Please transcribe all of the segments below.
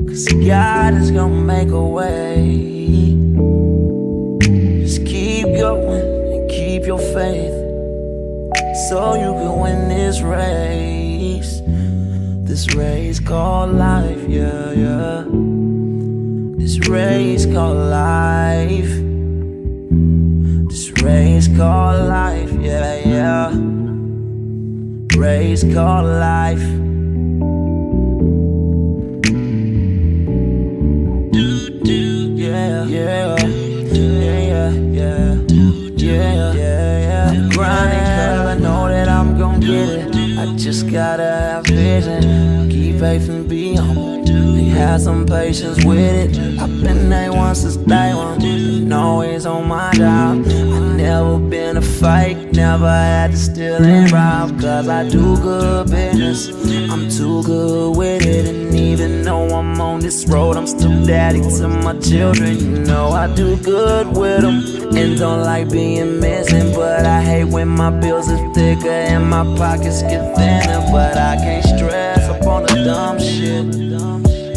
'cause God is gonna make a way. Just keep going and keep your faith, so you can win this race. This race called life, yeah, yeah. This race called life. This race called life, yeah, yeah. Race called life. Yeah, yeah, yeah, yeah, yeah, yeah. I'm grinding 'cause I know that I'm gon' get it. I just gotta have vision, keep faith and be humble, and have some patience with it. I've been A1 since day one, and always on my job. I never been a fake, never had to steal and rob, 'cause I do good business, I'm too good with it. And even though I'm on this road, I'm still daddy to my children. You know I do good with them, and don't like being missing. But I hate when my bills are thicker and my pockets get thinner. But I can't stress up on the dumb shit,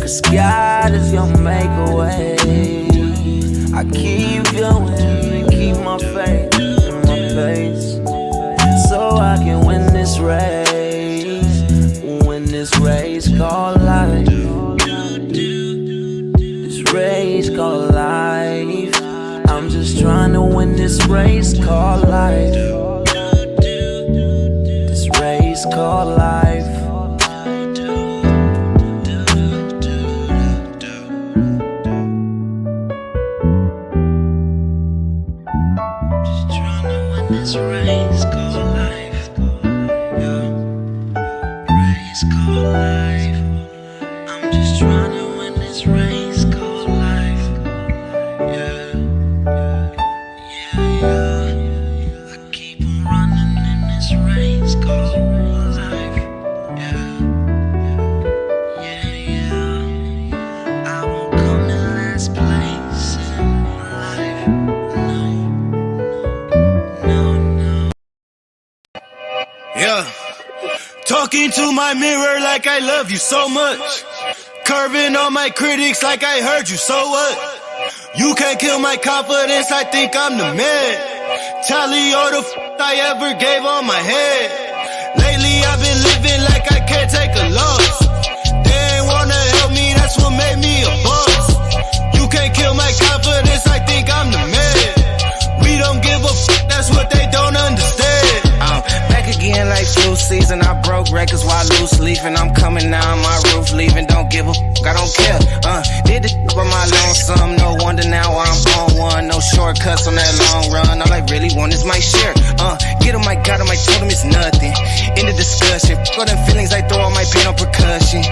'cause God is gonna make a way. I keep going and keep my faith in my pace, so I can win this race. Win this race called life. This race called life. I'm just trying to win this race called life. This race called life. This race called life, yeah. Race called life. I'm just trying to win this race called life, yeah, yeah, yeah. I keep on running in this race called life, yeah, yeah, yeah. I won't come in last place in life, no. Yeah, talking to my mirror like I love you so much, curving on my critics like I heard you, so what? You can't kill my confidence, I think I'm the man. Tally all the I ever gave on my head. Lately I've been living like I can't take a loss. They ain't wanna help me, that's what made me a boss. You can't kill my confidence, I think I'm the man. We don't give a that's what they don't understand. Again like flu season, I broke records while loose leafing. I'm coming down my roof, leaving. Don't give a I don't care. Did this by my lonesome. No wonder now I'm on one. No shortcuts on that long run. All I really want is my share. Get him, I got him, I told him it's nothing. In the discussion, all them feelings, I throw all my pain on percussion.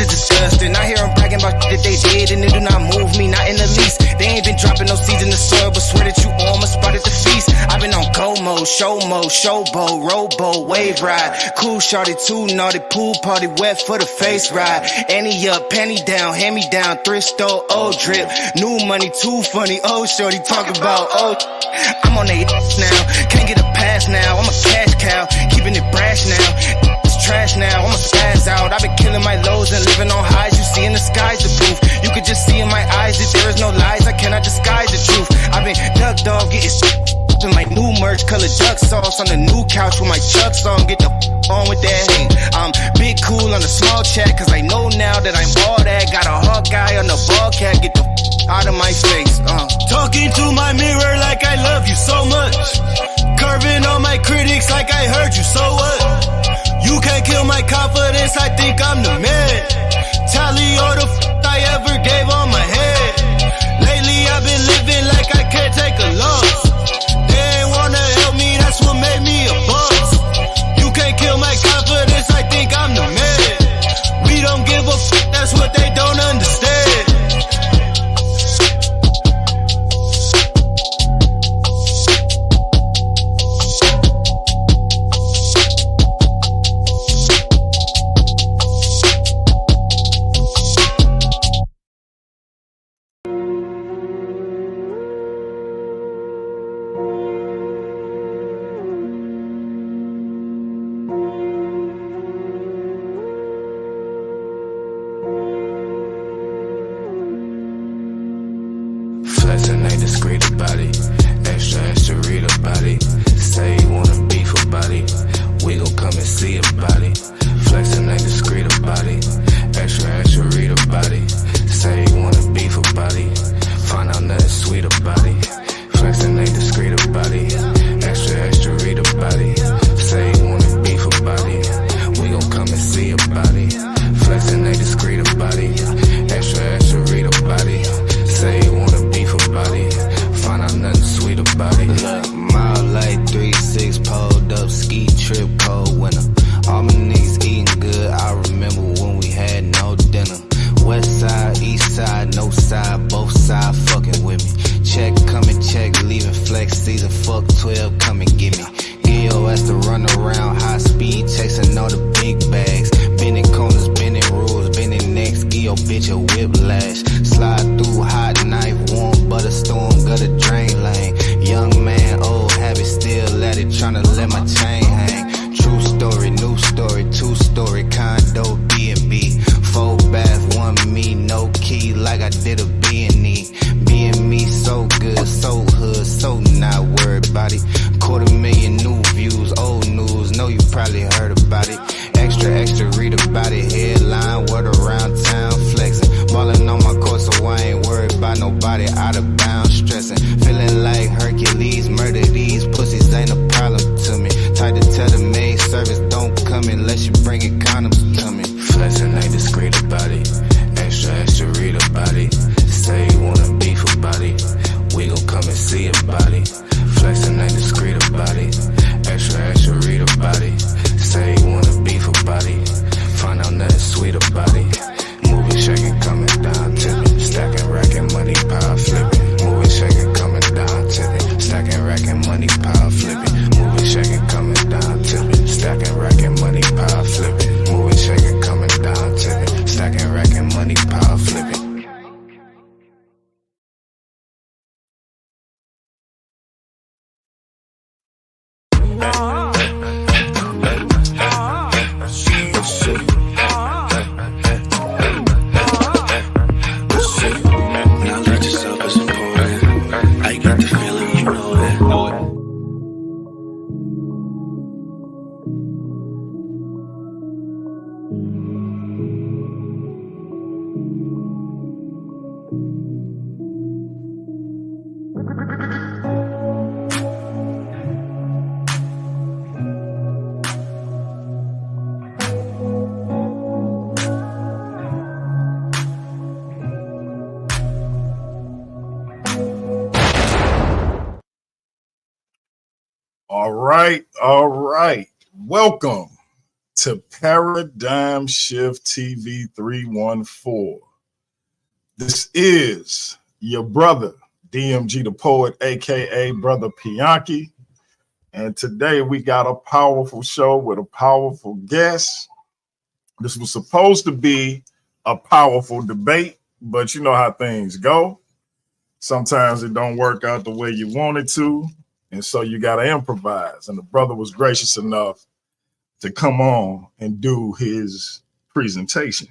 It's disgusting. I hear them bragging about that they did, and it do not move me, not in the least. They ain't been dropping no seeds in the soil, but swear that you almost spotted the feast. I've been on go mode, showboat, rowboat, wave ride. Cool shorty, too naughty, pool party, wet for the face ride. Annie up, penny down, hand me down, thrift store, old drip. New money, too funny, old shorty, talk about old. I'm on they now, can't get a pass now, I'm a cash cow, keeping it brash now. It's trash now, I'ma spaz out. I've been killing my lows and living on highs. You see in the sky's the proof. You could just see in my eyes that there is no lies. I cannot disguise the truth. I've been duck dog getting in my new merch, colored duck sauce on the new couch with my Chucks on. Get the on with that hate. I'm big cool on the small chat, cause I know now that I'm all that. Got a hawk guy on the ball cat. Get the out of my face. Talking to my mirror like I love you so much, curving on my critics like I heard you, so what? You can't kill my confidence, I think I'm the man. Tally all the I ever gave on my head. Lately I've been living like I can't take a loss. They ain't wanna help me, that's what made me a boss. You can't kill my confidence, I think I'm the man. We don't give a that's what they don't understand. Flexing ain't discreet about it. Extra, extra read about it. Say you wanna beef about it. We gon' come and see about it. Flexing ain't discreet about it. Extra, extra read about it. Say you wanna beef about it. Find out nothing sweet about it. Flexing ain't discreet about it. Extra, extra read about it. Say you wanna beef about it. We gon' come and see about it. Flexing ain't discreet about it. Extra, extra read about it. Say you wanna beef about it. Find out nothing sweet about it. Look, mile like 3-6 pulled up, ski trip, cold winter. All my niggas eating good. I remember when we had no dinner. West side, east side, no side, both sides fucking with me. Check, coming, check, leaving flex season. Fuck 12, come and get me. Get your ass to run around high speed, chasing all the big bags. Bending corners, bending rules, bending necks. Give your bitch a whiplash. Slide through hot knife, warm butter storm, gutter drain lane. Young man, old habit, still at it, tryna let my chain hang. True story, new story, 2-story condo, B&B. 4 bath, 1 me, no key, like I did a B&E. B&Me so good, so hood, so not worried about it. 250,000 new views, old news, know you probably heard about it. Extra, extra, read about it. Headline, word around town, flexing. Ballin' on my court, so I ain't worried about nobody out of bounds, stressing. Feeling like Hercules, murder these pussies ain't a problem to me. Tight to tell the maid service, don't come unless you bring it condoms to me. Flexing ain't discreet about it. Extra, extra, read about it. Say you wanna beef about it. We gon' come and see about it. Flexing ain't discreet about it. Extra, extra, read about it. Say you wanna beef about it. Find out nothing sweet about it. Moving, shaking, coming down to me. Stacking, racking, money, power flipping. Moving, shaking, coming down to me. Stacking, racking, money, power flipping. Moving, shaking, coming down to me. Stacking, racking, money, power flipping. Moving, shaking, coming down to me. Stacking, racking, money, power flipping. All right. Welcome to Paradigm Shift TV 314. This is your brother, DMG the Poet, aka Brother Pianki. And today we got a powerful show with a powerful guest. This was supposed to be a powerful debate, but you know how things go. Sometimes it don't work out the way you want it to. And so you got to improvise. And the brother was gracious enough to come on and do his presentation.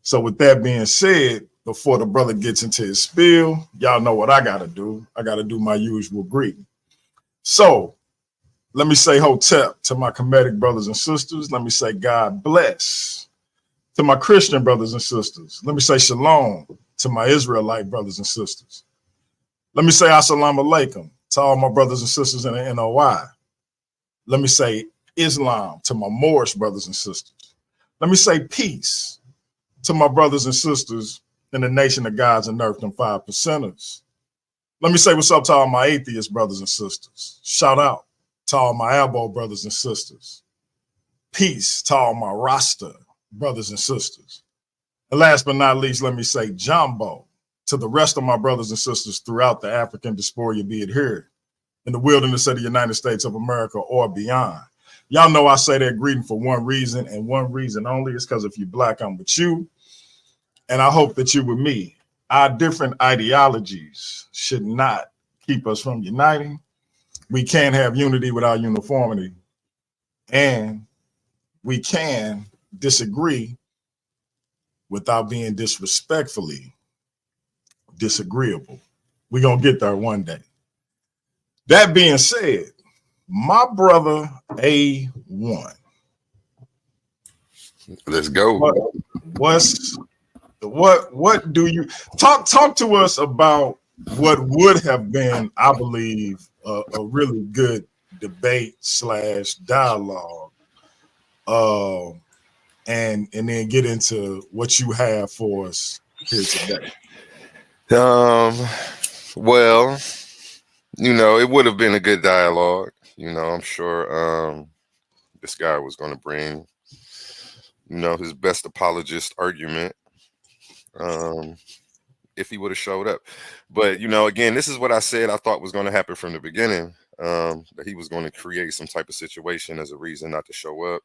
So with that being said, before the brother gets into his spiel, y'all know what I got to do. I got to do my usual greeting. So let me say hotep to my Kemetic brothers and sisters. Let me say God bless to my Christian brothers and sisters. Let me say shalom to my Israelite brothers and sisters. Let me say assalamu alaikum to all my brothers and sisters in the NOI. Let me say Islam to my Moorish brothers and sisters. Let me say peace to my brothers and sisters in the nation of gods and earth, them 5 percenters. Let me say what's up to all my atheist brothers and sisters. Shout out to all my Abo brothers and sisters. Peace to all my Rasta brothers and sisters. And last but not least, let me say Jumbo to the rest of my brothers and sisters throughout the African diaspora, be it here in the wilderness of the United States of America or beyond. Y'all know I say that greeting for one reason and one reason only. Is because if you're Black, I'm with you. And I hope that you're with me. Our different ideologies should not keep us from uniting. We can't have unity without uniformity. And we can disagree without being disrespectfully disagreeable. We're going to get there one day. That being said, my brother AONE. Let's go. What do you talk to us about what would have been, I believe, a really good debate / dialogue, and then get into what you have for us here today. Well, it would have been a good dialogue. I'm sure this guy was going to bring, his best apologist argument if he would have showed up. But, again, this is what I said I thought was going to happen from the beginning, that he was going to create some type of situation as a reason not to show up,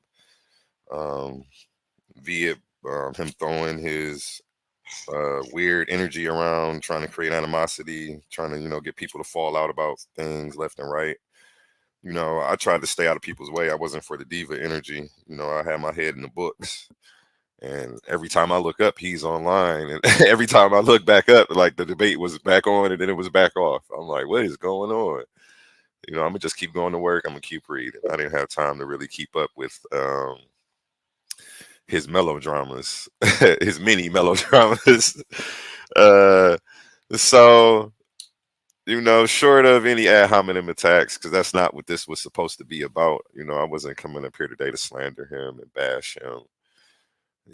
via him throwing his weird energy around, trying to create animosity, trying to, get people to fall out about things left and right. I tried to stay out of people's way. I wasn't for the diva energy. I had my head in the books. And every time I look up, he's online. And every time I look back up, like the debate was back on and then it was back off. I'm like, what is going on? I'm going to just keep going to work. I'm going to keep reading. I didn't have time to really keep up with his melodramas, his mini melodramas. So, short of any ad hominem attacks, because that's not what this was supposed to be about. I wasn't coming up here today to slander him and bash him.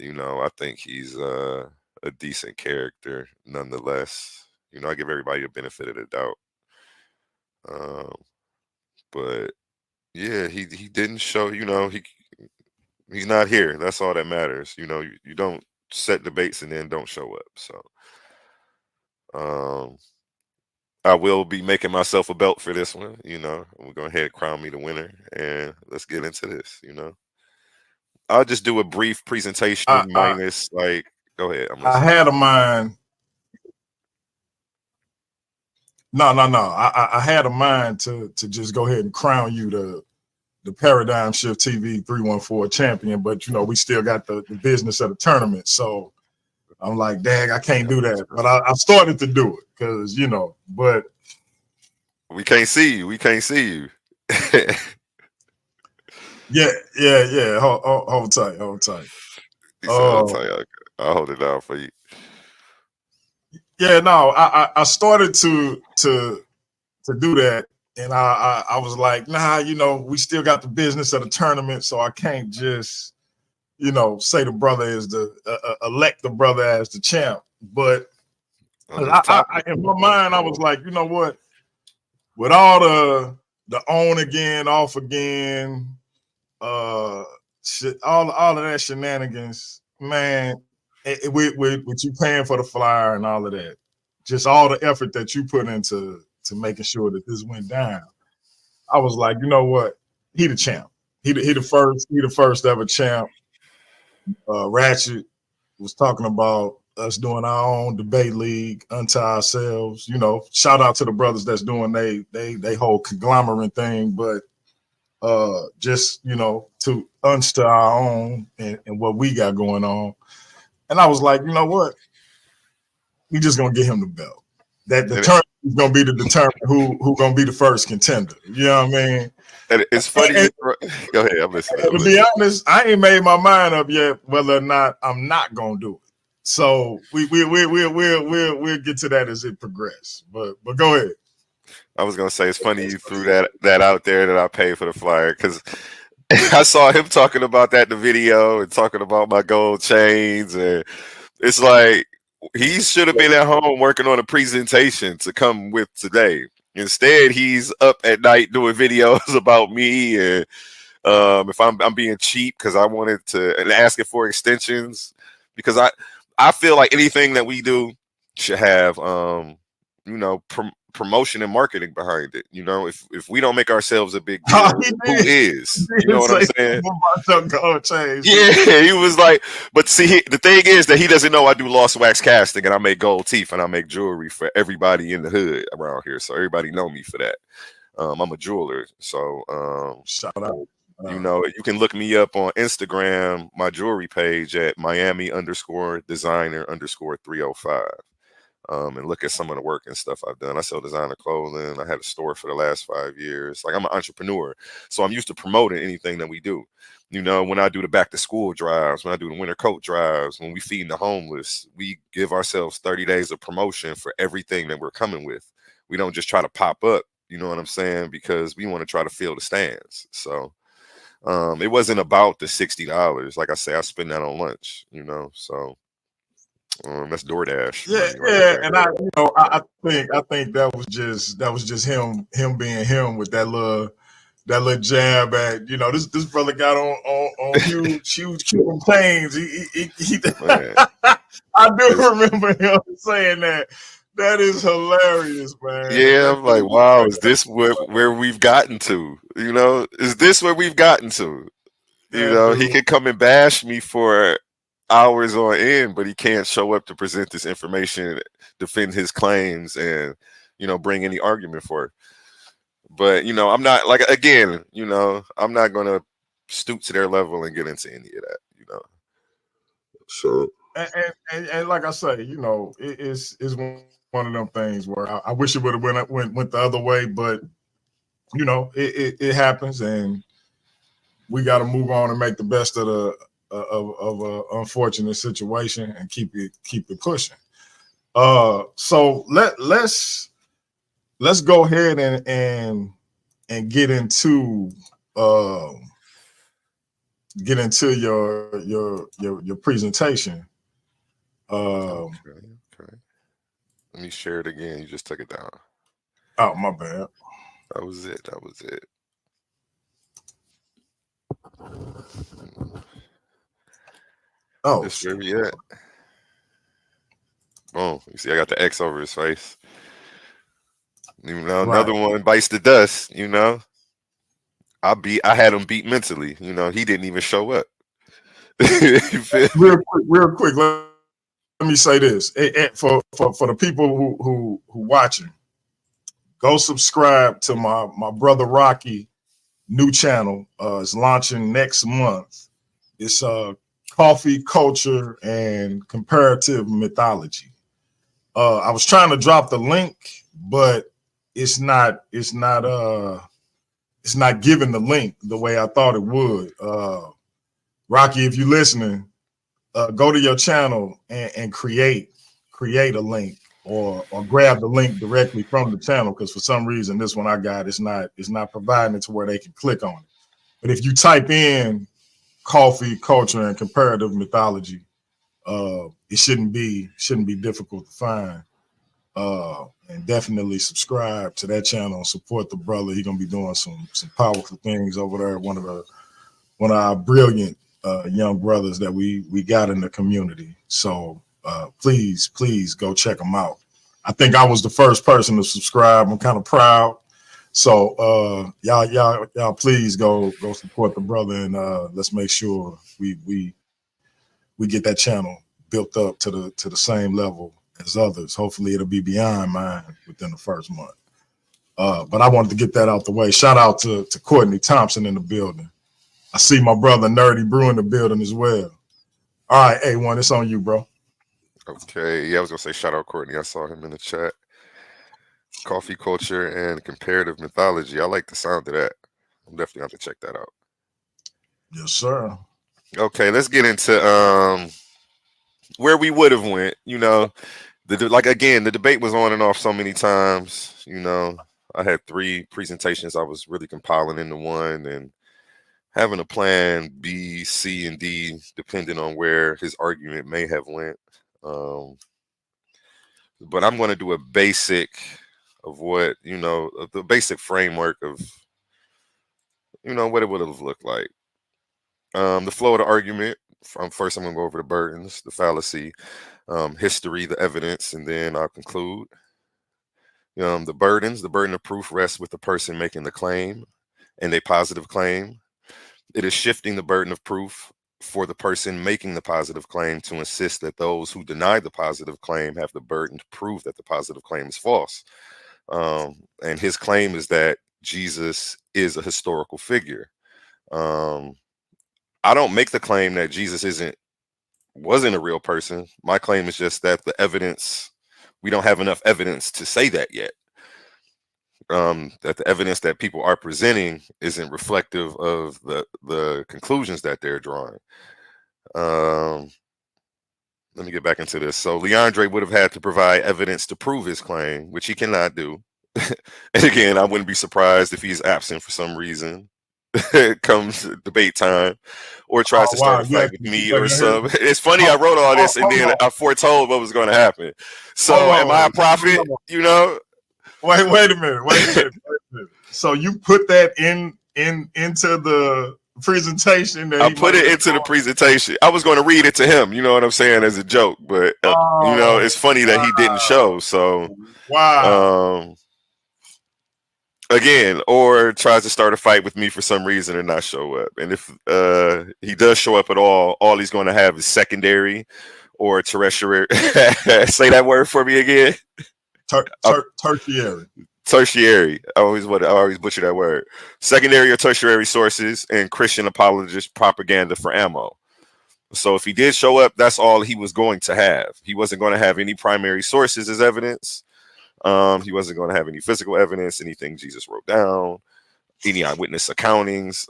I think he's a decent character nonetheless. I give everybody the benefit of the doubt. But yeah, he didn't show, he's not here. That's all that matters. You don't set debates and then don't show up. So I will be making myself a belt for this one. We're going to go ahead and crown me the winner, and let's get into this. I'll just do a brief presentation minus go ahead. I had a mind. No. I had a mind to just go ahead and crown you the Paradigm Shift TV 314 champion, but we still got the business of the tournament. So I'm like, dang, I can't do that. But I started to do it because, but we can't see you. Yeah. Hold tight. Hold tight. I'll hold it down for you. Yeah, no, I started to do that, and I was like, nah, we still got the business of the tournament, so I can't just, say the brother is elect the brother as the champ. But in my mind, I was like, you know what? With all the on again, off again, shit, all of that shenanigans, man, with you paying for the flyer and all of that, just all the effort that you put into making sure that this went down, I was like, you know what, he the champ, he the first ever champ. Ratchet was talking about us doing our own debate league unto ourselves. Shout out to the brothers that's doing they whole conglomerate thing, but just to uns to our own and what we got going on. And I was like, you know what, we just gonna get him the belt. That the tournament is gonna be the determine who gonna be the first contender. You know what I mean? And it's funny. Go ahead, I'm listening. To be honest, I ain't made my mind up yet whether or not I'm not gonna do it. So we'll get to that as it progresses. But go ahead. I was gonna say it's funny you threw that out there that I paid for the flyer, because I saw him talking about that in the video and talking about my gold chains, and it's like he should have been at home working on a presentation to come with today. Instead, he's up at night doing videos about me, and if I'm being cheap because I wanted to, and asking for extensions, because I feel like anything that we do should have promotion and marketing behind it. If we don't make ourselves a big deal, who is? You know what I'm saying? Yeah, he was like, but see, the thing is that he doesn't know I do lost wax casting and I make gold teeth and I make jewelry for everybody in the hood around here. So everybody know me for that. I'm a jeweler. So shout out. You can look me up on Instagram, my jewelry page at Miami_designer_305. and look at some of the work and stuff I've done. I sell designer clothing. I had a store for the last 5 years. Like, I'm an entrepreneur, so I'm used to promoting anything that we do. You know, when I do the back to school drives, when I do the winter coat drives, when we feed the homeless, we give ourselves 30 days of promotion for everything that we're coming with. We don't just try to pop up, you know what I'm saying? Because we want to try to fill the stands. So it wasn't about the $60. Like I say, I spend that on lunch, you know. So that's DoorDash Yeah, money right yeah, there. and I think that was just him being him with that little jab at, this brother got on huge Cuban chains. He Man, I do it's, remember him saying that. That is hilarious, man. yeah, That I'm like, dude, wow, is this where we've gotten to? You know, is this where we've gotten to? You that know, he dude. could come and bash me for hours on end, but he can't show up to present this information, defend his claims, and bring any argument for it. But I'm not, like, again, I'm not gonna stoop to their level and get into any of that. So And like I say, it's one of them things where I wish it would have went the other way, but it happens, and we got to move on and make the best of a unfortunate situation and keep it pushing. So let's go ahead and get into your presentation. okay. Let me share it again. You just took it down. Oh, my bad. That was it. That was it. Oh, This where we at. Boom. You see, I got the X over his face. Another right. one bites the dust. I had him beat mentally. He didn't even show up. You feel me? Real quick. Let me say this. For the people who watching, go subscribe to my brother Rocky new channel. It's launching next month. It's coffee culture and comparative mythology. I was trying to drop the link, but it's not giving the link the way I thought it would. Rocky, if you're listening, go to your channel and create a link, or grab the link directly from the channel, because for some reason this one I got it's not providing it to where they can click on it. But if you type in coffee culture and comparative mythology, it shouldn't be difficult to find. And definitely subscribe to that channel and support the brother. He's gonna be doing some powerful things over there. One of our brilliant young brothers that we got in the community. So please go check him out. I think I was the first person to subscribe. I'm kind of proud. So y'all please go support the brother, and let's make sure we get that channel built up to the same level as others. Hopefully it'll be beyond mine within the first month. But I wanted to get that out the way. Shout out to Courtney Thompson in the building. I see my brother Nerdy Brew in the building as well. All right, A1, it's on you, bro. Okay. Yeah, I was gonna say shout out Courtney. I saw him in the chat. Coffee culture and comparative mythology. I like the sound of that. I'm definitely going to check that out. Yes, sir. Okay, let's get into where we would have went. The debate was on and off so many times. I had 3 presentations I was really compiling into one, and having a plan B, C, and D depending on where his argument may have went. But I'm going to do a basic of what, the basic framework of, what it would have looked like. The flow of the argument. First, I'm going to go over the burdens, the fallacy, history, the evidence, and then I'll conclude. The burden of proof rests with the person making the claim and a positive claim. It is shifting the burden of proof for the person making the positive claim to insist that those who deny the positive claim have the burden to prove that the positive claim is false. And his claim is that Jesus is a historical figure. I don't make the claim that Jesus wasn't a real person. My claim is just that the evidence We don't have enough evidence to say that yet. That the evidence that people are presenting isn't reflective of the conclusions that they're drawing. Let me get back into this. So Leandre would have had to provide evidence to prove his claim, which he cannot do. And again, I wouldn't be surprised if he's absent for some reason. It comes debate time, or tries to start a fight with me or something. It's funny, I wrote all this and then I foretold what was going to happen. So am I a prophet? You know? Wait a minute. So you put that into the presentation? I put it into the presentation. I was going to read it to him, you know what I'm saying, as a joke, but you know, it's funny that he didn't show. So again, or tries to start a fight with me for some reason and not show up. And if he does show up at all he's going to have is secondary or tertiary. Say that word for me again. Tertiary. Tertiary. I always butcher that word. Secondary or tertiary sources and Christian apologist propaganda for ammo. So if he did show up, that's all he was going to have. He wasn't going to have any primary sources as evidence. He wasn't going to have any physical evidence, anything Jesus wrote down, any eyewitness accountings,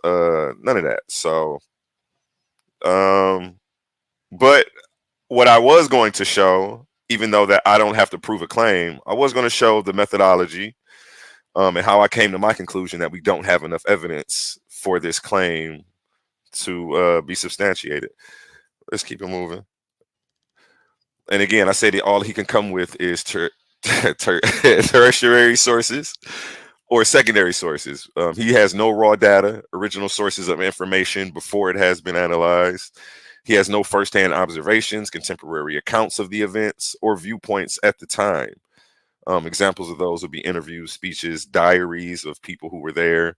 none of that. So, but what I was going to show, even though that I don't have to prove a claim, I was going to show the methodology and how I came to my conclusion that we don't have enough evidence for this claim to be substantiated. Let's keep it moving. And again, I said that all he can come with is tertiary sources or secondary sources. He has no raw data, original sources of information before it has been analyzed. He has no firsthand observations, contemporary accounts of the events, or viewpoints at the time. Examples of those would be interviews, speeches, diaries of people who were there.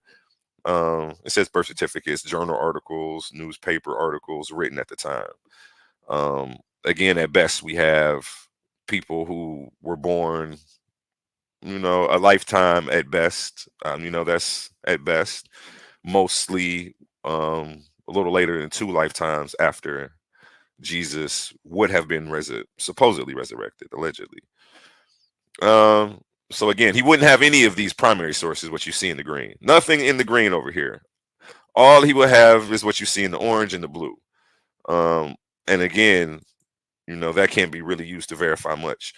It says birth certificates, journal articles, newspaper articles written at the time. Again, at best, we have people who were born, you know, a lifetime at best. You know, that's at best. Mostly a little later than 2 lifetimes after Jesus would have been supposedly resurrected, allegedly. So again, he wouldn't have any of these primary sources, what you see in the green. Nothing in the green over here. All he would have is what you see in the orange and the blue. And again, you know, that can't be really used to verify much.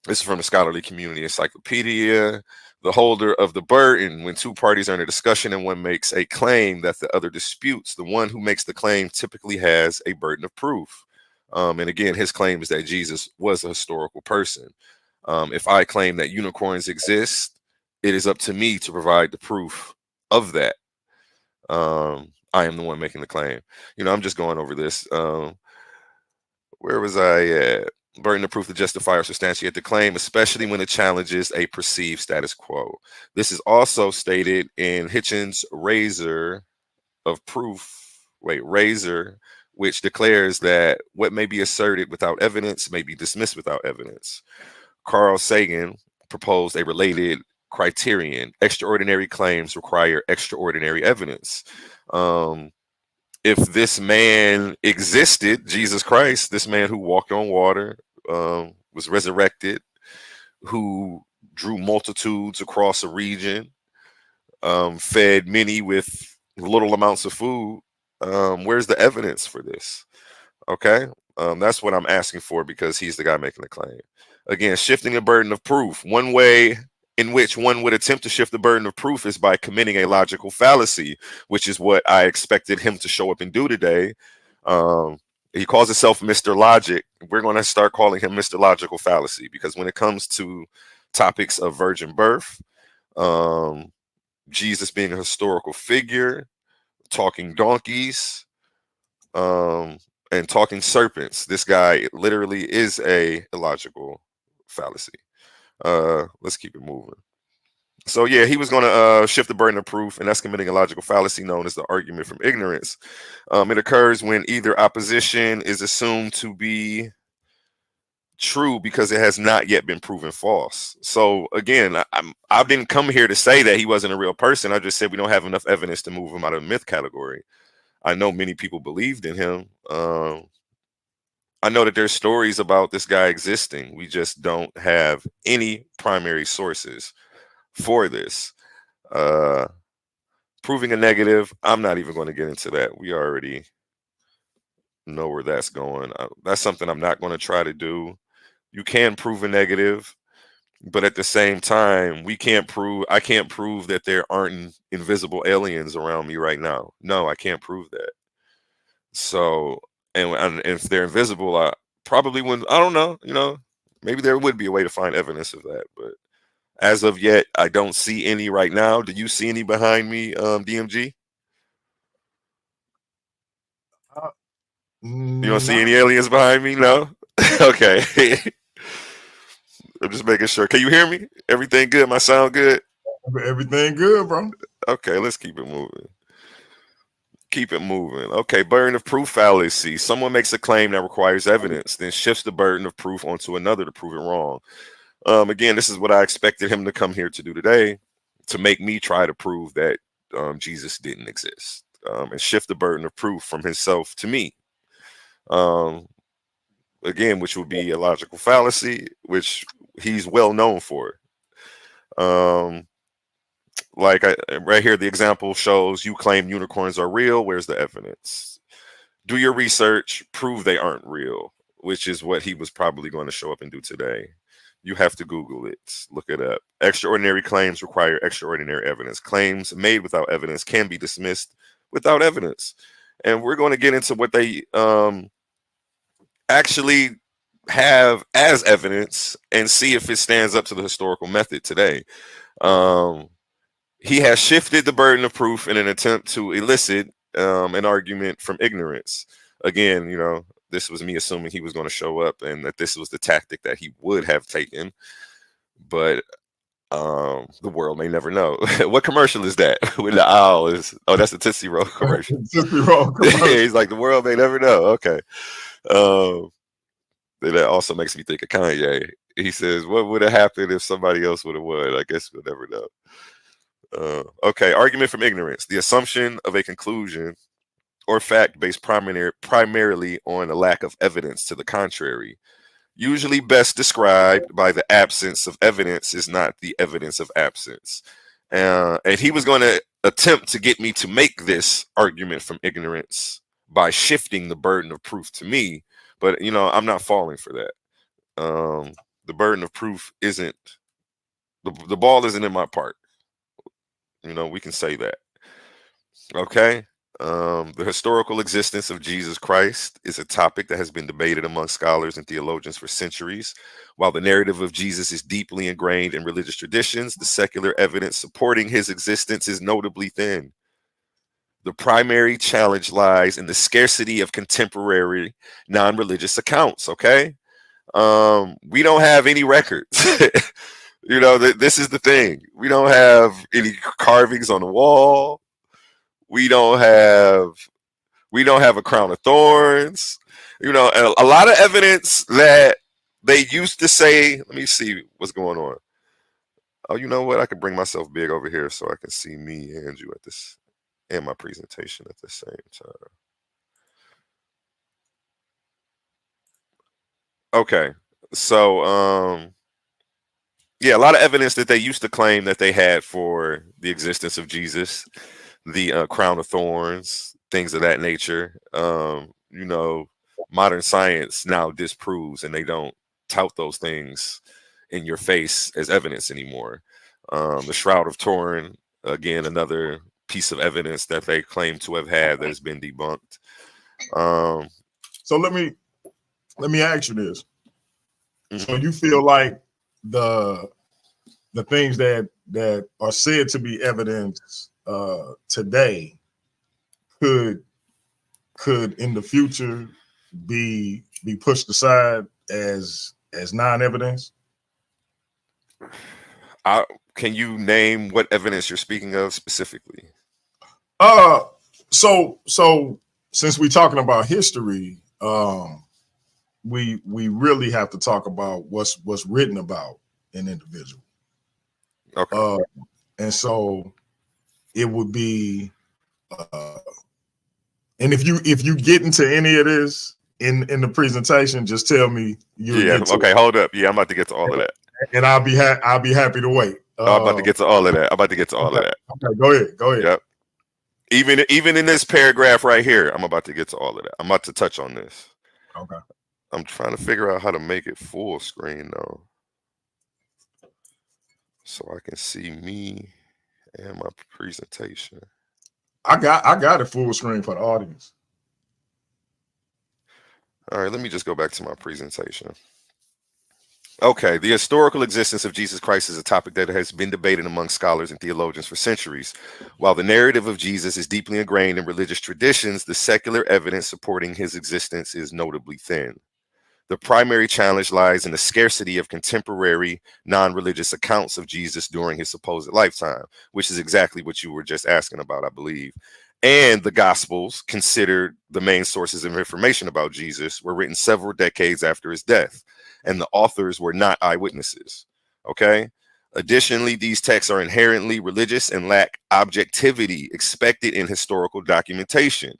This is from the Scholarly Community Encyclopedia. The holder of the burden, when 2 parties are in a discussion and one makes a claim that the other disputes, the one who makes the claim typically has a burden of proof. And again, his claim is that Jesus was a historical person. If I claim that unicorns exist, it is up to me to provide the proof of that. I am the one making the claim. You know, I'm just going over this. Where was I at? Burden of proof to justify or substantiate the claim, especially when it challenges a perceived status quo. This is also stated in Hitchens' Razor of Proof. Razor, which declares that what may be asserted without evidence may be dismissed without evidence. Carl Sagan proposed a related criterion. Extraordinary claims require extraordinary evidence. If this man existed, Jesus Christ, this man who walked on water, was resurrected, who drew multitudes across a region, fed many with little amounts of food, where's the evidence for this? Okay, that's what I'm asking for, because he's the guy making the claim. Again, shifting the burden of proof. One way in which one would attempt to shift the burden of proof is by committing a logical fallacy, which is what I expected him to show up and do today. He calls himself Mr. Logic. We're going to start calling him Mr. Logical Fallacy, because when it comes to topics of virgin birth, Jesus being a historical figure, talking donkeys, and talking serpents, this guy literally is a illogical fallacy. Let's keep it moving. So yeah, he was going to shift the burden of proof, and that's committing a logical fallacy known as the argument from ignorance. It occurs when either opposition is assumed to be true because it has not yet been proven false. So again, I didn't come here to say that he wasn't a real person. I just said we don't have enough evidence to move him out of the myth category. I know many people believed in him, I know that there's stories about this guy existing. We just don't have any primary sources for this. Proving a negative, I'm not even going to get into that. We already know where that's going. That's something I'm not going to try to do. You can prove a negative, but at the same time, I can't prove that there aren't invisible aliens around me right now. No, I can't prove that. So, and if they're invisible, I probably wouldn't. I don't know. Maybe there would be a way to find evidence of that, but as of yet, I don't see any right now. Do you see any behind me, DMG? Uh, You don't see Not any aliens behind me? No. Okay. I'm just making sure. Can you hear me? Everything good? My sound good? everything good, bro. Okay, let's keep it moving. Keep it moving. Okay, burden of proof fallacy. Someone makes a claim that requires evidence, then shifts the burden of proof onto another to prove it wrong. Again, this is what I expected him to come here to do today, to make me try to prove that Jesus didn't exist, and shift the burden of proof from himself to me. Again, which would be a logical fallacy, which he's well known for. Right here, the example shows you claim unicorns are real. Where's the evidence? Do your research, prove they aren't real, which is what he was probably going to show up and do today. You have to Google it, look it up. Extraordinary claims require extraordinary evidence. Claims made without evidence can be dismissed without evidence. And we're going to get into what they actually have as evidence and see if it stands up to the historical method today. He has shifted the burden of proof in an attempt to elicit an argument from ignorance. Again, this was me assuming he was going to show up and that this was the tactic that he would have taken. But the world may never know. What commercial is that? When the owl is, oh, that's the Tootsie Roll commercial. Tootsie Roll commercial. He's like, the world may never know. Okay. That also makes me think of Kanye. He says, what would have happened if somebody else would have won? I guess we'll never know. Okay, argument from ignorance. The assumption of a conclusion or fact based primarily on a lack of evidence to the contrary. Usually best described by the absence of evidence is not the evidence of absence. And he was going to attempt to get me to make this argument from ignorance by shifting the burden of proof to me. But, I'm not falling for that. The burden of proof isn't, the ball isn't in my part. We can say that. Okay. The historical existence of Jesus Christ is a topic that has been debated among scholars and theologians for centuries. While the narrative of Jesus is deeply ingrained in religious traditions, the secular evidence supporting his existence is notably thin. The primary challenge lies in the scarcity of contemporary non-religious accounts. Okay. We don't have any records. This is the thing. We don't have any carvings on the wall. We don't have a crown of thorns. A lot of evidence that they used to say. Let me see what's going on. Oh, you know what? I can bring myself big over here so I can see me and you at this and my presentation at the same time. Okay. So, yeah, a lot of evidence that they used to claim that they had for the existence of Jesus, the crown of thorns, things of that nature. Modern science now disproves, and they don't tout those things in your face as evidence anymore. The Shroud of Turin, again, another piece of evidence that they claim to have had that has been debunked. So let me ask you this. Mm-hmm. So you feel like the things that are said to be evidence today could in the future be pushed aside as non-evidence? Can you name what evidence you're speaking of specifically? So since we're talking about history, we really have to talk about what's written about an individual. Okay. And so it would be, and if you get into any of this, in the presentation, just tell me you'll Yeah. get to Okay. it. Hold up. Yeah, I'm about to get to all of that. And I'll be happy to wait. I'm about to get to all of that. I'm about to get to all of Okay. that. Okay, go ahead. Go ahead. Yep. Even in this paragraph right here, I'm about to get to all of that. I'm about to touch on this. Okay. I'm trying to figure out how to make it full screen though, so I can see me and my presentation. I got it full screen for the audience. All right, let me just go back to my presentation. Okay, the historical existence of Jesus Christ is a topic that has been debated among scholars and theologians for centuries. While the narrative of Jesus is deeply ingrained in religious traditions, the secular evidence supporting his existence is notably thin. The primary challenge lies in the scarcity of contemporary non-religious accounts of Jesus during his supposed lifetime, which is exactly what you were just asking about, I believe. And the Gospels, considered the main sources of information about Jesus, were written several decades after his death, and the authors were not eyewitnesses. Okay? Additionally, these texts are inherently religious and lack objectivity expected in historical documentation.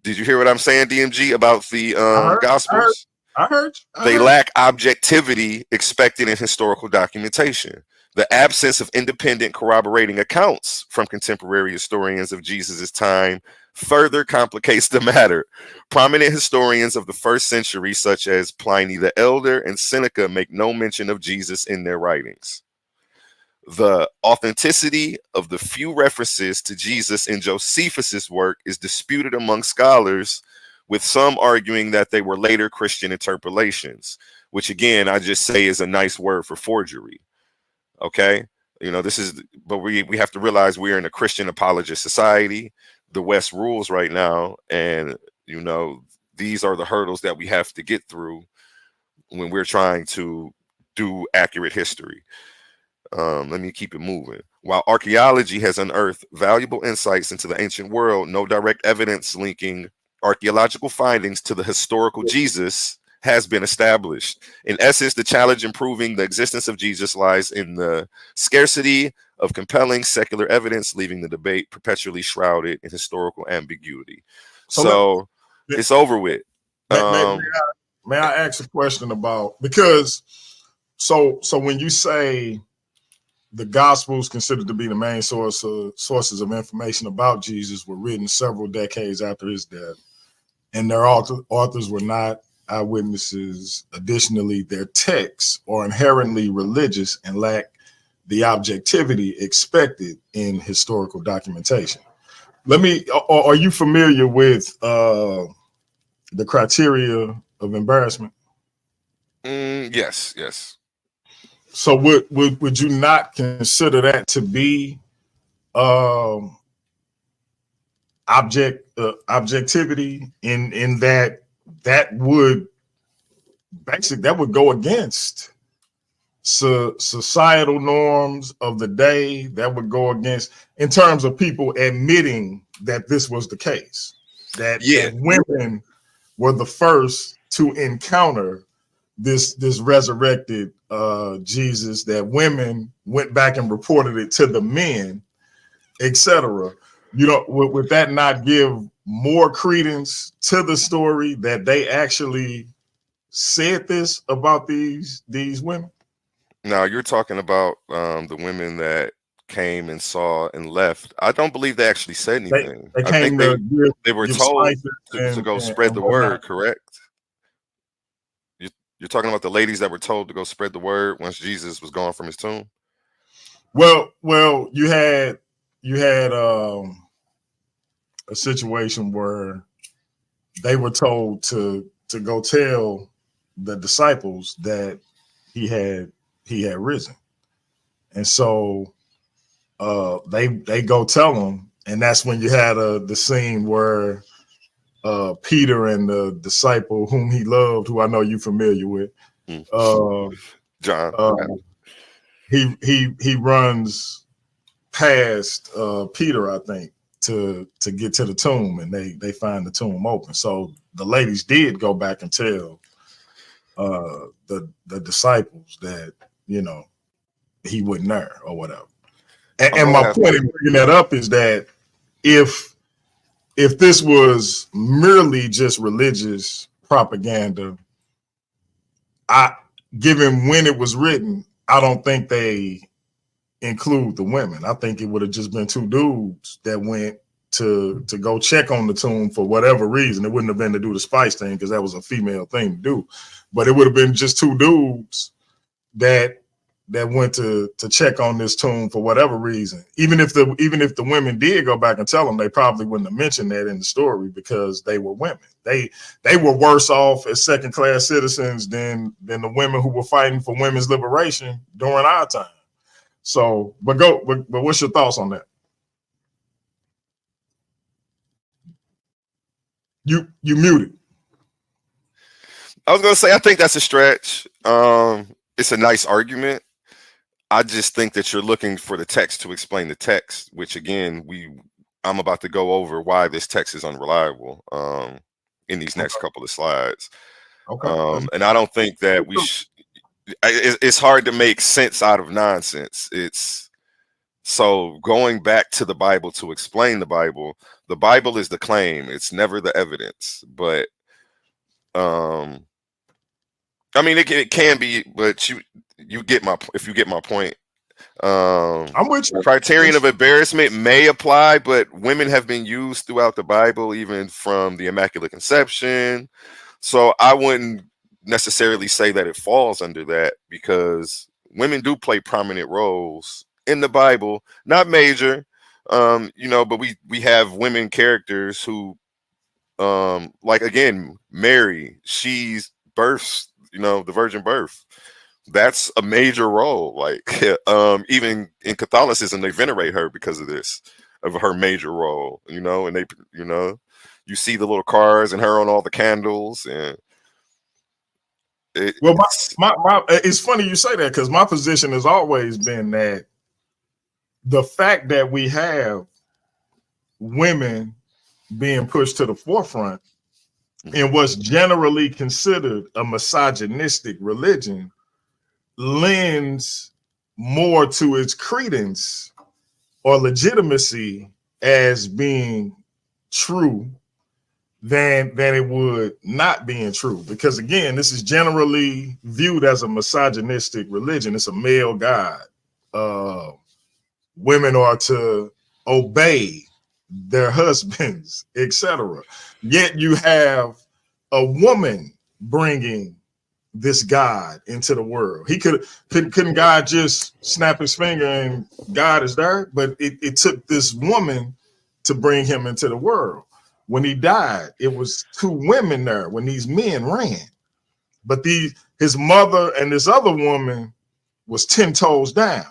Did you hear what I'm saying, DMG, about the Gospels? I heard. They lack objectivity expected in historical documentation. The absence of independent corroborating accounts from contemporary historians of Jesus' time further complicates the matter. Prominent historians of the first century, such as Pliny the Elder and Seneca, make no mention of Jesus in their writings. The authenticity of the few references to Jesus in Josephus's work is disputed among scholars, with some arguing that they were later Christian interpolations, which again, I just say is a nice word for forgery. Okay. This is, but we have to realize we're in a Christian apologist society. The West rules right now. And, these are the hurdles that we have to get through when we're trying to do accurate history. Let me keep it moving. While archaeology has unearthed valuable insights into the ancient world, no direct evidence linking archaeological findings to the historical Jesus has been established. In essence, the challenge in proving the existence of Jesus lies in the scarcity of compelling secular evidence, leaving the debate perpetually shrouded in historical ambiguity. So it's over with. May I ask a question about, because so when you say the Gospels, considered to be the main sources of information about Jesus, were written several decades after his death, and their authors were not eyewitnesses. Additionally, their texts are inherently religious and lack the objectivity expected in historical documentation. Are you familiar with the criteria of embarrassment? Yes. So would you not consider that to be objectivity in that would go against societal norms of the day, that would go against, in terms of people admitting that this was the case, that women were the first to encounter this resurrected Jesus, that women went back and reported it to the men, etc. Would that not give more credence to the story that they actually said this about these women? Now you're talking about the women that came and saw and left. I don't believe they actually said anything. They I think they were told to go spread the word, correct? You're talking about the ladies that were told to go spread the word once Jesus was gone from his tomb? Well, you had a situation where they were told to go tell the disciples that he had risen, and so they go tell them, and that's when you had the scene where Peter and the disciple whom he loved, who I know you're familiar with, John. He runs past Peter, I think, to get to the tomb, and they find the tomb open. So the ladies did go back and tell the disciples that he wasn't there or whatever. And my point in bringing that up is that if if this was merely just religious propaganda, given when it was written, I don't think they include the women. I think it would have just been two dudes that went to go check on the tomb for whatever reason. It wouldn't have been to do the spice thing because that was a female thing to do, but it would have been just two dudes that went to check on this tomb for whatever reason. Even if the women did go back and tell them, they probably wouldn't have mentioned that in the story because they were women. They were worse off as second class citizens than the women who were fighting for women's liberation during our time. So, but what's your thoughts on that? You muted. I was gonna say I think that's a stretch. It's a nice argument. I just think that you're looking for the text to explain the text, which again I'm about to go over why this text is unreliable in these next couple of slides. Okay. And I don't think that it's hard to make sense out of nonsense. So going back to the Bible to explain the Bible is the claim. It's never the evidence. But I mean, it can be, but you get my point. I'm with you. Criterion of embarrassment may apply, but women have been used throughout the Bible, even from the Immaculate Conception. So I wouldn't necessarily say that it falls under that because women do play prominent roles in the Bible, not major, but we have women characters who, like again, Mary, she's births, the virgin birth. That's a major role. Like, even in Catholicism, they venerate her because of her major role, and they, you see the little cars and her on all the candles. And it's funny you say that because my position has always been that the fact that we have women being pushed to the forefront in what's generally considered a misogynistic religion lends more to its credence or legitimacy as being true than it would not being true. Because again, this is generally viewed as a misogynistic religion. It's a male god. Women are to obey their husbands, etc. Yet you have a woman bringing this God into the world. Couldn't God just snap his finger and God is there? But it took this woman to bring him into the world. When he died, it was two women there when these men ran. But his mother and this other woman was 10 toes down.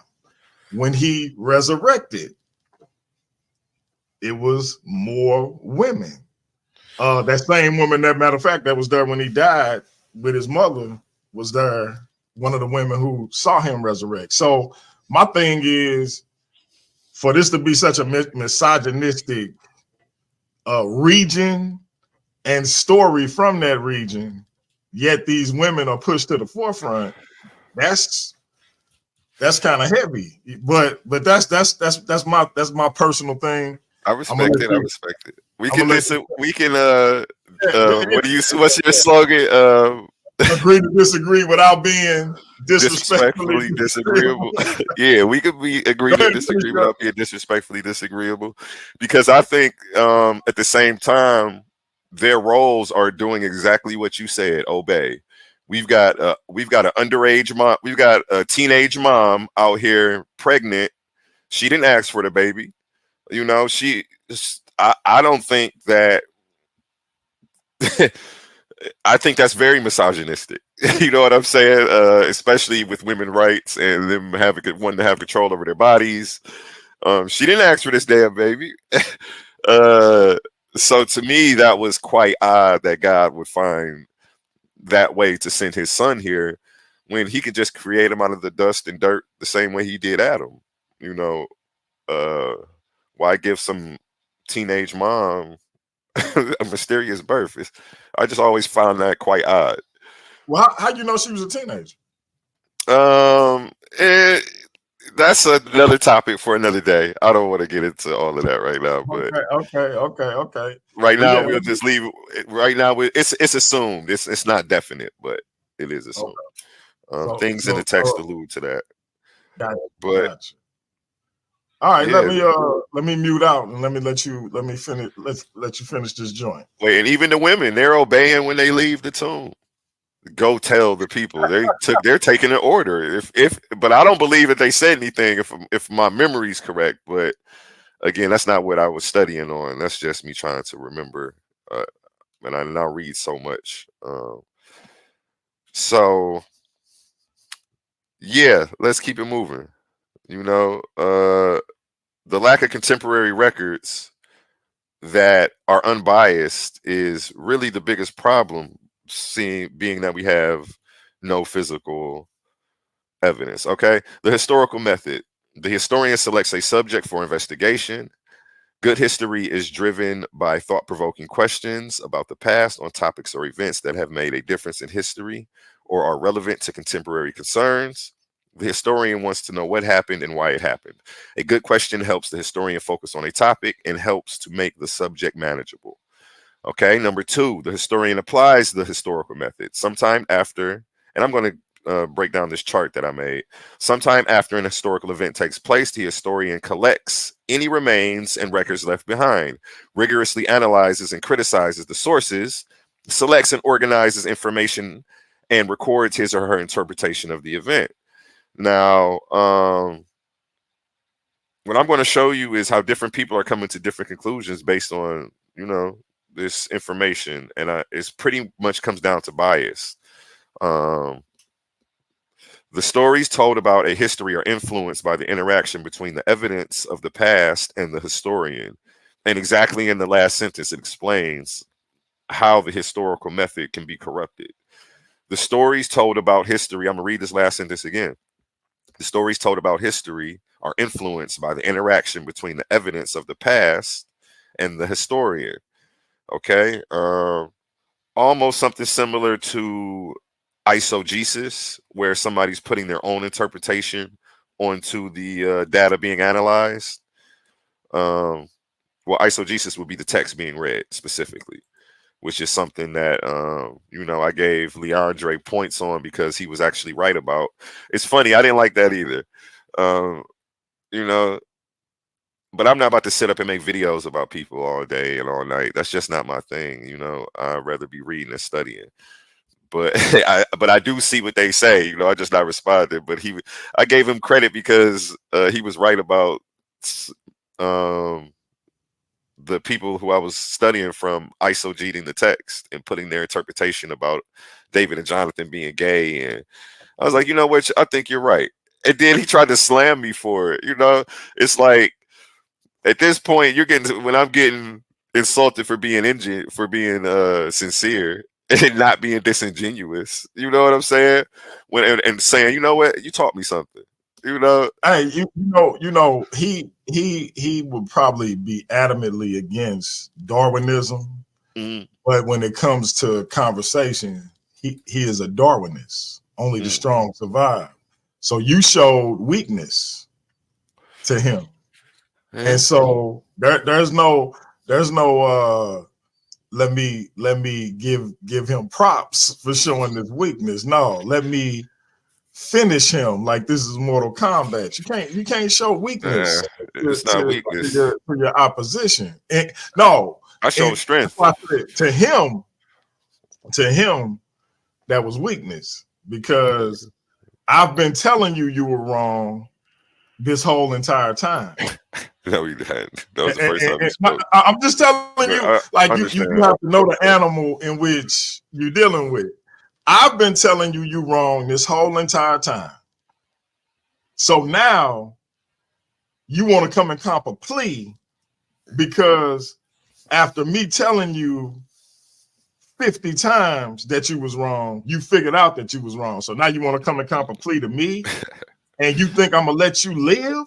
When he resurrected, it was more women. That same woman, that matter of fact, that was there when he died with his mother was there, one of the women who saw him resurrect. So my thing is, for this to be such a misogynistic region and story from that region, yet these women are pushed to the forefront, that's kind of heavy. But that's my personal thing. I respect it. We can listen. We can. What's your slogan? Agree to disagree without being disrespectfully disagreeable. Yeah, we could agree to disagree without being disrespectfully disagreeable. Because I think at the same time, their roles are doing exactly what you said. Obey. We've got an underage mom. We've got a teenage mom out here pregnant. She didn't ask for the baby. I don't think that. I think that's very misogynistic. You know what I'm saying? Especially with women's rights and them wanting to have control over their bodies. She didn't ask for this damn baby. So to me, that was quite odd that God would find that way to send his son here when he could just create him out of the dust and dirt the same way he did Adam. Why give some teenage mom a mysterious birth? I just always found that quite odd. Well, how you know she was a teenager? that's another topic for another day. I don't want to get into all of that right now, but Okay. right But now yeah, we'll just leave. Right now, it's assumed. It's not definite, but it is assumed. okay. So Things in the text allude to that. gotcha, But gotcha. All right, yeah, let me mute out and let me finish. Let you finish this joint. wait, and even the women, they're obeying when they leave the tomb. Go tell the people they're taking an order. But I don't believe that they said anything if my memory's correct. But again, that's not what I was studying on. That's just me trying to remember. And I now read so much. So yeah, let's keep it moving. You know, the lack of contemporary records that are unbiased is really the biggest problem, being that we have no physical evidence. Okay, the historical method. The historian selects a subject for investigation. Good history is driven by thought-provoking questions about the past on topics or events that have made a difference in history or are relevant to contemporary concerns. The historian wants to know what happened and why it happened. A good question helps the historian focus on a topic and helps to make the subject manageable. Okay, number two, the historian applies the historical method. Sometime after, and I'm going to break down this chart that I made. Sometime after an historical event takes place, the historian collects any remains and records left behind, rigorously analyzes and criticizes the sources, selects and organizes information, and records his or her interpretation of the event. Now, what I'm going to show you is how different people are coming to different conclusions based on, this information, and it's pretty much comes down to bias. The stories told about a history are influenced by the interaction between the evidence of the past and the historian. And exactly in the last sentence, it explains how the historical method can be corrupted. The stories told about history, I'm going to read this last sentence again. The stories told about history are influenced by the interaction between the evidence of the past and the historian. Okay. Almost something similar to eisegesis, where somebody's putting their own interpretation onto the data being analyzed. Well, eisegesis would be the text being read specifically, which is something that I gave Leandre points on because he was actually right about. It's funny, I didn't like that either. You know, but I'm not about to sit up and make videos about people all day and all night. That's just not my thing. I'd rather be reading and studying. But I do see what they say. I just not responded. But I gave him credit because he was right about the people who I was studying from eisegeting the text and putting their interpretation about David and Jonathan being gay. And I was like, you know what? I think you're right. And then he tried to slam me for it. It's like at this point, when I'm getting insulted for being sincere and not being disingenuous. You know what I'm saying? And saying, you know what, you taught me something. Hey, he would probably be adamantly against Darwinism, but when it comes to conversation, he is a Darwinist. Only the strong survive. So you showed weakness to him, and so there's no let me give him props for showing this weakness. No, let me finish him like this is Mortal Kombat. You can't show weakness it's not weakness for your opposition. No, I show strength. To him, that was weakness because I've been telling you were wrong this whole entire time. No, you hadn't. That was the first time you spoke. I'm just telling you, you have to know the animal in which you're dealing with. I've been telling you wrong this whole entire time. So now you want to come and comp a plea because after me telling you 50 times that you was wrong, you figured out that you was wrong. So now you want to come and comp a plea to me and you think I'm going to let you live?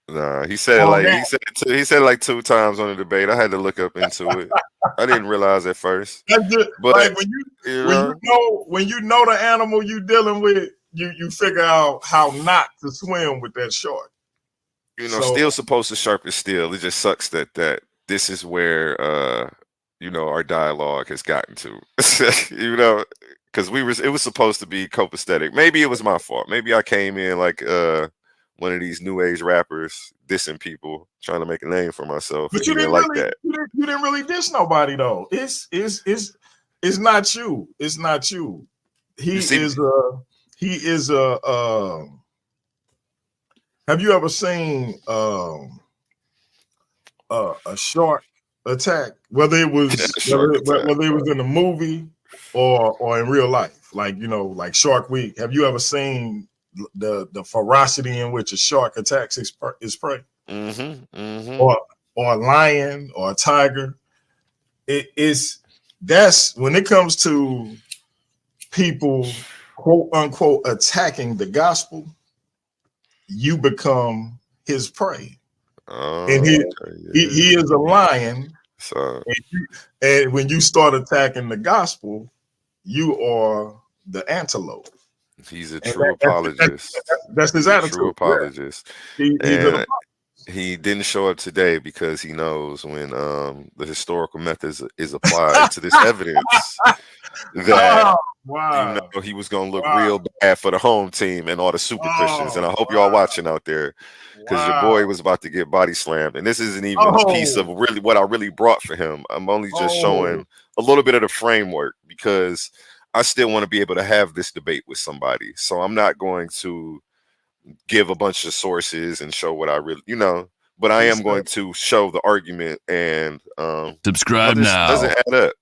Nah, he said it like 2 times on the debate. I had to look up into it. I didn't realize at first. But like when you know the animal you dealing with, you figure out how not to swim with that shark. You know, So, steel's supposed to sharpen steel. It just sucks that this is where our dialogue has gotten to. Because it was supposed to be copacetic. Maybe it was my fault. Maybe I came in like one of these new age rappers dissing people, trying to make a name for myself, but and you he didn't didn't like really that. you didn't really diss nobody though. It's not you. It's not you. He is a have you ever seen a shark attack, whether it was Shark attack. whether it was in a movie or in real life, like like Shark Week? Have you ever seen the ferocity in which a shark attacks his prey, or a lion or a tiger? That's when it comes to people quote unquote attacking the gospel, you become his prey. And he is a lion. So And when you start attacking the gospel, you are the antelope. he's a true apologist. That's his He's a attitude. true apologist. He's an And apologist. he didn't show up today because he knows when the historical method is applied to this evidence that Wow. he was going to look real bad for the home team and all the super Christians. And I hope y'all watching out there, because your boy was about to get body slammed. And this isn't even a piece of really what I really brought for him. I'm only just showing a little bit of the framework, because I still want to be able to have this debate with somebody. So I'm not going to give a bunch of sources and show what I really, but I am going to show the argument, and subscribe now. Doesn't add up.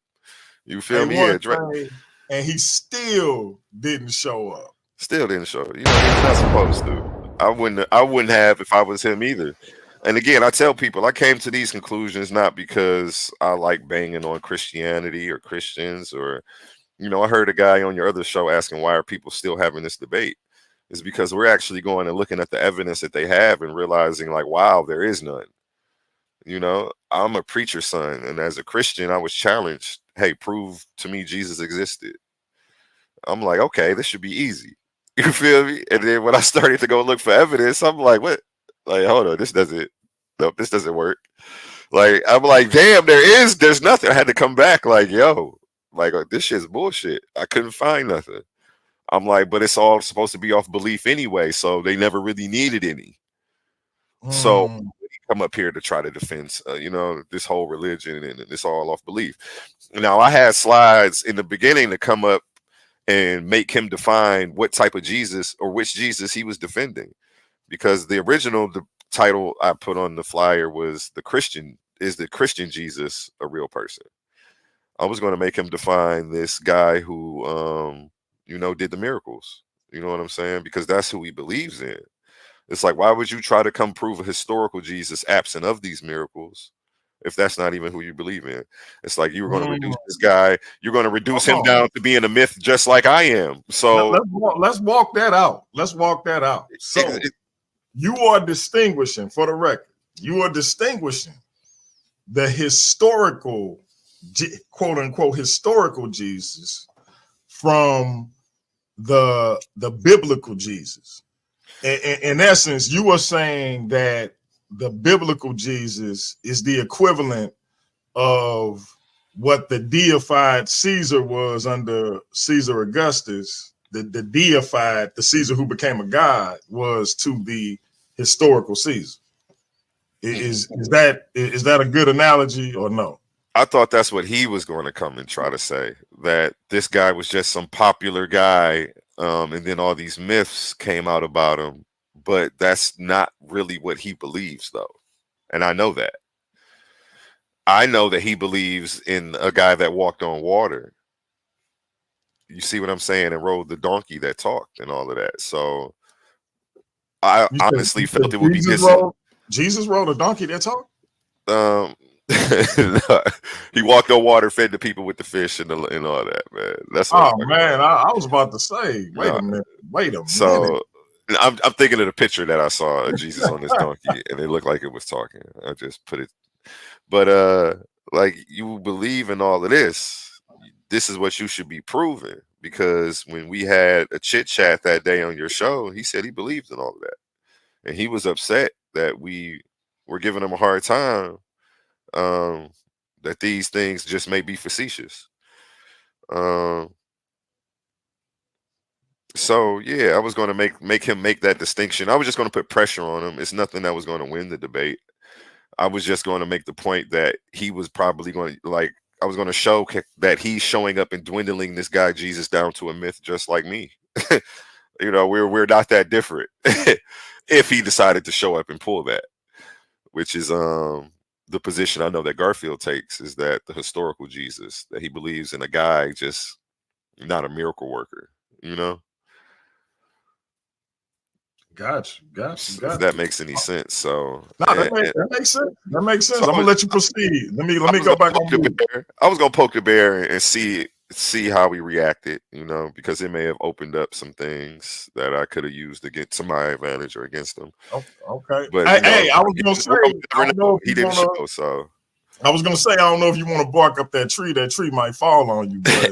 You feel me? Yeah, and he still didn't show up. Still didn't show up. He's not supposed to. I wouldn't have if I was him either. And again, I tell people I came to these conclusions not because I like banging on Christianity or Christians, or I heard a guy on your other show asking why are people still having this debate. It's because we're actually going and looking at the evidence that they have and realizing, like, wow, there is none. I'm a preacher's son, and as a Christian, I was challenged. Hey, prove to me Jesus existed. I'm like, okay, this should be easy. You feel me? And then when I started to go look for evidence, I'm like, what? Like, hold on, this doesn't work. Like, I'm like, damn, there's nothing. I had to come back like, yo, like, this shit's bullshit. I couldn't find nothing. I'm like, but it's all supposed to be off belief anyway, so they never really needed any. So come up here to try to defend, this whole religion, and it's all off belief. Now, I had slides in the beginning to come up and make him define what type of Jesus or which Jesus he was defending, because the title I put on the flyer was the Christian Jesus a real person? I was going to make him define this guy who, did the miracles. You know what I'm saying? Because that's who he believes in. It's like, why would you try to come prove a historical Jesus absent of these miracles if that's not even who you believe in? It's like you were going to reduce this guy. You're going to reduce him down to being a myth just like I am. So let's walk that out. Let's walk that out. So you are distinguishing, for the record, you are distinguishing the historical, quote unquote, historical Jesus from the biblical Jesus. In essence, you are saying that the biblical Jesus is the equivalent of what the deified Caesar was under Caesar Augustus. The deified, the Caesar who became a god, was to the historical Caesar. Is that a good analogy or no? I thought that's what he was going to come and try to say, that this guy was just some popular guy, and then all these myths came out about him. But that's not really what he believes, though. And I know that. I know that he believes in a guy that walked on water. You see what I'm saying? And rode the donkey that talked and all of that. So I honestly felt it would be dissing. Jesus rode a donkey that talked? He walked on water, fed the people with the fish and all that, man. That's what I was about to say, wait a minute. So I'm thinking of the picture that I saw of Jesus on this donkey, and it looked like it was talking. I just put it, but like, you believe in all of this. this is what you should be proving. Because when we had a chit chat that day on your show, he said he believes in all of that. And he was upset that we were giving him a hard time, that these things just may be facetious. So yeah, I was going to make him make that distinction. I was just going to put pressure on him. It's nothing that was going to win the debate. I was just going to make the point that he was probably going to, like, I was going to show that he's showing up and dwindling this guy Jesus down to a myth, just like me. You know, we're not that different. If he decided to show up and pull that, which is the position I know that Garfield takes, is that the historical Jesus, that he believes in a guy just not a miracle worker, you know. Gotcha. If that makes any sense. So that makes sense. That makes sense. So I'm gonna let you proceed. Let me go back on mute. I was gonna poke the bear and see how he reacted, you know, because it may have opened up some things that I could have used to my advantage or against him. Okay. But hey, I was gonna say, I don't know if he didn't show, so I was gonna say, I don't know if you want to bark up that tree. That tree might fall on you, but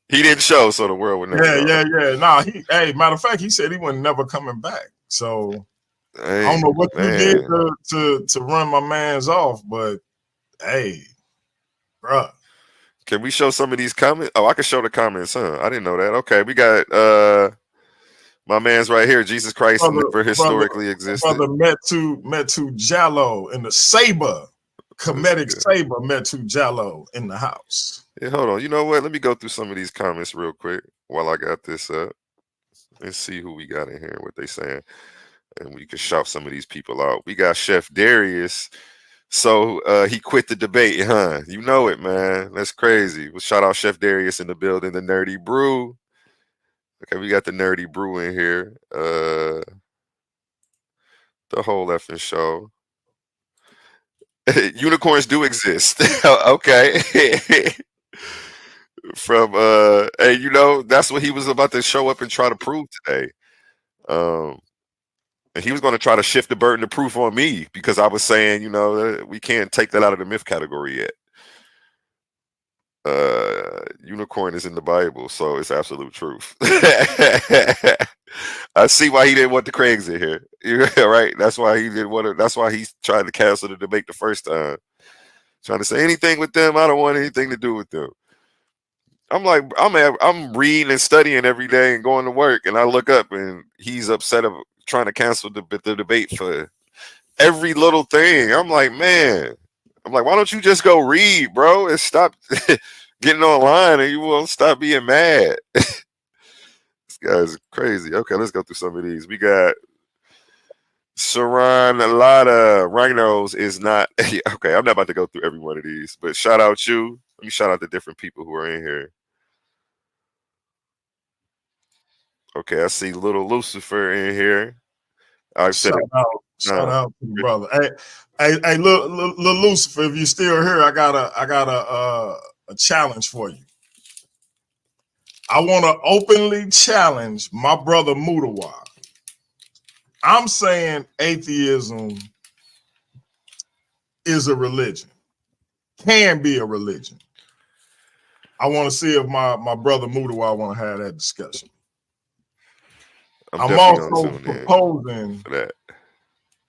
he didn't show, so the world would never know. Yeah. Nah, matter of fact, he said he wasn't never coming back. So I don't know what you did to run my man's off, but hey, bruh. Can we show some of these comments? Oh, I can show the comments, huh? I didn't know that. Okay, we got my man's right here. Jesus Christ never historically existed. Brother Metu Jallo in the Saber. Comedic Saber Metu Jallo in the house. Yeah, hold on. You know what? Let me go through some of these comments real quick while I got this up. Let's see who we got in here, what they saying. And we can shout some of these people out. We got Chef Darius. So he quit the debate, huh? You know it, man. That's crazy. Well, shout out Chef Darius in the building, the Nerdy Brew. Okay, we got the Nerdy Brew in here. The whole effing show. Unicorns do exist. Okay. From hey, you know, that's what he was about to show up and try to prove today. And he was going to try to shift the burden of proof on me because I was saying, you know, we can't take that out of the myth category yet. Unicorn is in the Bible, so it's absolute truth. I see why he didn't want the Craigs in here. Right? That's why he didn't want to. That's why he's trying to cancel the debate the first time. Trying to say anything with them, I don't want anything to do with them. I'm like, I'm reading and studying every day and going to work, and I look up and he's upset of trying to cancel the debate for every little thing. I'm like, man. I'm like, why don't you just go read, bro, and stop getting online, and you won't stop being mad. This guy's crazy. Okay, let's go through some of these. We got Saran Lada Rhinos is not okay. I'm not about to go through every one of these, but shout out you. Let me shout out the different people who are in here. Okay, I see Little Lucifer in here. I said shout out to the brother. Hey, little Lucifer, if you're still here, I got a challenge for you. I want to openly challenge my brother Mutawa. I'm saying atheism is a religion, can be a religion. I want to see if my brother Mutawa want to have that discussion. I'm also proposing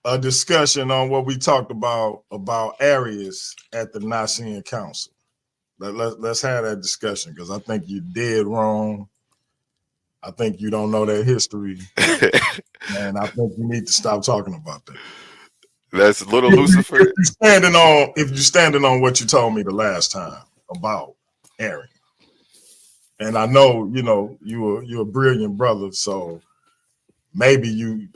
a discussion on what we talked about Arius at the Nicene Council. Let's have that discussion because I think you're dead wrong. I think you don't know that history, and I think you need to stop talking about that. That's Little Lucifer. If you're standing on what you told me the last time about Arius, and I know you're a brilliant brother, so maybe you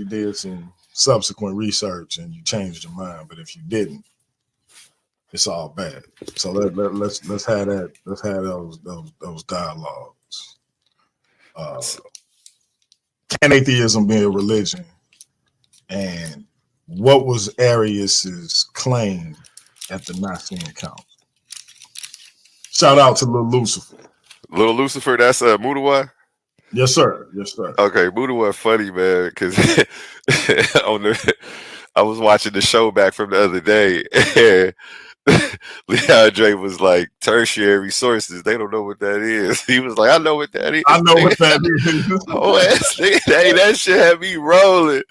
did some subsequent research and you changed your mind, but if you didn't, it's all bad. So let's have that. Let's have those dialogues. Can atheism be a religion? And what was Arius's claim at the Nicene Council? Shout out to Little Lucifer. Little Lucifer, that's Mutawa. Yes, sir. Yes, sir. Okay, Mutawa funny, man, because I was watching the show back from the other day. Leandre was like, tertiary sources, they don't know what that is. He was like, I know what that is. I know what that is. Oh, that shit had me rolling.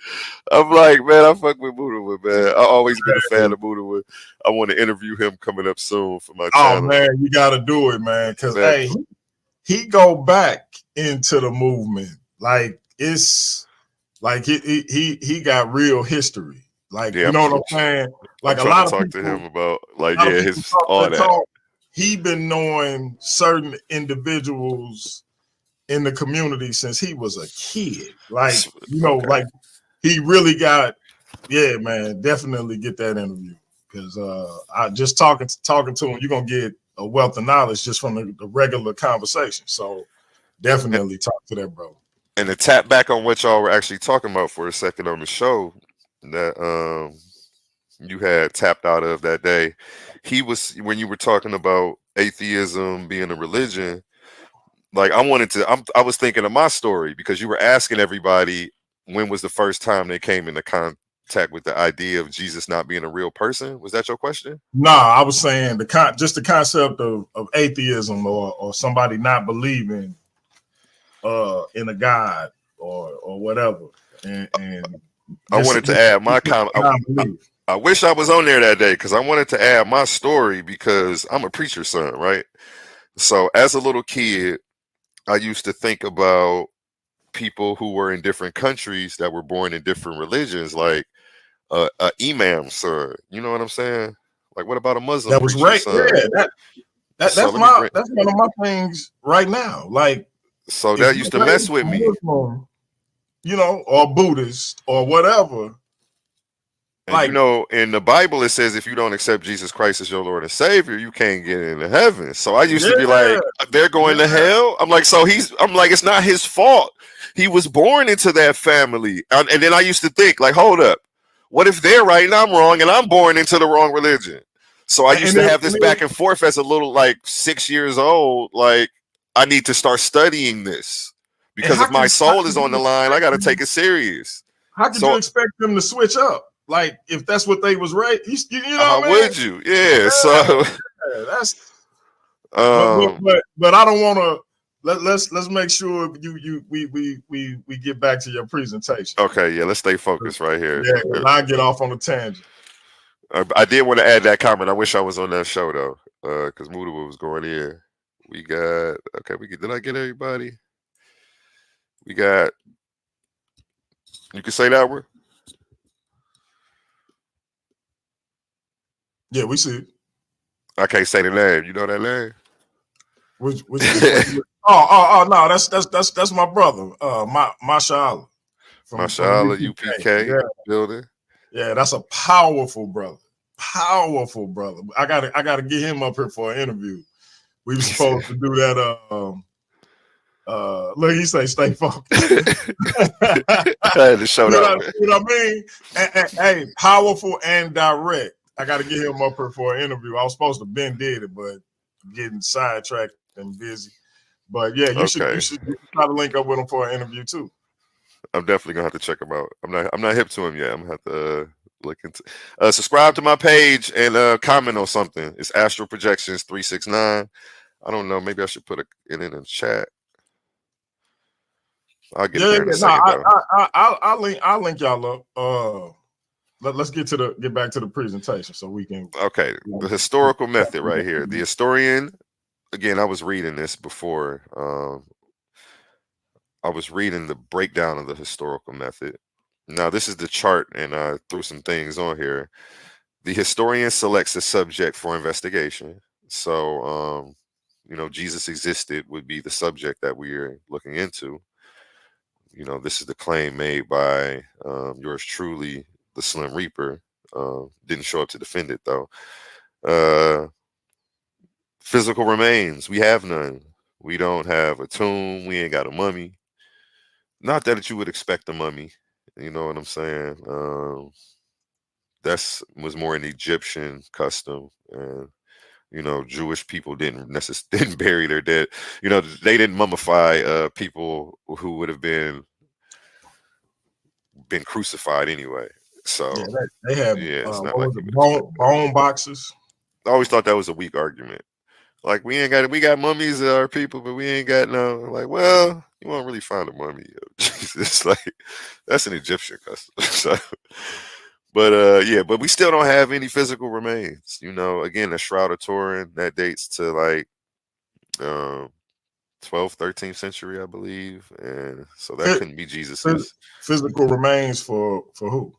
I'm like, man, I fuck with Mudawood, man. I always been a fan of Mudawood. I want to interview him coming up soon for my channel. Oh man, you got to do it, man. Because hey, he go back into the movement. Like it's like he got real history. Like you know what I'm saying? Like I'm a lot of talk people, to him about like his all that. He been knowing certain individuals in the community since he was a kid. Like you know, like he really got. Yeah, man, definitely get that interview because I just talking to him, you're gonna get a wealth of knowledge just from the regular conversation. So definitely talk to that bro. And to tap back on what y'all were actually talking about for a second on the show that you had tapped out of that day, he was when you were talking about atheism being a religion. Like I was thinking of my story because you were asking everybody when was the first time they came into contact with the idea of Jesus not being a real person. Was that your question? No, I was saying just the concept of atheism or somebody not believing in a God or whatever. And I wanted to add my comment. I wish I was on there that day because I wanted to add my story because I'm a preacher's son, right? So as a little kid, I used to think about people who were in different countries that were born in different religions, like imam son. You know what I'm saying? Like, what about a Muslim? That was right. Son? Yeah, that's one of my things right now. Like, so that used to mess with me. Muslim, you know, or Buddhist or whatever. And like, you know, in the Bible it says if you don't accept Jesus Christ as your Lord and Savior, you can't get into heaven. So I used to be like, they're going to hell. I'm like, it's not his fault. He was born into that family. And then I used to think, like, hold up, what if they're right and I'm wrong and I'm born into the wrong religion? So I used to have this back and forth as a little, like 6 years old. Like, I need to start studying this because if my soul is on the line, I got to take it serious. How could you expect them to switch up? Like if that's what they was right, you know, how would you? Yeah. So that's. But I don't want to. Let's make sure we get back to your presentation. Okay. Yeah. Let's stay focused right here. Yeah. I get off on a tangent. I did want to add that comment. I wish I was on that show though, because Mudawood was going in. We got did I get everybody? We got. You can say that word. Yeah, we see it. I can't say the name. You know that name? Which oh no, that's my brother. Mashallah. Mashallah, UPK building. Yeah, that's a powerful brother. Powerful brother. I gotta get him up here for an interview. We were supposed to do that. Look, he say stay focused. I had to show that. You know what I mean? Hey, powerful and direct. I got to get him up here for an interview. I was supposed to did it, but getting sidetracked and busy. But yeah, you should try to link up with him for an interview too. I'm definitely gonna have to check him out. I'm not hip to him yet. I'm gonna have to look into. Subscribe to my page and comment on something. It's Astral Projections 369. I don't know. Maybe I should put it in the chat. I'll get there in a second. I'll link y'all up. Let's get back to the presentation so we can. Okay, the historical method right here. The historian. Again, I was reading this before. I was reading the breakdown of the historical method. Now, this is the chart, and I threw some things on here. The historian selects a subject for investigation. So, you know, Jesus existed would be the subject that we're looking into. You know, this is the claim made by yours truly, the Slim Reaper. Didn't show up to defend it though. Physical remains, we have none. We don't have a tomb. We ain't got a mummy. Not that you would expect a mummy. You know what I'm saying? That was more an Egyptian custom, and you know, Jewish people didn't bury their dead. You know, they didn't mummify people who would have been crucified anyway. So yeah, they have it's not like bone boxes. I always thought that was a weak argument. Like we got mummies that are people, but we ain't got no. Like, well, you won't really find a mummy of Jesus. Like that's an Egyptian custom. So, but yeah, but we still don't have any physical remains. You know, again, the Shroud of Turin that dates to like um 12th, 13th century, I believe, and so that Phy- couldn't be phys- Jesus's. Physical remains for who?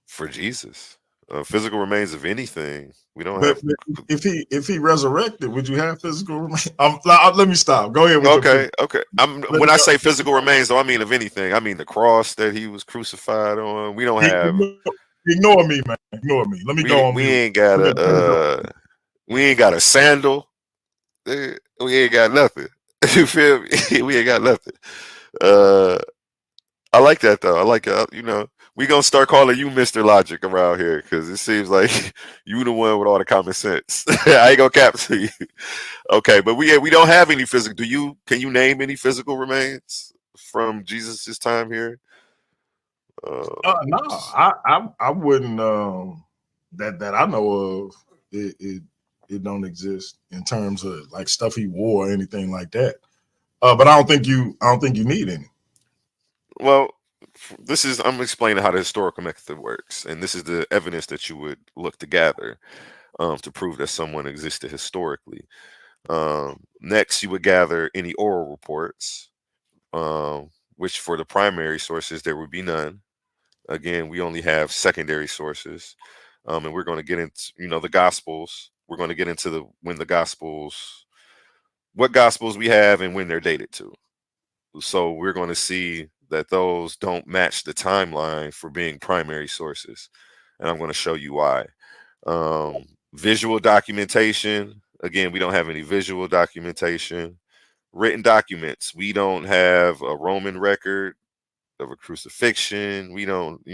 For Jesus. Physical remains of anything. We don't But have. if he resurrected, would you have physical remains? Let me stop. Go ahead with your. Okay, okay. Let When me I go. say physical remains, though, I mean of anything. I mean the cross that he was crucified on. We don't have. Ignore me, man. Ignore me. Let me go on We mute. ain't got Let me go. we ain't got a sandal. We ain't got nothing. You feel me? We ain't got nothing. Uh, I like that though. I like it. You know, we gonna start calling you Mr. Logic around here because it seems like you the one with all the common sense. I ain't gonna cap to you. Okay, but we don't have any physical. Can you name any physical remains from Jesus's time here? No, I wouldn't. That I know of, it don't exist in terms of like stuff he wore or anything like that. But I don't think you need any. Well, I'm explaining how the historical method works, and this is the evidence that you would look to gather to prove that someone existed historically. Next, you would gather any oral reports, which for the primary sources there would be none. Again, we only have secondary sources, and we're going to get into the Gospels. We're going to get into what Gospels we have and when they're dated to. So we're going to see that those don't match the timeline for being primary sources, and I'm going to show you why. Visual documentation. Again, we don't have any visual documentation. Written documents. We don't have a Roman record of a crucifixion. We don't,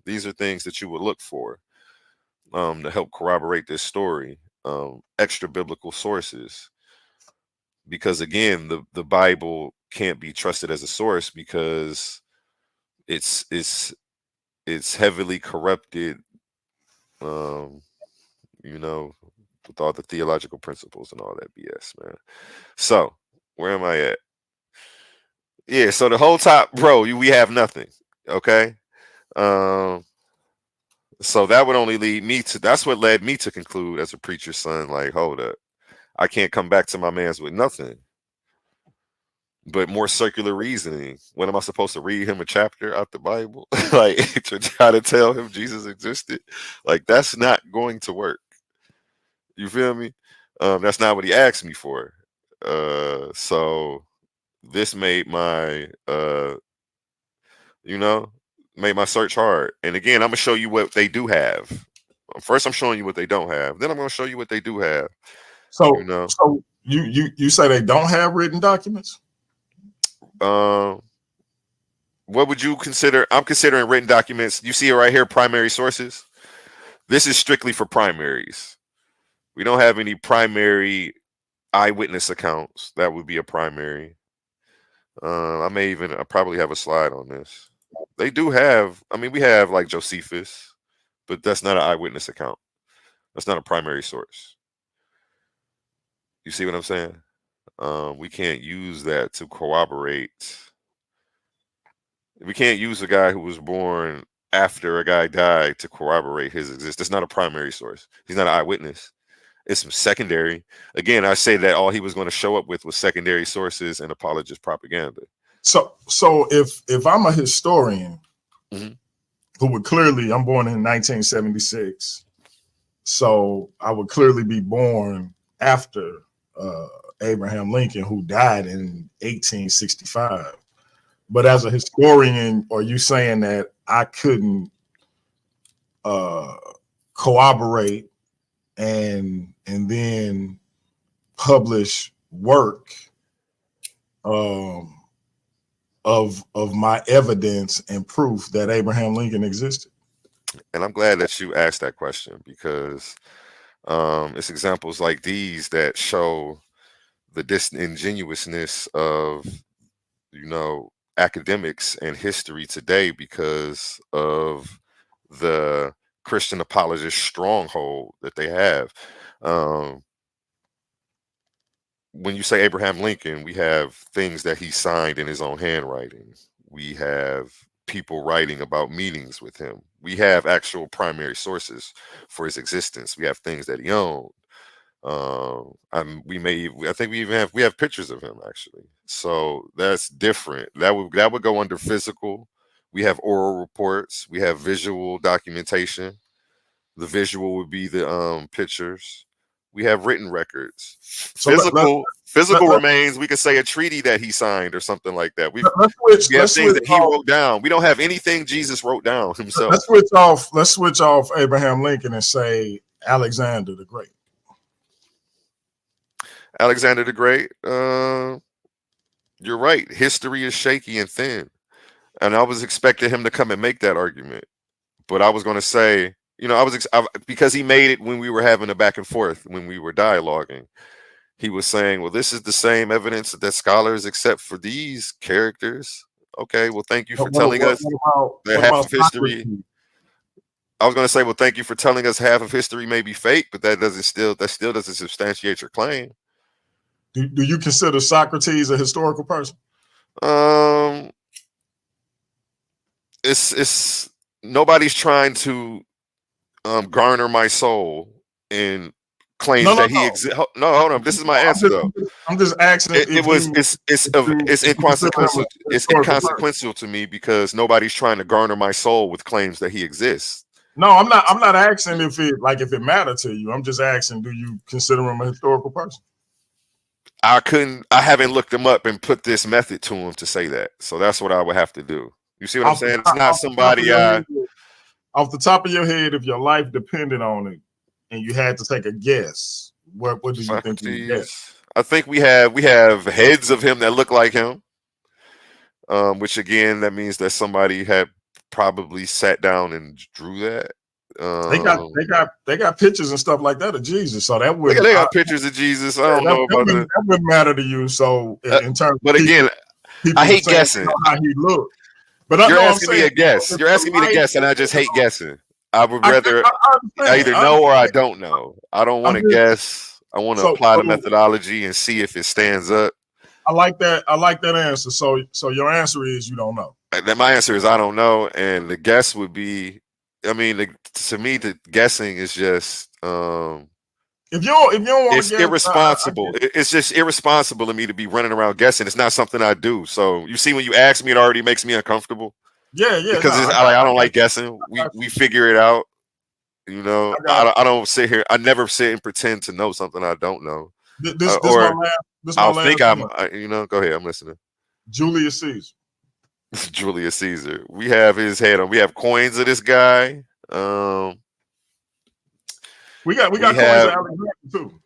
these are things that you would look for to help corroborate this story. Extra biblical sources. Because again, the Bible can't be trusted as a source because it's heavily corrupted, you know, with all the theological principles and all that BS, man. So where am I at? Yeah, so the whole top, bro, we have nothing. Okay. Um, so that would only lead me to that's what led me to conclude as a preacher's son, like, hold up, I can't come back to my man's with nothing but more circular reasoning. When am I supposed to read him a chapter out the Bible? Like to try to tell him Jesus existed? Like that's not going to work. You feel me? That's not what he asked me for. So this made my you know, made my search hard. And again, I'm gonna show you what they do have. First, I'm showing you what they don't have. Then I'm gonna show you what they do have. You So know, you say they don't have written documents? um, what would you consider? I'm considering written documents. You see it right here, primary sources. This is strictly for primaries. We don't have any primary eyewitness accounts. That would be a primary. I probably have a slide on this. They do have. I mean, we have like Josephus, but that's not an eyewitness account. That's not a primary source. You see what I'm saying? We can't use that to corroborate. We can't use a guy who was born after a guy died to corroborate his existence. That's not a primary source. He's not an eyewitness. It's some secondary. Again, I say that all he was going to show up with was secondary sources and apologist propaganda. So if I'm a historian Mhm. who would clearly, I'm born in 1976, so I would clearly be born after Abraham Lincoln, who died in 1865. But as a historian, are you saying that I couldn't corroborate and then publish work um, of my evidence and proof that Abraham Lincoln existed? And I'm glad that you asked that question because it's examples like these that show the disingenuousness of academics and history today because of the Christian apologist stronghold that they have. When you say Abraham Lincoln, we have things that he signed in his own handwriting. We have people writing about meetings with him. We have actual primary sources for his existence. We have things that he owned. I think we have pictures of him actually. So that's different. That would go under physical. We have oral reports. We have visual documentation. The visual would be the pictures. We have written records. So Physical remains. We could say a treaty that he signed or something like that. We have things that he wrote down. We don't have anything Jesus wrote down himself. Let's switch off Abraham Lincoln and say Alexander the Great. Alexander the Great. You're right. History is shaky and thin, and I was expecting him to come and make that argument, but I was going to say, because he made it when we were having a back and forth, when we were dialoguing. He was saying, well, this is the same evidence that scholars accept for these characters. Okay, well, thank you for telling us that half of history. I was going to say, well, thank you for telling us half of history may be fake, but that still doesn't substantiate your claim. Do you consider Socrates a historical person? It's nobody's trying to garner my soul in claims that he exists. No, hold on. This is my answer though. I'm just asking. It's inconsequential. It's inconsequential to me because nobody's trying to garner my soul with claims that he exists. No, I'm not asking if it mattered to you. I'm just asking, do you consider him a historical person? I haven't looked him up and put this method to him to say that. So that's what I would have to do. You see what I'm saying? It's not somebody off the top of your head, if your life depended on it and you had to take a guess, what do you think you guess? I think we have heads of him that look like him. Which again, that means that somebody had probably sat down and drew that. They got pictures and stuff like that of Jesus, so that would they got pictures of Jesus. I don't know about that. That wouldn't matter to you. So in terms, but again, I hate guessing. How he looked, but you're asking me a guess. You're asking me to guess, and I just hate guessing. I would rather I either know or I don't know. I don't want to guess. I want to apply the methodology and see if it stands up. I like that answer. So your answer is you don't know. Then my answer is I don't know, and the guess would be. I mean, to me, the guessing is just if you don't want it's irresponsible. It's just irresponsible to me to be running around guessing. It's not something I do. So you see, when you ask me, it already makes me uncomfortable. Yeah. Because I don't like guessing. We figure it out. You know, I don't sit here. I never sit and pretend to know something I don't know. This I'll think I'm. Go ahead. I'm listening. Julius Caesar. Julius Caesar. We have his head on. We have coins of this guy. We got coins of Alexander too.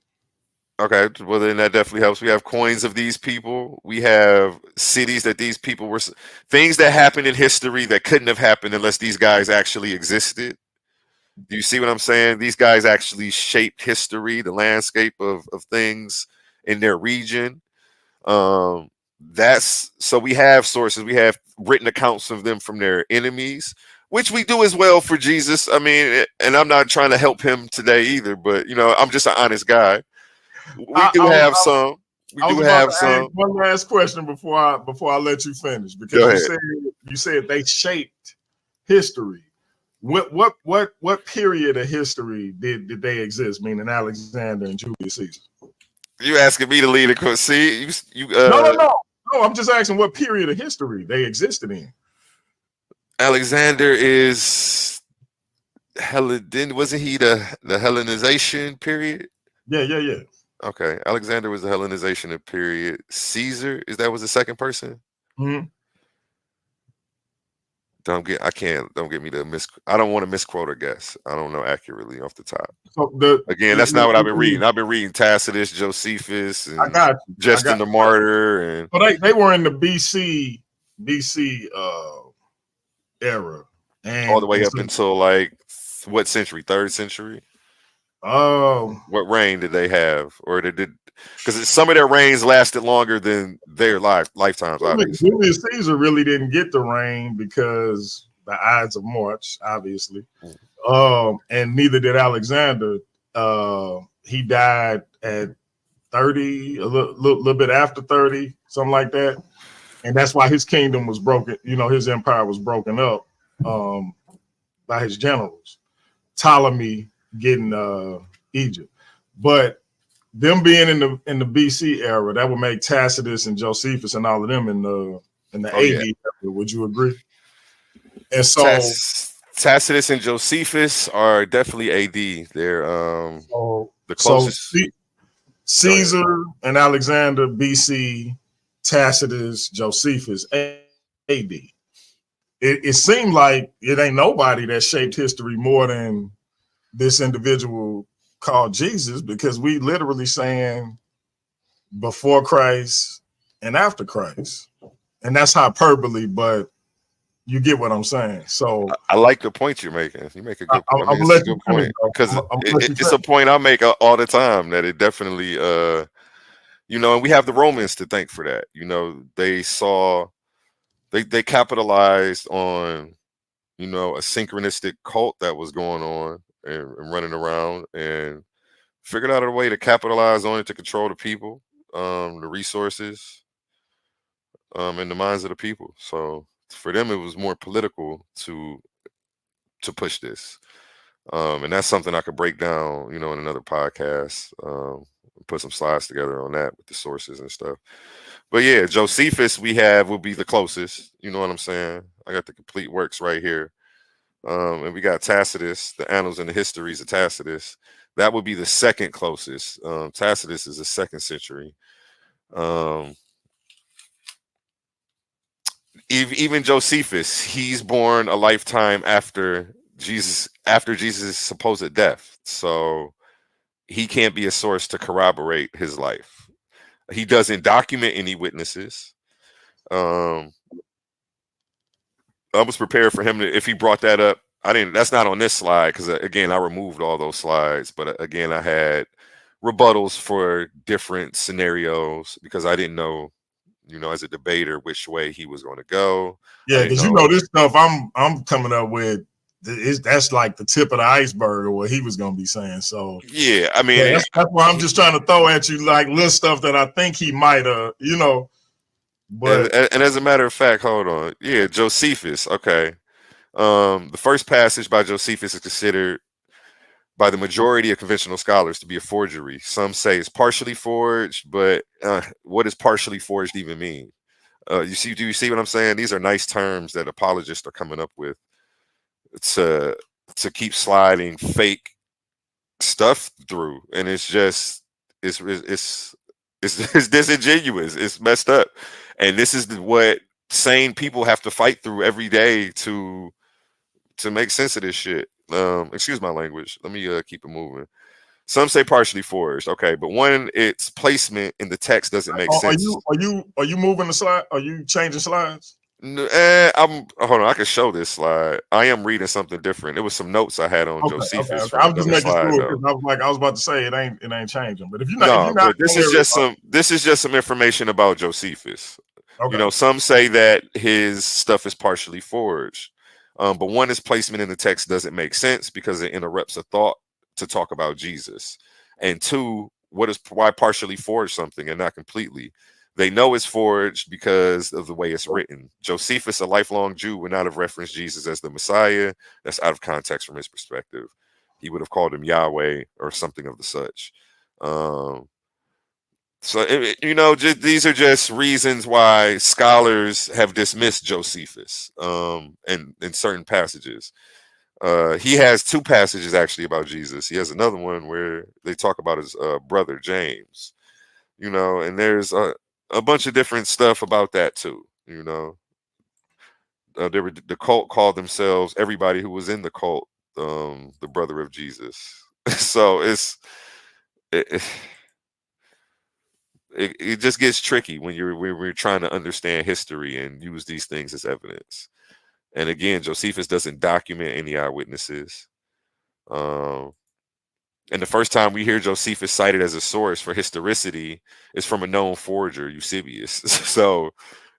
Okay, well then that definitely helps. We have coins of these people. We have cities that these people were, things that happened in history that couldn't have happened unless these guys actually existed. Do you see what I'm saying? These guys actually shaped history, the landscape of things in their region. So we have sources. We have written accounts of them from their enemies, which we do as well for Jesus. I mean, and I'm not trying to help him today either, but I'm just an honest guy. We do have some. One last question before I let you finish, because you said they shaped history. What period of history did they exist? Meaning Alexander and Julius Caesar. You asking me to lead a see? No. I'm just asking what period of history they existed in. Alexander is wasn't he the Hellenization period? Yeah. Okay, Alexander was the Hellenization period. Caesar, was the second person? Mm-hmm. Don't get me to I don't want to misquote or guess. I don't know accurately off the top. So that's not what I've been reading. I've been reading Tacitus, Josephus, and Justin the Martyr, and they were in the BC era, and all the way up until like what century? 3rd century. Oh, what reign did they have, or because some of their reigns lasted longer than their lifetimes. Obviously, Julius Caesar really didn't get the reign because the Ides of March, obviously. And neither did Alexander. He died at 30, a little bit after 30, something like that. And that's why his kingdom was broken. You know, his empire was broken up by his generals. Ptolemy getting Egypt. But them being in the BC era, that would make Tacitus and Josephus and all of them in the AD era. Would you agree? And so Tacitus and Josephus are definitely AD. They're the closest. So Caesar and Alexander, BC, Tacitus, Josephus, AD. It seemed like it ain't nobody that shaped history more than this individual called Jesus, because we literally saying before Christ and after Christ. And that's hyperbole, but you get what I'm saying. So I like the point you're making. You make a good point. I'm It's a good point, because it's a point I make all the time, that it definitely, you know, and we have the Romans to thank for that. You know, they capitalized on, you know, a synchronistic cult that was going on and running around, and figured out a way to capitalize on it to control the people, the resources, and the minds of the people. So for them, it was more political to push this, and that's something I could break down, you know, in another podcast. Put some slides together on that with the sources and stuff. But yeah, Josephus will be the closest. You know what I'm saying? I got the complete works right here. And we got Tacitus, the Annals and the Histories of Tacitus. That would be the second closest. Tacitus is the 2nd century. Even Josephus, he's born a lifetime after Jesus' supposed death. So he can't be a source to corroborate his life. He doesn't document any witnesses. I was prepared for him to, if he brought that up. That's not on this slide, because again, I removed all those slides. But again, I had rebuttals for different scenarios, because I didn't know, you know, as a debater, which way he was going to go. Yeah, because you know, this stuff I'm coming up with, that's like the tip of the iceberg of what he was going to be saying. So yeah, I mean, that's why I'm just trying to throw at you like little stuff that I think he might have, you know. But and as a matter of fact, hold on. Yeah, Josephus. Okay. The first passage by Josephus is considered by the majority of conventional scholars to be a forgery. Some say it's partially forged, but what does partially forged even mean? Do you see what I'm saying? These are nice terms that apologists are coming up with to keep sliding fake stuff through, and it's just it's disingenuous. It's messed up, and this is what sane people have to fight through every day to make sense of this shit. Excuse my language. Let me keep it moving. Some say partially forged. Okay, but when its placement in the text doesn't make sense. Are you moving the slide? Are you changing slides? Hold on. I can show this slide. I am reading something different. It was some notes I had on Josephus. Okay. I was just making sure, because I was about to say it ain't changing. But if you're not, but this is just some information about Josephus. Okay. You know, some say that his stuff is partially forged, but one, his placement in the text doesn't make sense because it interrupts a thought to talk about Jesus, and two, why partially forged something and not completely? They know it's forged because of the way it's written. Josephus, a lifelong Jew, would not have referenced Jesus as the Messiah. That's out of context from his perspective. He would have called him Yahweh or something of the such. You know, these are just reasons why scholars have dismissed Josephus in certain passages. He has 2 passages actually about Jesus. He has another one where they talk about his brother James. You know, and there's a bunch of different stuff about that too. You know, the cult called themselves, everybody who was in the cult, the brother of Jesus. So it just gets tricky when we're trying to understand history and use these things as evidence. And again, Josephus doesn't document any eyewitnesses. And the first time we hear Josephus cited as a source for historicity is from a known forger, Eusebius. So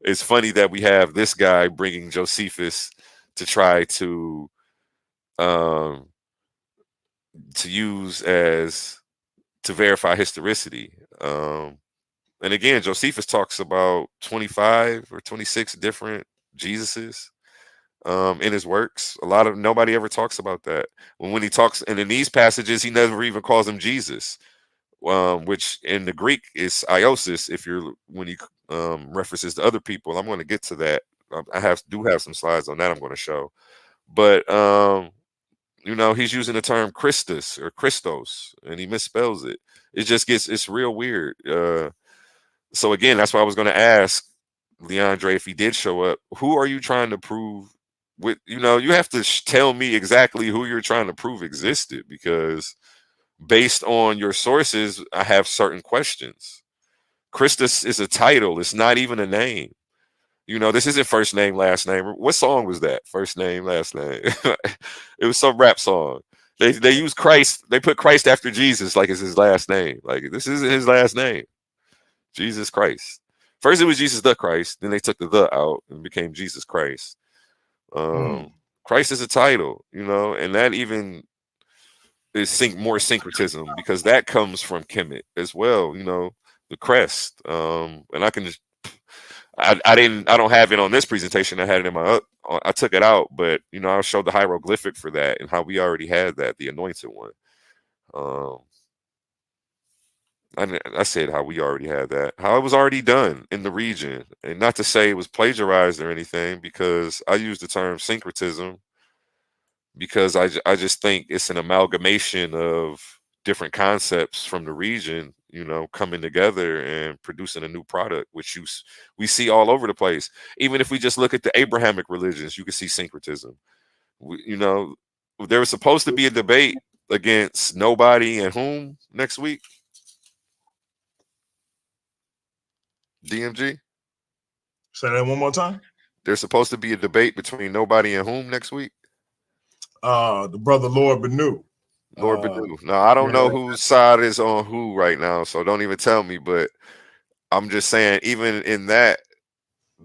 it's funny that we have this guy bringing Josephus to try to to use as to verify historicity. And again, Josephus talks about 25 or 26 different Jesuses in his works. Nobody ever talks about that. When he talks, and in these passages, he never even calls him Jesus, which in the Greek is Iosis. When he references to other people, I'm going to get to that. I do have some slides on that I'm going to show, but he's using the term Christus or Christos, and he misspells it. It's real weird. So again, that's why I was going to ask Leandre if he did show up. Who are you trying to prove? You have to tell me exactly who you're trying to prove existed, because based on your sources, I have certain questions. Christus is a title. It's not even a name. This isn't first name, last name. What song was that? First name, last name. It was some rap song. They use Christ. They put Christ after Jesus like it's his last name. Like, this isn't his last name. Jesus Christ. First it was Jesus the Christ. Then they took the out and became Jesus Christ. Christ is a title, and that even is more syncretism, because that comes from Kemet as well. The crest. And I can just. I don't have it on this presentation. I had it in my I took it out, but I showed the hieroglyphic for that and how we already had that, the anointed one. I said how we already had that, how it was already done in the region, and not to say it was plagiarized or anything, because I use the term syncretism because I just think it's an amalgamation of different concepts from the region, coming together and producing a new product, which we see all over the place. Even if we just look at the Abrahamic religions, you can see syncretism. There was supposed to be a debate against nobody and whom next week. DMG? Say that one more time. There's supposed to be a debate between nobody and whom next week. The brother Lord Benu. Lord Benu. Now, I don't know whose side is on who right now, so don't even tell me. But I'm just saying, even in that,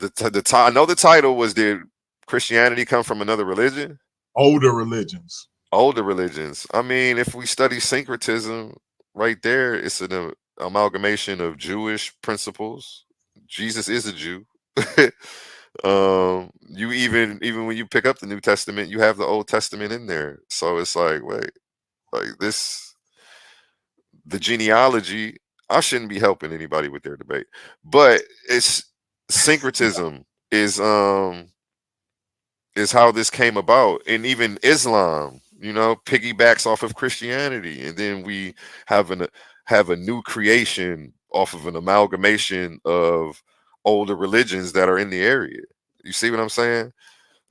I know the title was, did Christianity come from another religion? Older religions. Older religions. I mean, if we study syncretism, right there, it's an amalgamation of Jewish principles. Jesus is a Jew. You even when you pick up the New Testament, you have the Old Testament in there. So it's like, wait, like this, the genealogy, I shouldn't be helping anybody with their debate, but it's syncretism is how this came about. And even Islam, piggybacks off of Christianity, and then we have a new creation off of an amalgamation of older religions that are in the area. You see what I'm saying?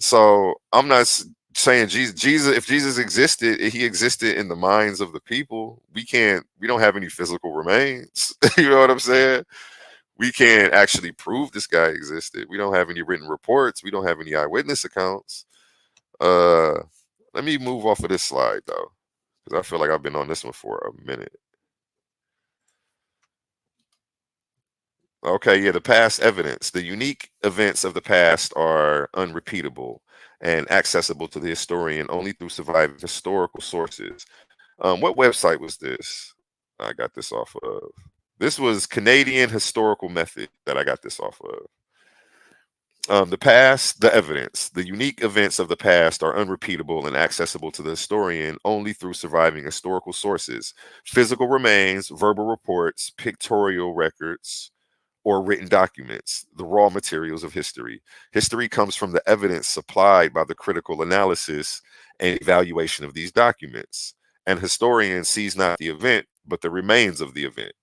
So I'm not saying Jesus, if Jesus existed, he existed in the minds of the people. We don't have any physical remains. You know what I'm saying? We can't actually prove this guy existed. We don't have any written reports. We don't have any eyewitness accounts. Let me move off of this slide though, because I feel like I've been on this one for a minute. Okay, yeah, the past evidence. The unique events of the past are unrepeatable and accessible to the historian only through surviving historical sources. What website was this? I got this off of. This was Canadian Historical Method that I got this off of. The past, the evidence. The unique events of the past are unrepeatable and accessible to the historian only through surviving historical sources, physical remains, verbal reports, pictorial records, or written documents, the raw materials of history. History comes from the evidence supplied by the critical analysis and evaluation of these documents. And historian sees not the event, but the remains of the event.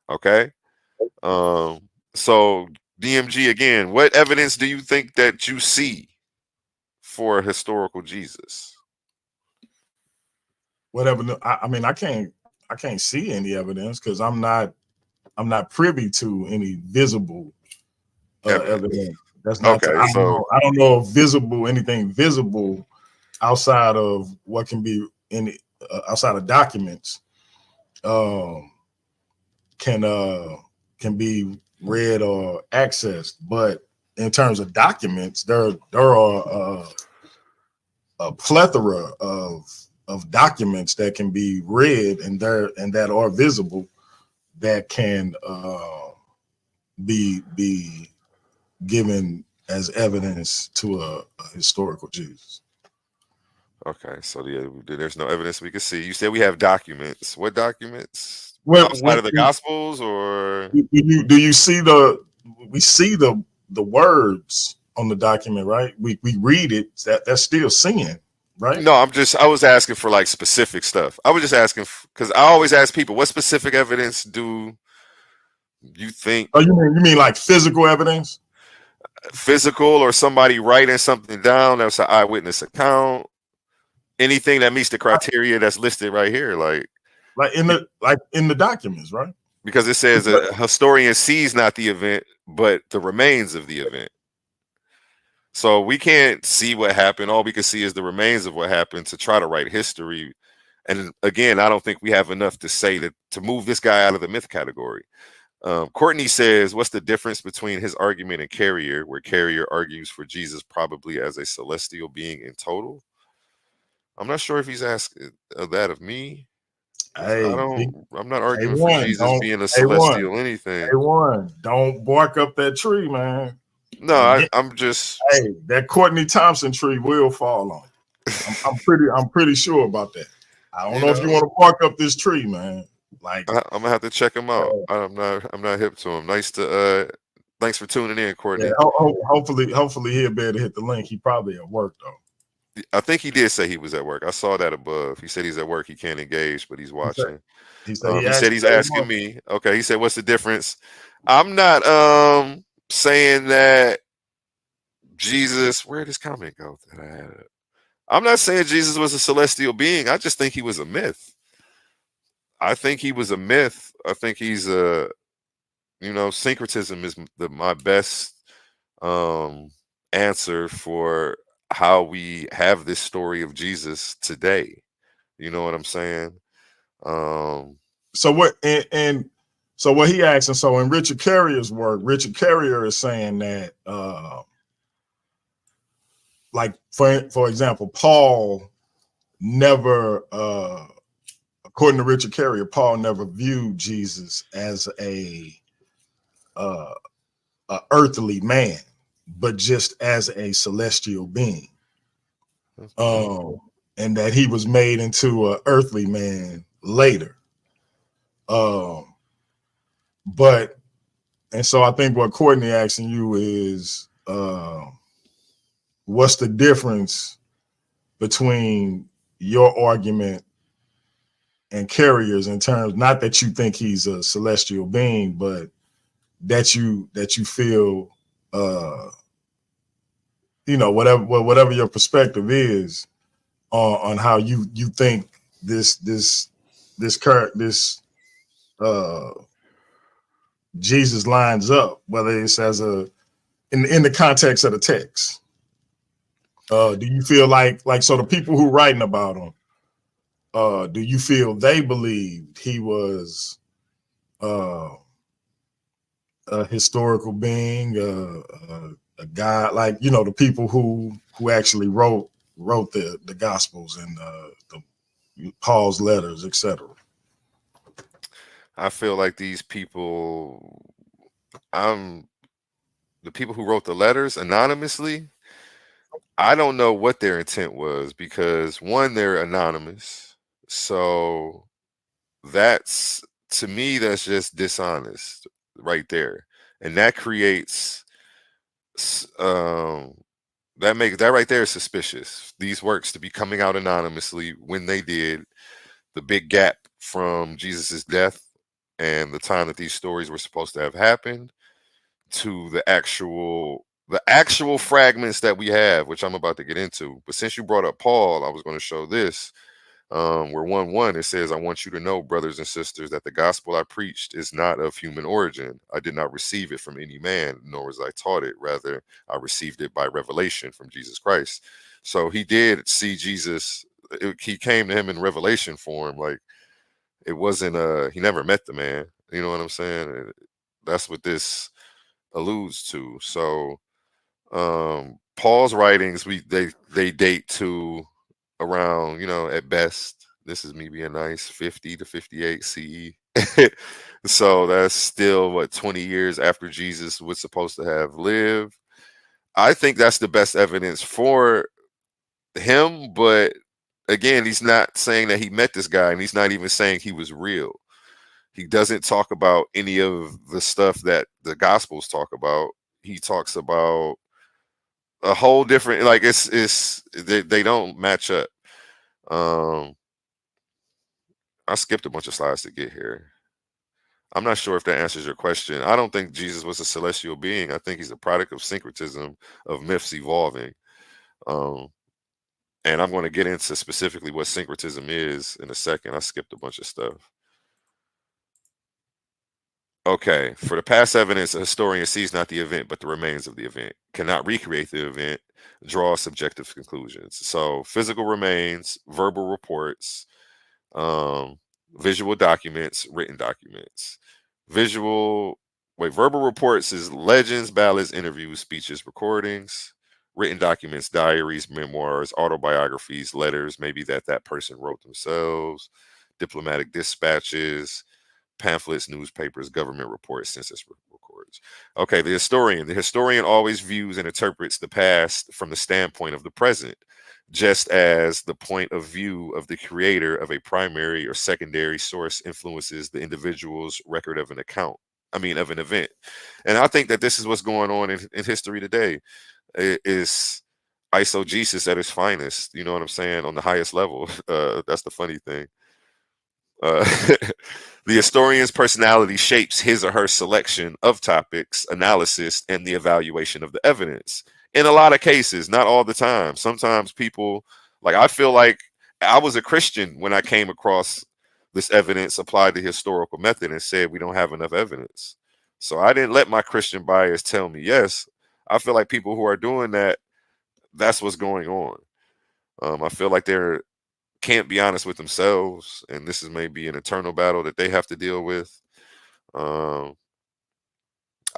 Okay? So DMG, again, what evidence do you think that you see for a historical Jesus? Whatever. I mean, I can't see any evidence because I'm not privy to any visible evidence. That's not. Okay, I don't know if anything visible outside of what can be in outside of documents can be read or accessed. But in terms of documents, there are a plethora of documents that can be read and that are visible that can be given as evidence to a historical Jesus. Okay, so there's no evidence we can see. You said we have documents. What documents? Well, Outside of the Gospels, or do you see we see the words on the document, right? We read it. That's still seeing, right? no? I was asking for like specific stuff. I was just asking because I always ask people, what specific evidence do you think? Oh, you mean like physical evidence? Physical, or somebody writing something down that's an eyewitness account? Anything that meets the criteria that's listed right here, like in the documents, right? because it says a historian sees not the event, but the remains of the event. So we can't see what happened. All we can see is the remains of what happened to try to write history. And again, I don't think we have enough to say to move this guy out of the myth category. Courtney says, what's the difference between his argument and Carrier, where Carrier argues for Jesus probably as a celestial being in total? I'm not sure if he's asking that of me. I'm not arguing for Jesus being a celestial anything. A1, don't bark up that tree, man. No, I'm just. Hey, that Courtney Thompson tree will fall on you. I'm pretty sure about that. I don't know if you want to bark up this tree, man. Like I'm gonna have to check him out. I'm not hip to him. Thanks for tuning in, Courtney. Yeah, hopefully he'll be able to hit the link. He probably at work though. I think he did say he was at work. I saw that above. He said he's at work. He can't engage, but he's watching. He said he's asking me. Okay, he said, what's the difference? I'm not saying that Jesus. Where did this comment go that I had? I'm not saying Jesus was a celestial being. I just think he was a myth. I think he was a myth. I think he's syncretism is my best answer for how we have this story of Jesus today. You know what I'm saying? So what so what he asks, and so in Richard Carrier's work, Richard Carrier is saying that like for example, Paul never according to Richard Carrier, Paul never viewed Jesus as a earthly man, but just as a celestial being. And that he was made into an earthly man later. And so I think what Courtney asking you is, what's the difference between your argument and Carrier's in terms, not that you think he's a celestial being, but that you feel, whatever your perspective is on how you think this Jesus lines up, whether it's as in the context of the text. Do you feel like so the people who writing about him, do you feel they believed he was a historical being, a God, like the people who actually wrote the Gospels and the Paul's letters, etc.? I feel like these people, the people who wrote the letters anonymously, I don't know what their intent was, because one, they're anonymous. So to me, that's just dishonest right there. And that creates, that right there is suspicious. These works to be coming out anonymously when they did, the big gap from Jesus's death and the time that these stories were supposed to have happened to the actual fragments that we have, which I'm about to get into. But since you brought up Paul, I was going to show this. Where 1:1, it says, I want you to know, brothers and sisters, that the gospel I preached is not of human origin. I did not receive it from any man, nor was I taught it. Rather, I received it by revelation from Jesus Christ. So he did see Jesus. He came to him in revelation form. Like, it wasn't he never met the man. You know what I'm saying? That's what this alludes to. So Paul's writings, they date to around, at best, this is me being nice, 50 to 58 CE. So that's still what, 20 years after Jesus was supposed to have lived. I think that's the best evidence for him, but again, he's not saying that he met this guy, and he's not even saying he was real. He doesn't talk about any of the stuff that the Gospels talk about. He talks about a whole different, like, they don't match up. I skipped a bunch of slides to get here. I'm not sure if that answers your question. I don't think Jesus was a celestial being. I think he's a product of syncretism, of myths evolving. Um, and I'm going to get into specifically what syncretism is in a second. I skipped a bunch of stuff. Okay, for the past evidence, a historian sees not the event, but the remains of the event, cannot recreate the event, draw subjective conclusions. So physical remains, verbal reports, visual documents, written documents. Verbal reports is legends, ballads, interviews, speeches, recordings. Written documents, diaries, memoirs, autobiographies, letters, maybe that person wrote themselves, diplomatic dispatches, pamphlets, newspapers, government reports, census records. Okay, the historian always views and interprets the past from the standpoint of the present, just as the point of view of the creator of a primary or secondary source influences the individual's record of an of an event. And I think that this is what's going on in history today. It is eisegesis at its finest, you know what I'm saying, on the highest level. That's the funny thing. The historian's personality shapes his or her selection of topics, analysis, and the evaluation of the evidence. In a lot of cases, not all the time. Sometimes people, like, I feel like I was a Christian when I came across this evidence applied to historical method and said we don't have enough evidence. So I didn't let my Christian bias tell me yes. I feel like people who are doing that, that's what's going on. I feel like they're can't be honest with themselves, and this is maybe an eternal battle that they have to deal with. I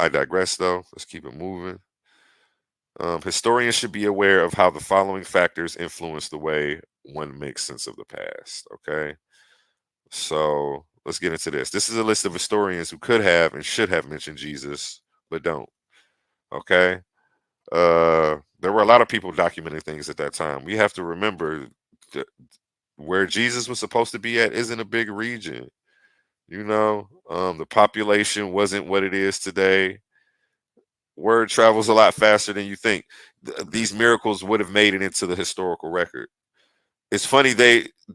digress, though. Let's keep it moving. Historians should be aware of how the following factors influence the way one makes sense of the past. Okay, so let's get into this. This is a list of historians who could have and should have mentioned Jesus, but don't. Okay, there were a lot of people documenting things at that time. We have to remember that where Jesus was supposed to be at isn't a big region. The population wasn't what it is today. Word travels a lot faster than you think. These miracles would have made it into the historical record. It's funny,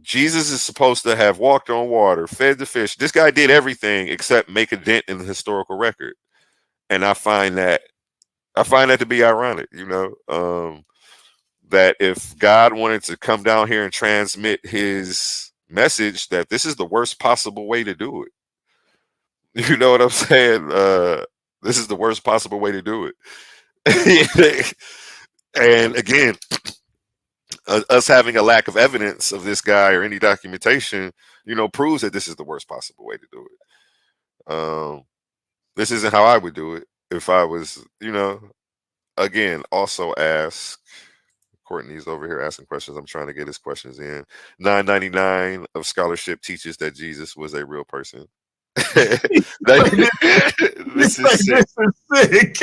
Jesus is supposed to have walked on water, fed the fish. This guy did everything except make a dent in the historical record. And I find that to be ironic, that if God wanted to come down here and transmit his message, that this is the worst possible way to do it. You know what I'm saying? This is the worst possible way to do it. And again, us having a lack of evidence of this guy or any documentation, proves that this is the worst possible way to do it. This isn't how I would do it if I was, again, also ask. Courtney's over here asking questions. I'm trying to get his questions in. 999 of scholarship teaches that Jesus was a real person. This is sick.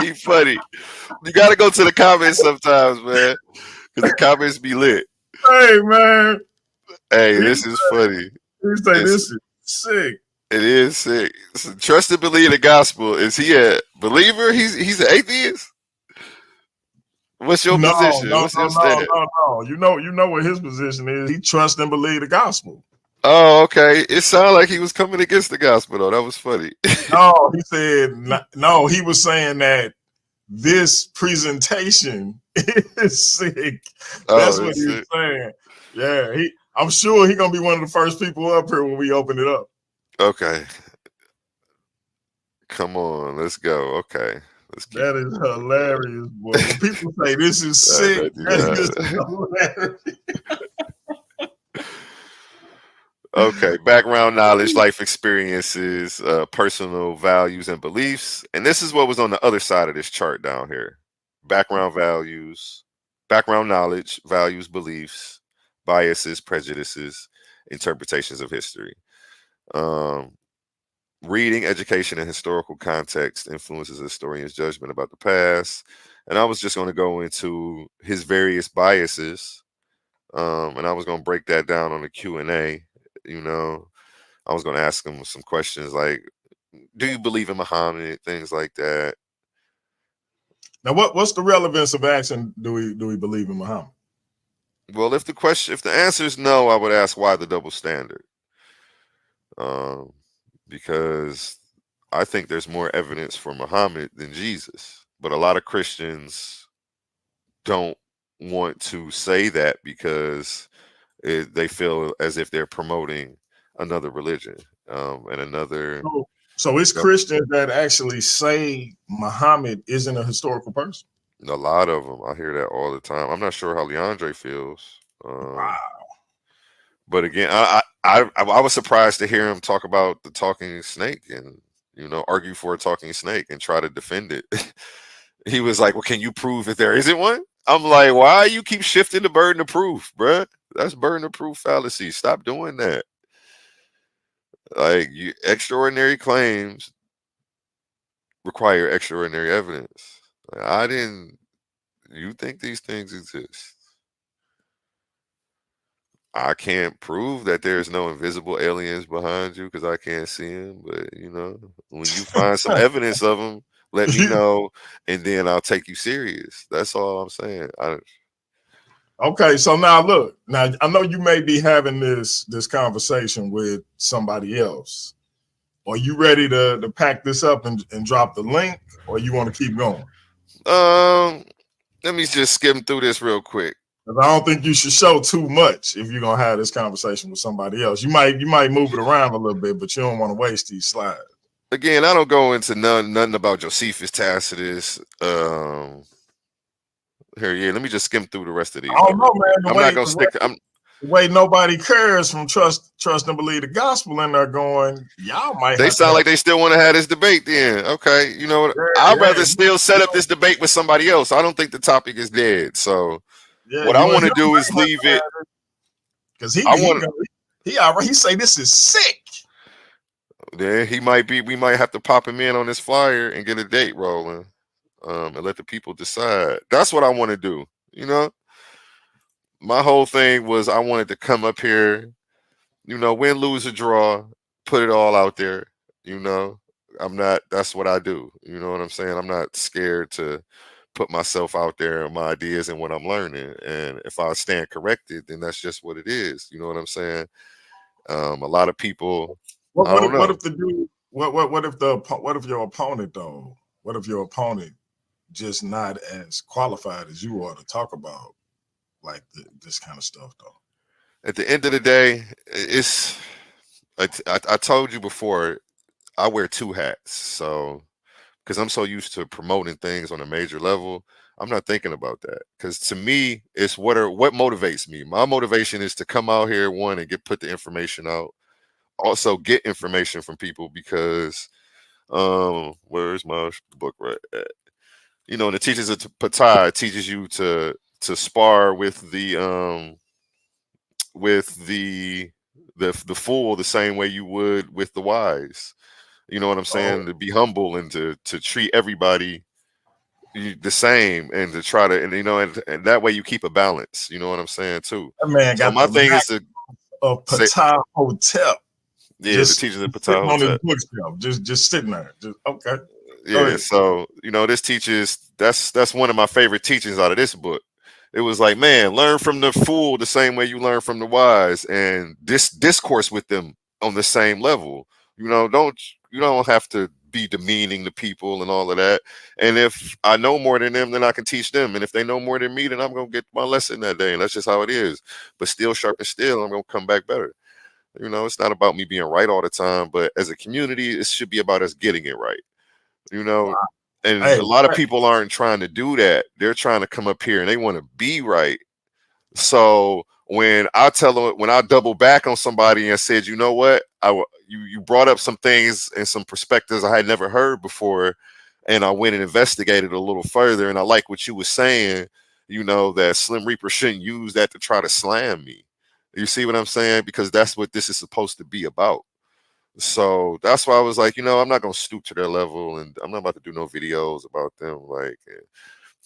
He funny. You got to go to the comments sometimes, man, because the comments be lit. Hey, man. Hey, this is funny. This is sick. It is sick. So, trust and believe the gospel. Is he a believer? He's an atheist? What's your position? What's your stand? No. You know what his position is. He trusts and believe the gospel. Oh, okay. It sounded like he was coming against the gospel, though. That was funny. No, he said no. He was saying that this presentation is sick. That's what he was saying. Yeah, I'm sure he's gonna be one of the first people up here when we open it up. Okay. Come on, let's go. Okay. That is hilarious, boy. When people say this is sick, that is hilarious. Okay, background knowledge, life experiences, personal values and beliefs. And this is what was on the other side of this chart down here. Background values, background knowledge, values, beliefs, biases, prejudices, interpretations of history. Um, Reading, education, and historical context influences a historian's judgment about the past. And I was just going to go into his various biases, and I was going to break that down on the Q&A. You know, I was going to ask him some questions like, do you believe in Muhammad? Things like that. Now, what's the relevance of asking, do we believe in Muhammad? Well, if the answer is no, I would ask why the double standard. Because I think there's more evidence for Muhammad than Jesus, but a lot of Christians don't want to say that because they feel as if they're promoting another religion and another. So it's Christians that actually say Muhammad isn't a historical person. A lot of them, I hear that all the time. I'm not sure how Leandre feels. Wow. But again, I was surprised to hear him talk about the talking snake and argue for a talking snake and try to defend it. He was like, "Well, can you prove if there isn't one?" I'm like, "Why you keep shifting the burden of proof, bruh? That's burden of proof fallacy. Stop doing that. Like, extraordinary claims require extraordinary evidence. Like, you think these things exist? I can't prove that there's no invisible aliens behind you because I can't see them. But when you find some evidence of them, let me know, and then I'll take you serious. That's all I'm saying. Okay, so now look. Now I know you may be having this conversation with somebody else. Are you ready to pack this up and drop the link, or you want to keep going? Let me just skim through this real quick. I don't think you should show too much if you're gonna have this conversation with somebody else. You might move it around a little bit, but you don't want to waste these slides. Again, I don't go into nothing about Josephus Tacitus. Here, let me just skim through the rest of these. I don't know, man. I'm not gonna stick. The way nobody cares from trust and believe the gospel, and they're going, y'all might. They sound like they still want to have this debate. Then, okay, you know what? I'd rather still set up this debate with somebody else. I don't think the topic is dead. So, what I want to do is leave it because he say this is sick. Yeah, he might be. We might have to pop him in on this flyer and get a date rolling, and let the people decide. That's what I want to do. My whole thing was I wanted to come up here, win, lose, or draw, put it all out there. I'm not. That's what I do. You know what I'm saying? I'm not scared to put myself out there and my ideas and what I'm learning. And if I stand corrected, then that's just what it is. You know what I'm saying? A lot of people. What if your opponent though? What if your opponent just not as qualified as you are to talk about like this kind of stuff though? At the end of the day, I told you before, I wear two hats. So because I'm so used to promoting things on a major level, I'm not thinking about that. Because to me, it's what motivates me. My motivation is to come out here, one, and put the information out. Also get information from people because where's my book right at? The teachers of Patai teaches you to spar with the fool the same way you would with the wise. You know what I'm saying? To be humble and to treat everybody the same and to try to and that way you keep a balance. You know what I'm saying too. That man got my thing is to Patai Hotel. Yeah, the teachers at Patel on his bookshelf, just sitting there. Okay. Yeah, so this teaches that's one of my favorite teachings out of this book. It was like, man, learn from the fool the same way you learn from the wise, and discourse with them on the same level. You don't have to be demeaning to people and all of that. And if I know more than them, then I can teach them. And if they know more than me, then I'm gonna get my lesson that day. And that's just how it is. But still sharp and still, I'm gonna come back better. It's not about me being right all the time, but as a community, it should be about us getting it right. Wow. And a lot of people aren't trying to do that. They're trying to come up here and they want to be right. So when I double back on somebody and said, you know what, you brought up some things and some perspectives I had never heard before, and I went and investigated a little further, and I like what you were saying. that Slim Reaper shouldn't use that to try to slam me. You see what I'm saying? Because that's what this is supposed to be about. So that's why I was like, I'm not gonna stoop to their level, and I'm not about to do no videos about them. Like,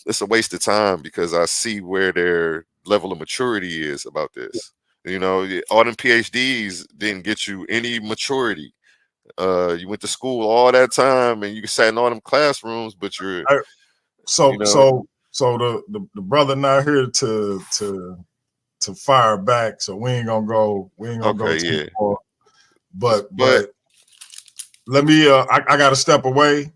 it's a waste of time because I see where their level of maturity is about this. All them PhDs didn't get you any maturity. You went to school all that time and you sat in all them classrooms, but you're so the brother not here to fire back, so we ain't gonna go too far. But let me I gotta step away.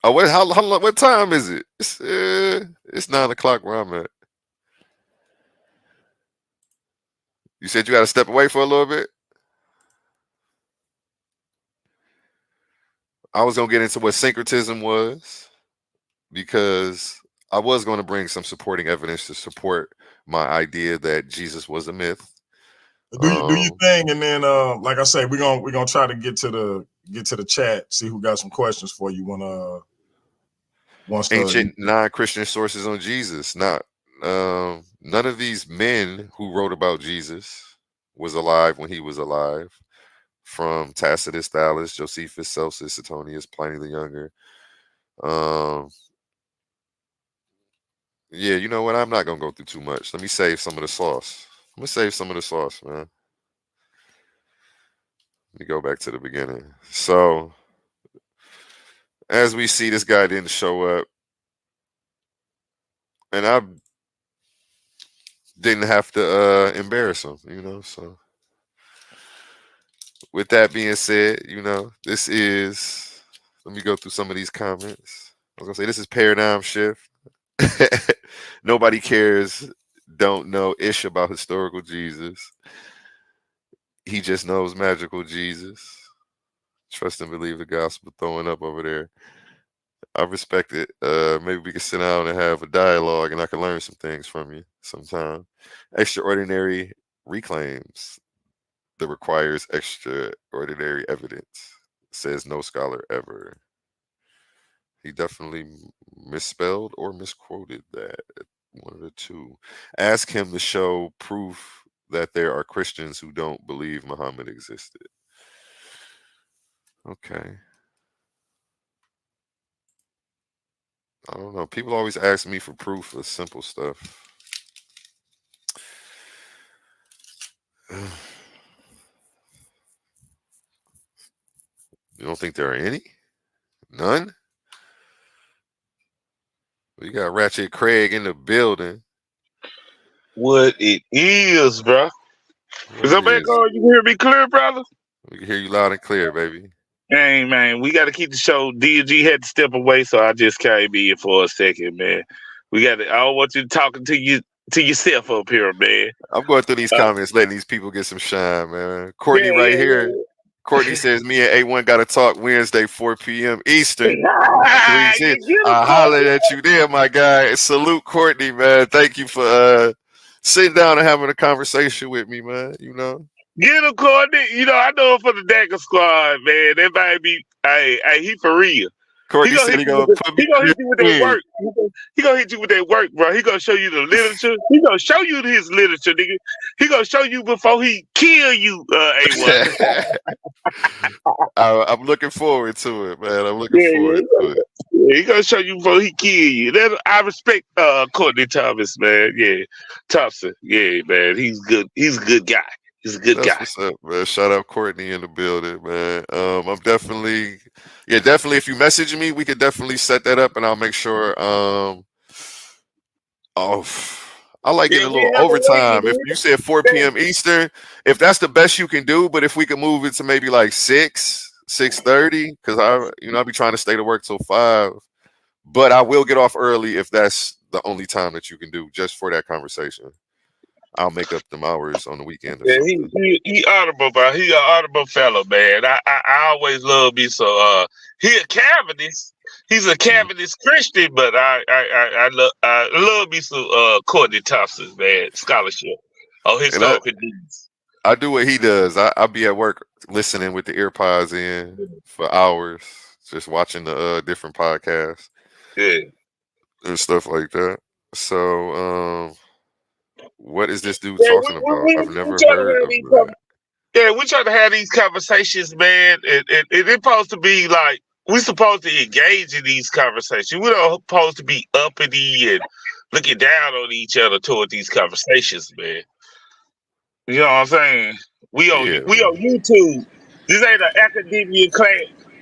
Oh, what time is it? It's 9 o'clock where I'm at. You said you got to step away for a little bit? I was going to get into what syncretism was because I was going to bring some supporting evidence to support my idea that Jesus was a myth. Do your thing, and then like I say, we're gonna try to get to the chat, see who got some questions for you once ancient non-Christian sources on Jesus. None of these men who wrote about Jesus was alive when he was alive. From Tacitus, Thales, Josephus, Celsus, Suetonius, Pliny the Younger. Yeah, you know what? I'm not gonna go through too much. Let me save some of the sauce. I'm gonna save some of the sauce, man. Let me go back to the beginning. So, as we see, this guy didn't show up, and I didn't have to embarrass him, So, with that being said, this is. Let me go through some of these comments. I was gonna say this is Paradigm Shift. Nobody cares, don't know ish about historical Jesus. He just knows magical Jesus. Trust and believe the gospel. Throwing up over there. I respect it. Maybe we can sit down and have a dialogue and I can learn some things from you sometime. Extraordinary reclaims that requires extraordinary evidence. Says no scholar ever. He definitely misspelled or misquoted that. One of the two. Ask him to show proof that there are Christians who don't believe Muhammad existed. Okay. I don't know. People always ask me for proof of simple stuff. You don't think there are any? None? We got Ratchet Craig in the building. What it is, bro. Is that back on? You can hear me clear, brother? We can hear you loud and clear, baby. Hey, man, we got to keep the show. DG had to step away, so I just came in for a second, man. I don't want you talking to yourself up here, man. I'm going through these comments, letting these people get some shine, man. Courtney here. Yeah. Courtney says, me and A1 got to talk Wednesday, 4 p.m. Eastern. I hollered at you there, my guy. Salute, Courtney, man. Thank you for sitting down and having a conversation with me, man. Get him, Courtney. I know him for the Dagger Squad, man. That might be, hey, he for real. Courtney said he gonna hit you with that work. He gonna hit you with that work, bro. He gonna show you the literature. He gonna show you his literature, nigga. He gonna show you before he kill you, A1. I'm looking forward to it, man. I'm looking forward to it. Yeah, he gonna show you before he kill you. I respect Courtney Thomas, man. Yeah, Thompson. Yeah, man. He's good. He's a good guy. He's a good guy. What's up, man? Shout out Courtney in the building, man. I'm definitely, if you message me, we could definitely set that up, and I'll make sure. I like getting a little overtime. If you said 4 p.m. Eastern, if that's the best you can do, but if we can move it to maybe like 6:30, because I'll be trying to stay to work till 5. But I will get off early if that's the only time that you can do, just for that conversation. I'll make up them hours on the weekend. Yeah, he honorable, bro. He an honorable fellow, man. I always love me. So he a Calvinist. He's a Calvinist Christian, but I love me some Courtney Thompson, man. Scholarship on historical deeds. I do what he does. I'll be at work listening with the earpods in for hours, just watching the different podcasts. Yeah. and stuff like that. So, what is this dude Yeah, talking about? I've we never try to heard have of these that. yeah, we try to have these conversations, man. It's supposed to be like we supposed to engage in these conversations. We don't supposed to be uppity and looking down on each other toward these conversations, man. You know what I'm saying? Yeah, We man. on YouTube. This ain't an academia class.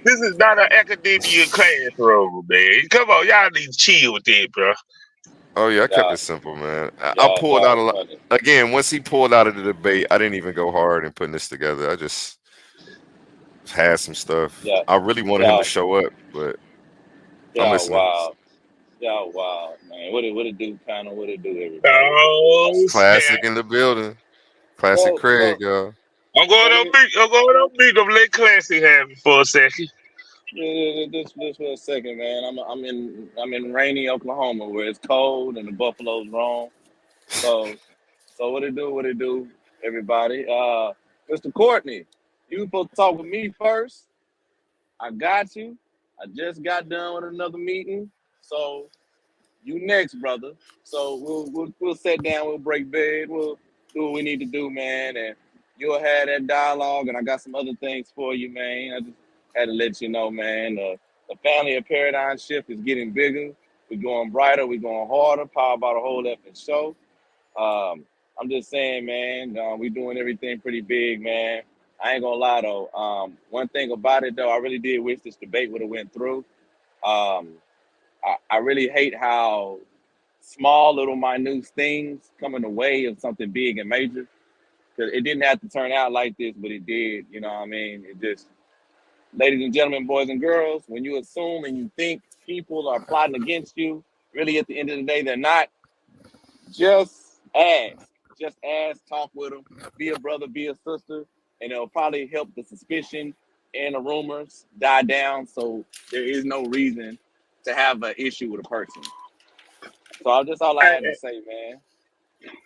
This is not an academia classroom, man. Come on, y'all need to chill with it, bro. Oh yeah, I kept Y'all, it simple, man. I pulled out y'all a lot. funny. Again, once he pulled out of the debate, I didn't even go hard in putting this together. I just had some stuff. Yeah, I really wanted him to y'all, show up, but I'm y'all listening. wild. Y'all wild, man. What it do, kind of what it do, everybody. Oh snap! Classic in the building. Classic So Craig, y'all. I'm going on let mute. I'm going on mute. I'm let Classy have it for a second. this for a second, man. I'm in rainy Oklahoma where it's cold and the buffaloes roam. So what it do, everybody. Mr. Courtney, you supposed to talk with me first. I got you. I just got done with another meeting. So you next, brother. So we'll sit down, we'll break bed, we'll do what we need to do, man, and you'll have that dialogue. And I got some other things for you, man. I just had to let you know, man. The family of paradigm shift is getting bigger. We're going brighter. We're going harder. Power about a whole effing show. I'm just saying, man. We're doing everything pretty big, man. I ain't gonna lie though. One thing about it though, I really did wish this debate would have went through. Um, I really hate how small little minute things come in the way of something big and major. Because it didn't have to turn out like this, but it did. You know what I mean? It just, ladies and gentlemen, boys and girls, when you assume and you think people are plotting against you, really at the end of the day, they're not. Just ask. Just ask, talk with them, be a brother, be a sister, and it'll probably help the suspicion and the rumors die down so there is no reason to have an issue with a person. So that's all I Hey, had to say, man.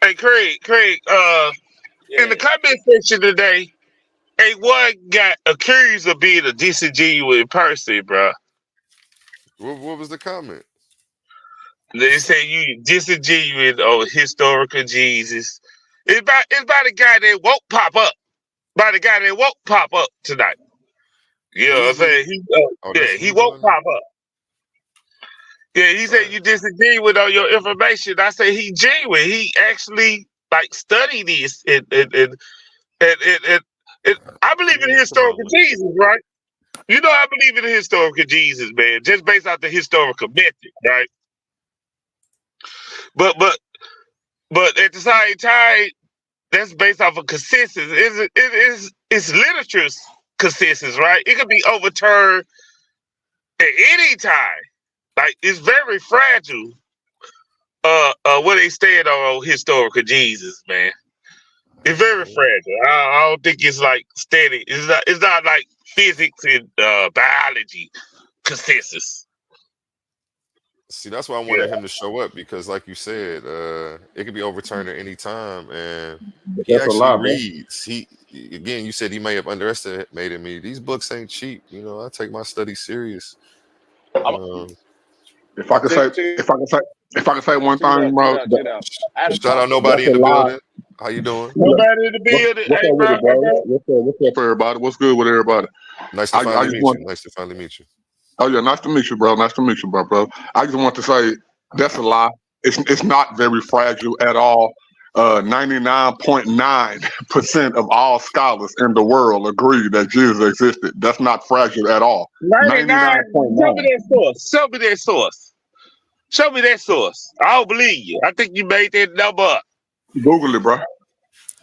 hey, Craig, in the Yeah. comment section today, hey, one got accused of being a disingenuous person, bro. What was the comment? They say you disingenuous on historical Jesus. It's about a guy that won't pop up. By the guy that won't pop up tonight. You know what I'm saying? Who? Oh, Yeah, that's he you won't doing it? pop up. Yeah, he said Right. you disingenuous on your information. I say he genuine. He actually like studied this and I believe in Man, come historical on, man. Jesus, right? You know I believe in the historical Jesus, man, just based off the historical method, right? But but but at the same time, that's based off of consensus. It's literature's consensus, right? It could be overturned at any time. Like it's very fragile. What they stand on historical Jesus, man. It's very fragile. I don't think it's like steady. It's not like physics and biology consensus. See, that's why I Yeah. wanted him to show up because, like you said, it could be overturned at any time, and But he that's a actually lie, bro. reads. He again, you said he may have underestimated me. These books ain't cheap. You know, I take my study serious. I'm Um, If I could say, if I could say, if I could say one thing, bro, check it out. I had a Shout out question. nobody that's in a the lie. building. How you doing? Nobody in the building. What's Hey, up with bro. it, bro? What's up, everybody? What's good with everybody? Nice to I finally just meet want. you. Nice to finally meet you. Oh yeah, nice to meet you, bro. Nice to meet you, bro. I just want to say that's a lie. It's not very fragile at all. 99.9% of all scholars in the world agree that Jesus existed. That's not fragile at all. 99. Show me 99.9. that source. Show me that source. Show me that source. I don't believe you. I think you made that number up. Google it, bro.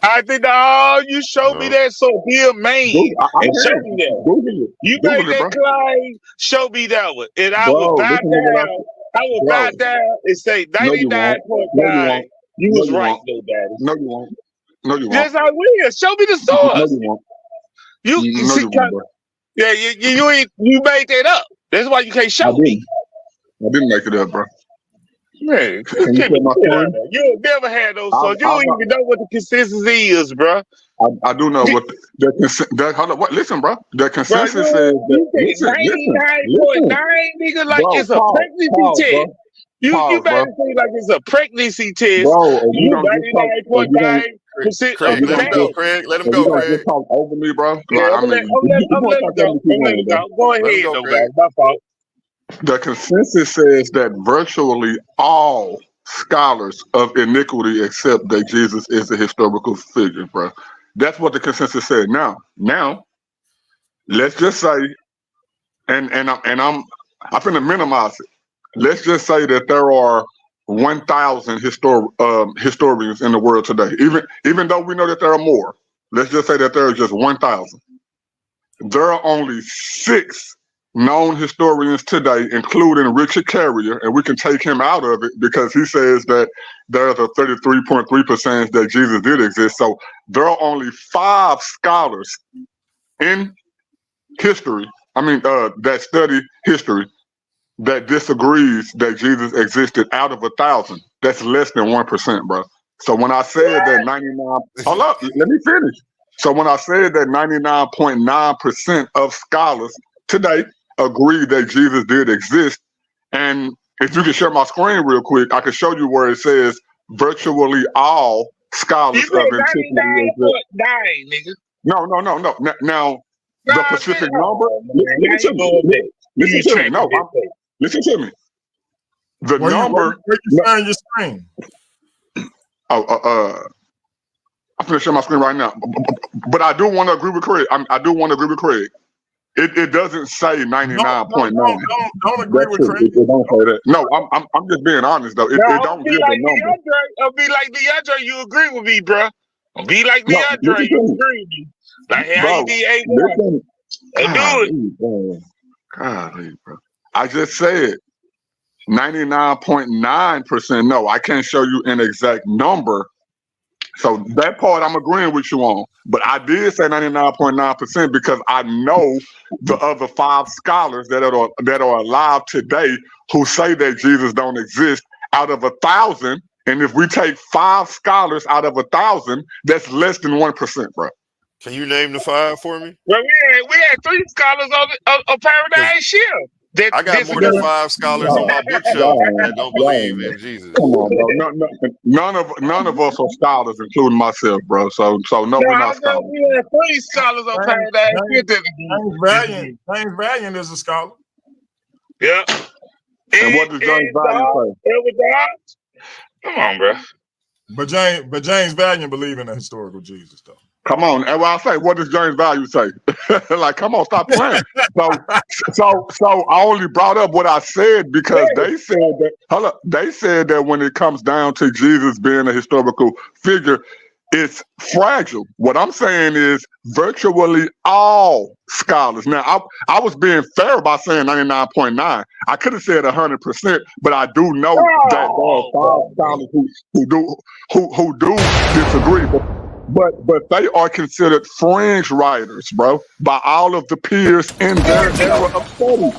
I think no, you show me No, that source. Be a man I and show can. me that. Google it. You made Google it, bro. that claim. Show me that one, and I will Bro, bow listen to what I down. I will bro. bow down and say No, you won't. No, you 99.9. won't. You No, was you right, won't. nobody. No, you won't. No, you won't. Yes, I will. Show me the No, source. you won't. You No, see, you won't, bro. yeah, you made that up. That's why you can't I show me. didn't. I didn't make it up, bro. Man, Can you share my screen? you never had those songs. You don't even know what the consistency is, bro. I do know what hold on, what? Listen, bro. The Bro, consensus says that. you say Listen, 99.9, nigga, like bro. it's a pregnancy test. Bro. You Pause, better bro. say like it's a pregnancy test. Bro, if you You don't just talk, if you don't, 99.9% if of you Let him don't go, just, Craig. Let him if you go, don't Craig. just talk over me, bro. Yeah, Like, I I'm mean, letting you him go. I'm letting him go. Go Let him ahead, go, though, Craig. man. My fault. The consensus says that virtually all scholars of iniquity accept that Jesus is a historical figure, bro. That's what the consensus said. Now, let's just say, I'm finna minimize it. Let's just say that there are 1,000 historians in the world today. Even though we know that there are more, let's just say that there are just 1,000. There are only 6 known historians today, including Richard Carrier, and we can take him out of it because he says that there's a 33.3% that Jesus did exist. So there are only 5 scholars in history, that study history, that disagrees that Jesus existed out of 1,000. That's less than 1%, bro. So when I said that 99, hold up, let me finish. So when I said that 99.9% of scholars today agree that Jesus did exist, and if you can share my screen real quick, I can show you where it says virtually all You scholars said of antiquity exist. 99.9, nigga. No. Now, the Nah, specific man. number, Man, now listen you to going me. there. Listen You to me. tracking No, this thing. listen to me. The Where number. you sharing your screen? I'm gonna share my screen right now. But I do want to agree with Craig. I do want to agree with Craig. It doesn't say 99.9. Don't agree with Craig. It don't say that. No, I'm just being honest though. It No, don't be give like a number. DeAndre. Be like DeAndre. You agree with me, bro? Be like No, DeAndre. listen You to me, agree with me? Like how you bro. did A1. Listen. And do it. Golly, bro. I just said 99.9%. No, I can't show you an exact number. So that part I'm agreeing with you on. But I did say 99.9% because I know the other 5 scholars that are alive today who say that Jesus don't exist out of 1,000. And if we take 5 scholars out of 1,000, that's less than 1%, bro. Can you name the 5 for me? Well, we had 3 scholars on Paradise Shift. I got more than 5 scholars on my bookshelf that don't believe in Jesus. Come on, bro. None of us are scholars, including myself, bro. So no, we're not scholars. We had 3 scholars on Paradise Shift. James Valiant is a scholar. Yeah. And what does James Valiant say? Come on, bro. But James Valiant believe in a historical Jesus, though. Come on, and I say, what does James Value say? Like, come on, stop playing. So I only brought up what I said because they said that. Hold up, they said that when it comes down to Jesus being a historical figure, it's fragile. What I'm saying is virtually all scholars. Now, I was being fair by saying 99.9. I could have said 100%, but I do know that there are 5 scholars who do disagree. But they are considered fringe writers, bro, by all of the peers in their era of study.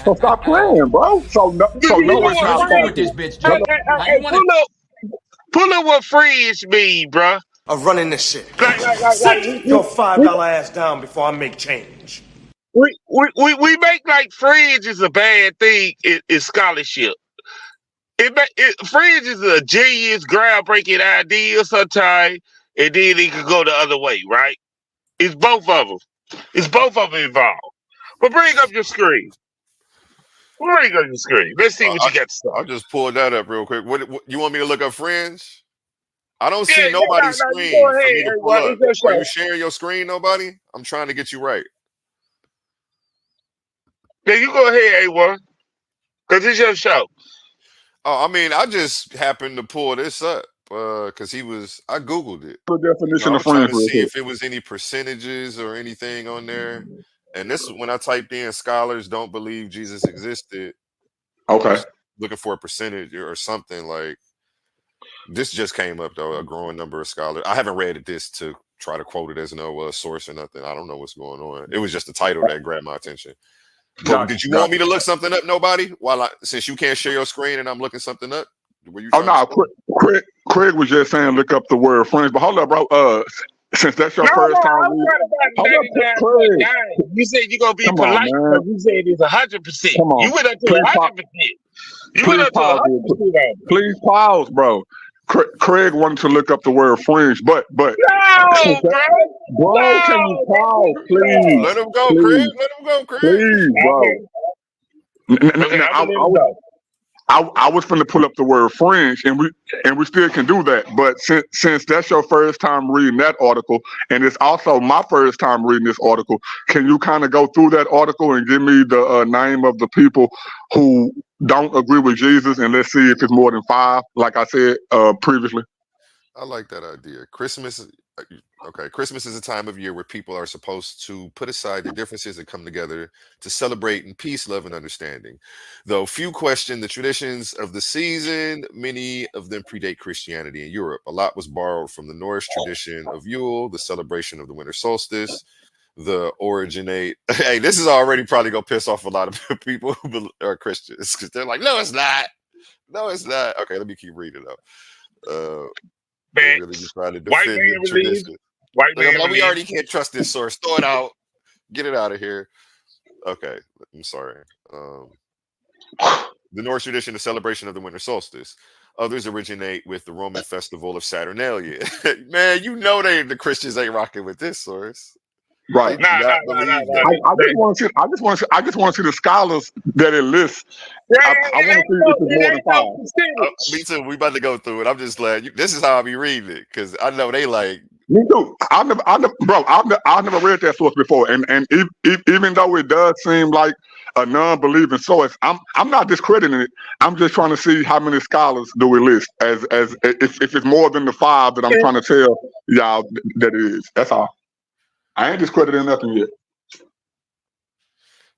So stop playing, bro. So no, it's not with this bitch, Hey, pull up what fringe mean, bro. Of running this shit. Sit your $5 ass down before I make change. We make like fringe is a bad thing in scholarship. Fringe is a genius, groundbreaking idea sometimes, and then it could go the other way, right? It's both of them. It's both of them involved. But bring up your screen. Bring up your screen. Let's see what you got to say. I'll just pull that up real quick. What you want me to look up Fringe? I don't see nobody's screen for me to pull up. Are you sharing your screen, nobody? I'm trying to get you right. Yeah, you go ahead, A1. Because it's your show. Oh, I mean, I just happened to pull this up because I Googled it. The definition I'm of trying fringe. to see if it was any percentages or anything on there. And this is when I typed in scholars don't believe Jesus existed. Okay. Looking for a percentage or something like this just came up though, a growing number of scholars. I haven't read this to try to quote it as no source or nothing. I don't know what's going on. It was just the title that grabbed my attention. But did you want me to look something up? Nobody. Since you can't share your screen and I'm looking something up. Were you? Oh no, Craig was just saying look up the word friends. But hold up, bro. Since that's your first time, I'm trying to find 99.9. You said you're gonna be polite, but you said it's 100%. Come on, You went up to 100%. You went up to 100%. Please pause, bro. Craig wanted to look up the word fringe, but no, bro, can you pause, please? Let him go, Craig. Let him go, Craig. Please, bro. I was finna pull up the word fringe, and we still can do that. But since that's your first time reading that article, and it's also my first time reading this article, can you kind of go through that article and give me the name of the people who don't agree with Jesus, and let's see if it's more than 5, like I said previously. I like that idea. Christmas is a time of year where people are supposed to put aside their differences and come together to celebrate in peace, love, and understanding. Though few question the traditions of the season, many of them predate Christianity in Europe. A lot was borrowed from the Norse tradition of Yule, the celebration of the winter solstice, the originate. Hey, this is already probably gonna piss off a lot of people who are Christians because they're like, no, it's not. No, it's not. Okay, let me keep reading though. They really just trying to defend the tradition. We already can't trust this source. Throw it out. Get it out of here. Okay, I'm sorry. The Norse tradition, the celebration of the winter solstice. Others originate with the Roman festival of Saturnalia. Man, you know the Christians ain't rocking with this source. Right. I just want to see the scholars that it lists. I want to see if it's more than 5. Me too. We about to go through it. I'm just glad this is how I be reading it because I know they like. Me too. I've never read that source before, and even though it does seem like a non-believing source, I'm not discrediting it. I'm just trying to see how many scholars do we list as if it's more than the 5 that I'm trying to tell y'all that it is. That's all. I ain't discrediting nothing yet.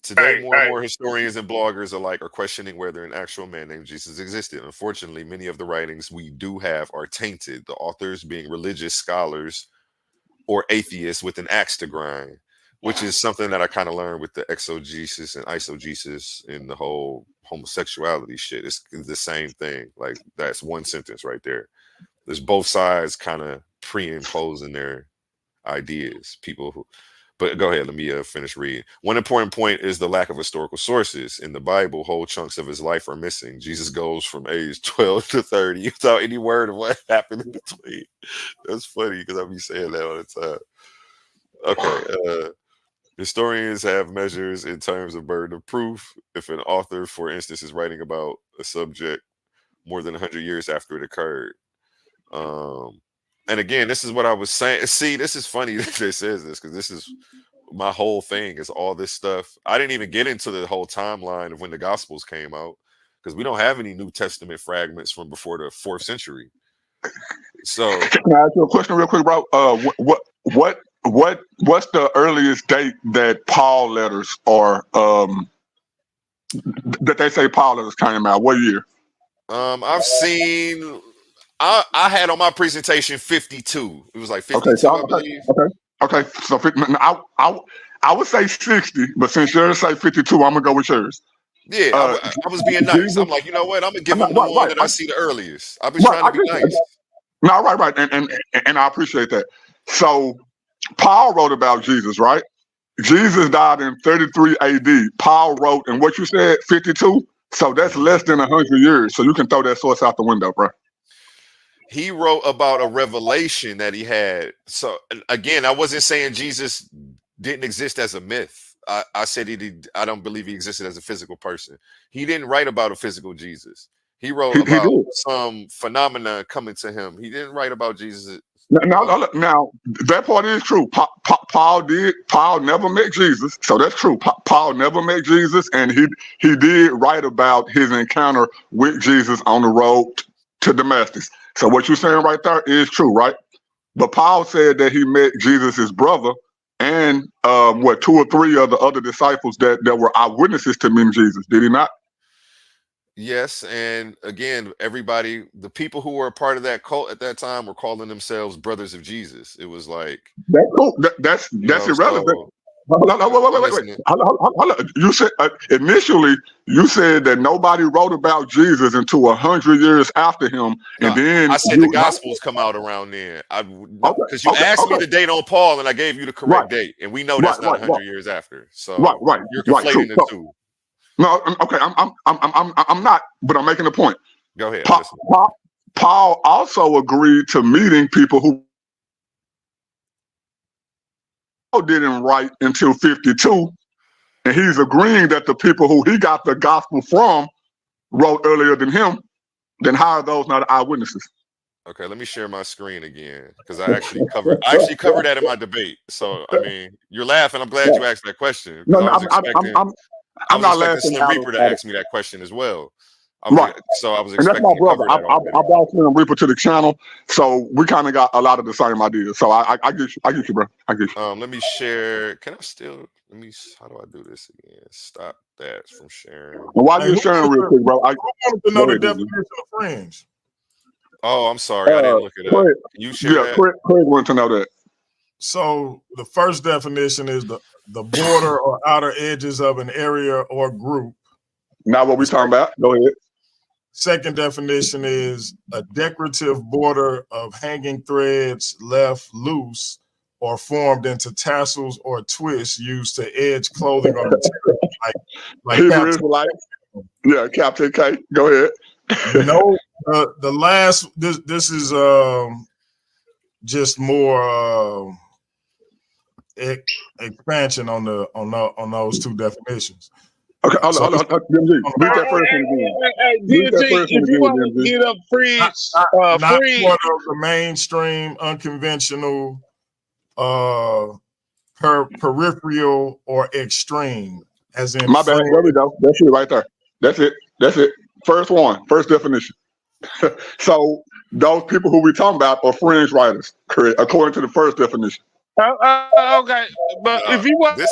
Today, more and more historians and bloggers alike are questioning whether an actual man named Jesus existed. Unfortunately, many of the writings we do have are tainted, the authors being religious scholars or atheists with an axe to grind, which is something that I kind of learned with the exegesis and eisegesis in the whole homosexuality shit. It's the same thing. Like, that's one sentence right there. There's both sides kind of pre-imposing their ideas. But go ahead, let me finish reading. One important point is the lack of historical sources. In the Bible, whole chunks of his life are missing. Jesus goes from age 12 to 30 without any word of what happened in between. That's funny because I be saying that all the time. Okay. Historians have measures in terms of burden of proof. If an author, for instance, is writing about a subject more than 100 years after it occurred, and again, this is what I was saying. See, this is funny that they says this because this is my whole thing is all this stuff. I didn't even get into the whole timeline of when the Gospels came out because we don't have any New Testament fragments from before the 4th century. So, can I ask you a question real quick, bro? What's the earliest date that Paul letters are that they say Paul letters came out? What year? I've seen. I had on my presentation 52. It was like 52, I believe. Okay. So I would say 60, but since yours say 52, I'm gonna go with yours. Yeah, I was being nice. Jesus, I'm like, you know what? I'm gonna give them the one that I see the earliest. I've been trying to be nice. No, right, and I appreciate that. So Paul wrote about Jesus, right? Jesus died in 33 AD. Paul wrote, and what you said, 52. So that's less than 100 years. So you can throw that source out the window, bro. He wrote about a revelation that he had. So again, I wasn't saying Jesus didn't exist as a myth. I said I don't believe he existed as a physical person. He didn't write about a physical Jesus. He wrote about some phenomena coming to him. He didn't write about Jesus. Now that part is true. Paul never met Jesus, so that's true. Paul never met Jesus, and he did write about his encounter with Jesus on the road to Damascus. So what you're saying right there is true, right? But Paul said that he met Jesus' brother and 2 or 3 of the other disciples that were eyewitnesses to meeting Jesus. Did he not? Yes, and again, everybody, the people who were a part of that cult at that time were calling themselves brothers of Jesus. It was like that's cool. That's irrelevant. Hold on, I'm wait. listening. Hold on. You said initially you said that nobody wrote about Jesus until 100 years after him, and No, then I said the Gospels come out around then. Because you asked me the date on Paul, and I gave you the correct date, and we know that's not 100 years after. So you're conflating the two. No, okay, I'm not, but I'm making a point. Go ahead. I'm listening. Paul also agreed to meeting people who didn't write until 52, and he's agreeing that the people who he got the gospel from wrote earlier than him. Then how are those not eyewitnesses? Okay, let me share my screen again because I actually covered that in my debate. So I mean, you're laughing. I'm glad you asked that question because I was expecting Slim Reaper to ask me that question as well. So I was expecting. And that's my brother. I brought Slim Reaper to the channel, so we kind of got a lot of the same ideas. So I get you, bro. I get you. Let me share. Can I still? How do I do this again? Stop that from sharing. And while you're sharing real quick, bro, I wanted to know the definition of fringe. Oh, I'm sorry, I didn't look it up. You share that? Craig wanted to know that. So the first definition is the border or outer edges of an area or group. Now what we talking about? Go ahead. Second definition is a decorative border of hanging threads left loose or formed into tassels or twists used to edge clothing or material like Hebrew Israelites. Yeah, Captain K. Go ahead. No, the last this is just more expansion on those two definitions. Okay, hold on. Read that first one again. If you want to get up fringe, not part of the mainstream, unconventional, peripheral, or extreme, as in my bad. There we go. That's it right there. That's it. First definition. So those people who we talking about are fringe writers, correct? According to the first definition. Okay, but if you want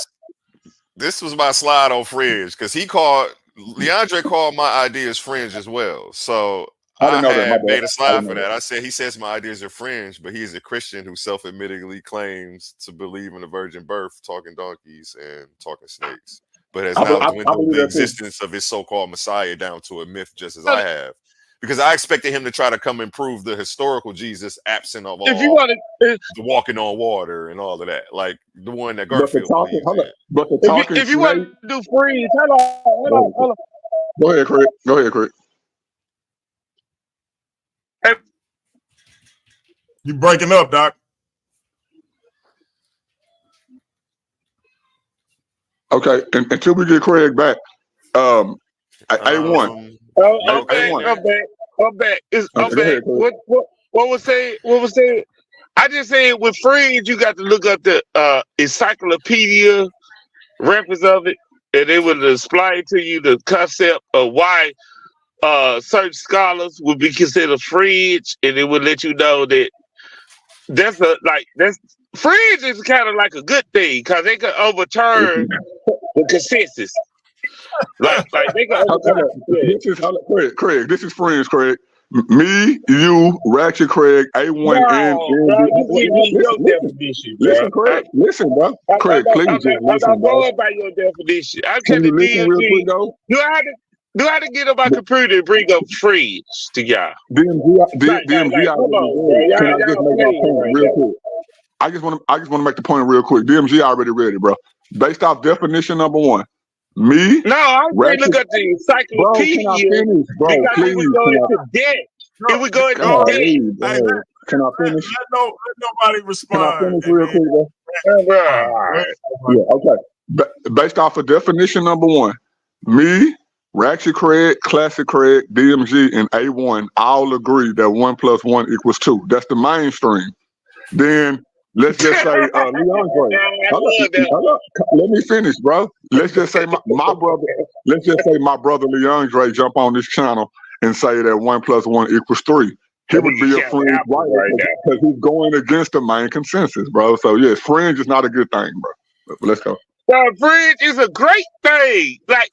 this was my slide on fringe because Leandre called my ideas fringe as well. So I had made a slide for that. I said he says my ideas are fringe, but he's a Christian who self-admittedly claims to believe in the virgin birth, talking donkeys and talking snakes, but has now dwindled the existence of his so-called Messiah down to a myth, just as I have. Because I expected him to try to come and prove the historical Jesus absent of all the walking on water and all of that, like the one that Garfield believes in. If you want to do fringe, hold on. Go ahead, Craig. You breaking up, Doc? Okay, until we get Craig back, A1. I'm back. I'm back. What was saying? I just said with fringe, you got to look up the encyclopedia reference of it, and it will explain to you the concept of why certain scholars would be considered fringe, and it would let you know that that's fringe is kind of like a good thing because they can overturn the consensus. Like they can overturn. Craig, this is fringe, Craig. Me, you, Ratchet Craig, A1, Listen, Craig. Listen, bro. Craig, please just listen. I'm going by your definition. I'm telling you, do I have to get on my computer and bring up fringe to y'all? DMG, can I just make my point real quick? I just want to make the point real quick. DMG already read it, bro. Based off definition number one. Me? No, I'm going to look at the encyclopedia. Bro, can I finish, bro? Please. If we go into debt. Can I finish? Let nobody respond. Can I finish real quick, bro? Yeah, okay. Based off of definition number one, me, Ratchet Craig, Classic Craig, DMG, and A1 all agree that 1 + 1 = 2. That's the mainstream. Then let's just say Leandre. Let me finish, bro. Let's just say my brother. Let's just say my brother Leandre jump on this channel and say that 1 + 1 = 3. He would be a fringe writer because he's going against the main consensus, bro. So yes, fringe is not a good thing, bro. But let's go. Fringe is a great thing. Like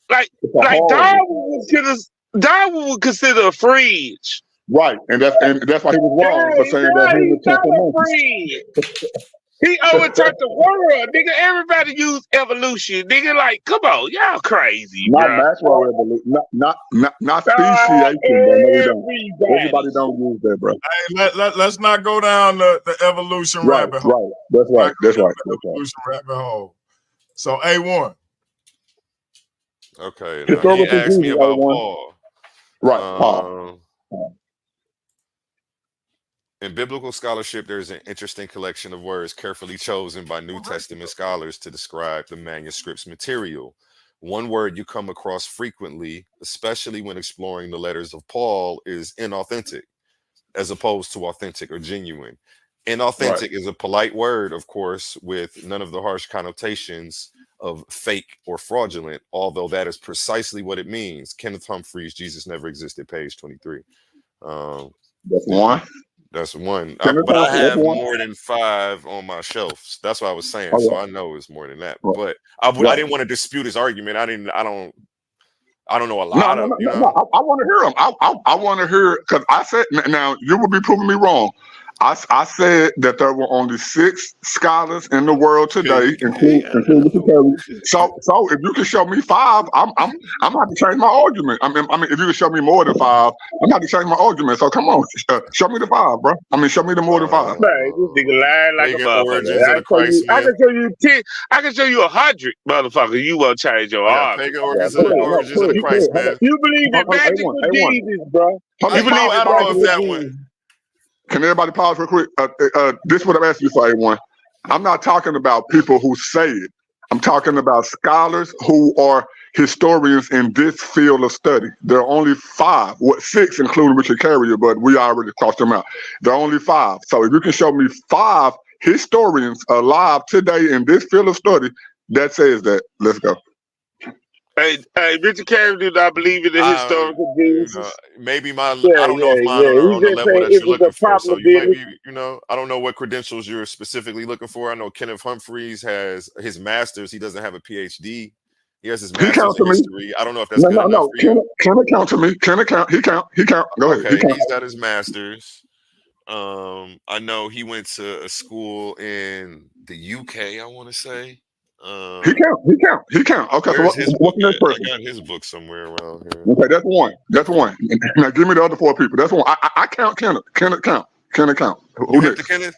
Darwin would consider a fringe. Right, and that's why he was wrong for saying that he was He overturned the world, nigga. Everybody use evolution, nigga. Like, come on, y'all crazy, Not bro. natural evolution, not speciation, bro. No, we don't. Everybody don't use that, bro. Hey, let's not go down the evolution Right, rabbit hole. right. That's right. That's right. The evolution rabbit hole. So A1. Okay, now he Historical asked me Jesus, about A1. Paul. Right, Paul. In biblical scholarship, there's an interesting collection of words carefully chosen by New Testament scholars to describe the manuscript's material. One word you come across frequently, especially when exploring the letters of Paul, is inauthentic, as opposed to authentic or genuine. Inauthentic is a polite word, of course, with none of the harsh connotations of fake or fraudulent, although that is precisely what it means. Kenneth Humphreys, Jesus Never Existed, page 23. That's one. That's one. Kenneth But I Humphreys, that's have one. more than 5 on my shelves. That's what I was saying. Oh, So yeah. I know it's more than that. Right. But I didn't want to dispute his argument. I don't know a lot of, you know. No. I want to hear him. I want to hear, because I said, now you will be proving me wrong. I said that there were only 6 scholars in the world today, including Mr. Perry. So if you can show me 5, I'm gonna have to change my argument. I mean, if you can show me more than 5, I'm gonna have to change my argument. So come on, show me the 5, bro. I mean, show me the more than 5. Man, this nigga lying like a Pagan motherfucker. origins of the Christ I myth. can show you 10. I can show you 100, motherfucker. You won't change your I got argument. pagan origins of the Christ myth. You believe in magic with Jesus, bro. You believe I in don't know magic if that with one. Jesus. Can everybody pause real quick? This is what I'm asking you for, A1. I'm not talking about people who say it. I'm talking about scholars who are historians in this field of study. There are only 5, 6, including Richard Carrier, but we already crossed them out. There are only 5. So if you can show me 5 historians alive today in this field of study, that says that. Let's go. Hey, Richard Carrier did not believe in the historical Jesus. Maybe I don't know if mine are on the level that you're looking for. So you might be, I don't know what credentials you're specifically looking for. I know Kenneth Humphreys has his master's. He doesn't have a PhD. He has his master's in history. I don't know if that's good enough for you. Can account to me. Can account. He count. Go ahead. Okay, he's got his master's. I know he went to a school in the UK, I want to say. He count. Okay, so what's the next person? I got his book somewhere around here. Okay, that's one. Now give me the other 4 people. That's one. I count Kenneth. Kenneth count. Who hip to Kenneth?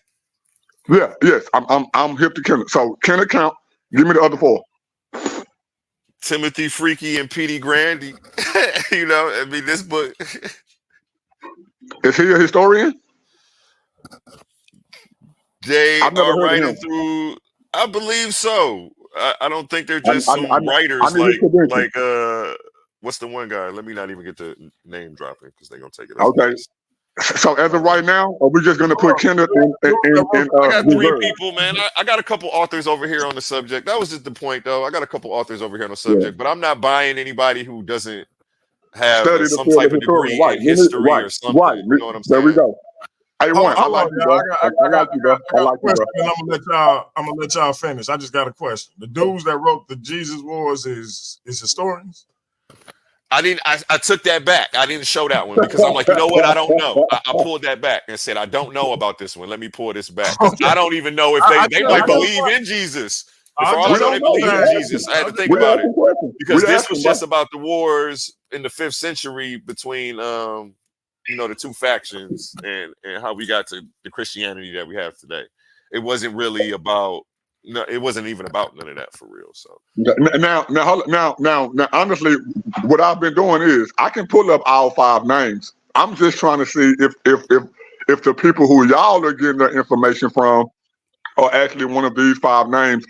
Yeah, yes. I'm hip to Kenneth. So Kenneth count. Give me the other 4. Timothy Freaky and Petey Grandy. I mean, this book. Is he a historian? They are writing through. I believe so. I don't think they're just some writers like what's the one guy? Let me not even get the name dropping because they're gonna take it. Okay. So as of right now, are we just gonna put Kenneth in I got 3 people, man. I got a couple authors over here on the subject. That was just the point, though. I got a couple authors over here on the subject, but I'm not buying anybody who doesn't have some type of degree in history or something. Right. You know what I'm saying? There we go. A1, I like you, bro. I like you, bro. I'm gonna let y'all finish. I just got a question. The dudes that wrote the Jesus Wars is historians? I took that back. I didn't show that one because I'm like, you know what? I don't know. I pulled that back and said, I don't know about this one. Let me pull this back. I don't even know if they might believe in Jesus. For all I know, they believe in Jesus. I had to think about it because this was just about the wars in the 5th century between the 2 factions and how we got to the Christianity that we have today. It wasn't really about it wasn't even about none of that for real. So now, honestly, what I've been doing is I can pull up all 5 names. I'm just trying to see if the people who y'all are getting their information from are actually one of these 5 names.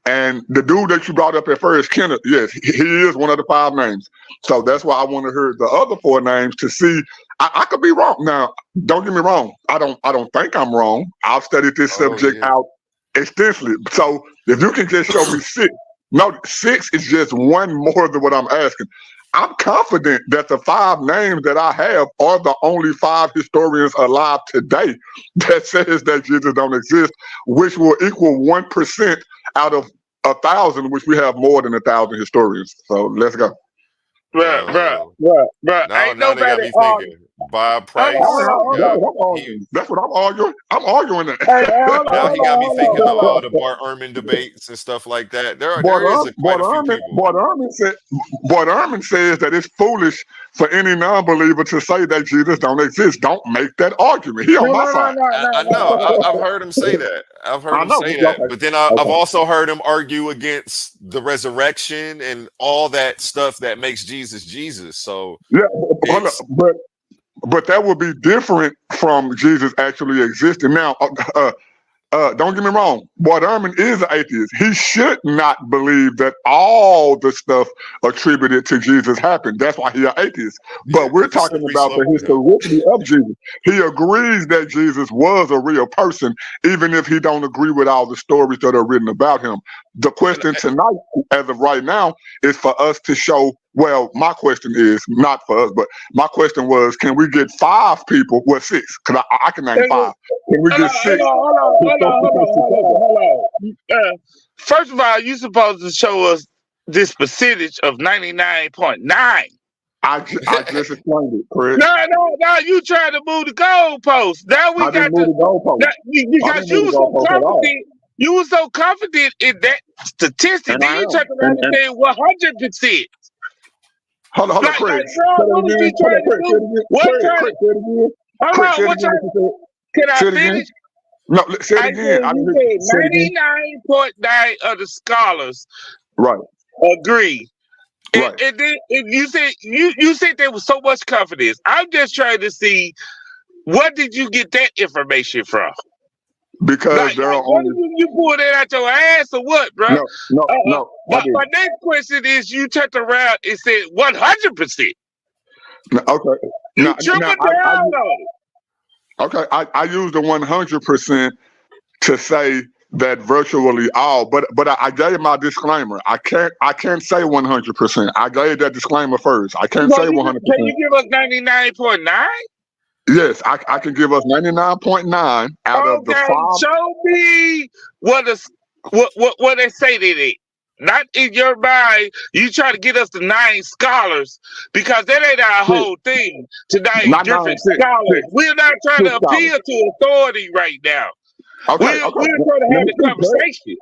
And the dude that you brought up at first, Kenneth, yes, he is one of the 5 names. So that's why I want to hear the other 4 names to see. I could be wrong. Now, don't get me wrong. I don't think I'm wrong. I've studied this subject out extensively. So if you can just show me 6, no, 6 is just one more than what I'm asking. I'm confident that the 5 names that I have are the only 5 historians alive today that says that Jesus don't exist, which will equal 1% out of 1,000, which we have more than 1,000 historians. So let's go. Bruh. Ain't nobody Bob Hold Price. on, Yeah. hold on. That's what I'm arguing. I'm arguing that. Now he got me thinking of all the Bart Ehrman debates and stuff like that. There is quite a few people. Bart Ehrman says that it's foolish for any non-believer to say that Jesus don't exist. Don't make that argument. He on my side. I know. I've heard him say that. I've heard him say that. But then I've also heard him argue against the resurrection and all that stuff that makes Jesus Jesus. So yeah, but that would be different from Jesus actually existing. Now, don't get me wrong. Bart Ehrman is an atheist. He should not believe that all the stuff attributed to Jesus happened. That's why he's an atheist. But we're talking about the historicity of Jesus. He agrees that Jesus was a real person, even if he don't agree with all the stories that are written about him. The question tonight, as of right now, is for us to show. Well, my question is not for us, but my question was: can we get 5 people? Well, 6, because I can name 5. Can we get 6? Hold on. First of all, you supposed to show us this percentage of 99.9. I just explained it, Chris. No, you trying to move the goalpost. Now we got move the goalpost. Because you were so confident. You were so confident in that statistic. Then you turned around and said 100%. Hold on, Chris. Can I finish? No, say it again. You said 99.9 of the scholars agree. Right. And then you said there was so much confidence. I'm just trying to see, where did you get that information from? Because there are only you pulled that out your ass or what, bro? No. But my next question is, you turned around and said 100%. Okay. You tripled down on it. Okay, I use the 100% to say that virtually all, but I gave my disclaimer. I can't say 100%. I gave that disclaimer first. I can't say 100%. Can you give us 99.9? Yes, I can give us 99.9 out of the 5. Show me what they say they did. Not in your mind. You try to get us to 9 scholars, because that ain't our whole thing to 9 different scholars. We're not trying to appeal to authority right now. We're trying to have a conversation.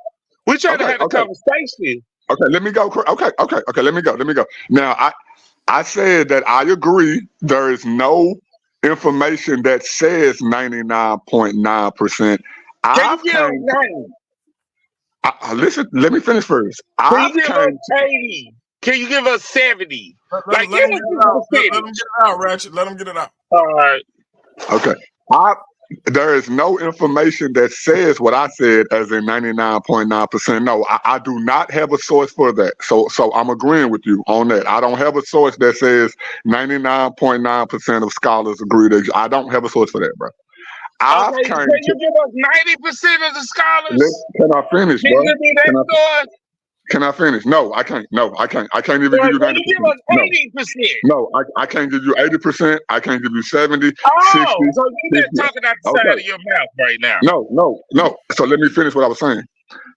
We're trying to have a conversation. Okay, let me go. Okay, let me go. Now, I said that I agree there is no information that says 99.9%. Can you give us 90? Listen, let me finish first. Can you give us 80? Can you give us 70? Let him get it out, Ratchet. Let him get it out. All right. Okay. There is no information that says what I said as in 99.9%. No, I do not have a source for that. So I'm agreeing with you on that. I don't have a source that says 99.9% of scholars agree that. I don't have a source for that, bro. Can you give us 90% of the scholars? Can I finish, bro? Can you give me that source? Can I finish? No, I can't. I can't even give you 90%. Can you give us 80%? No, I can't give you 80%. I can't give you 70, 60. So you're not talking out the side of your mouth right now. No. So let me finish what I was saying.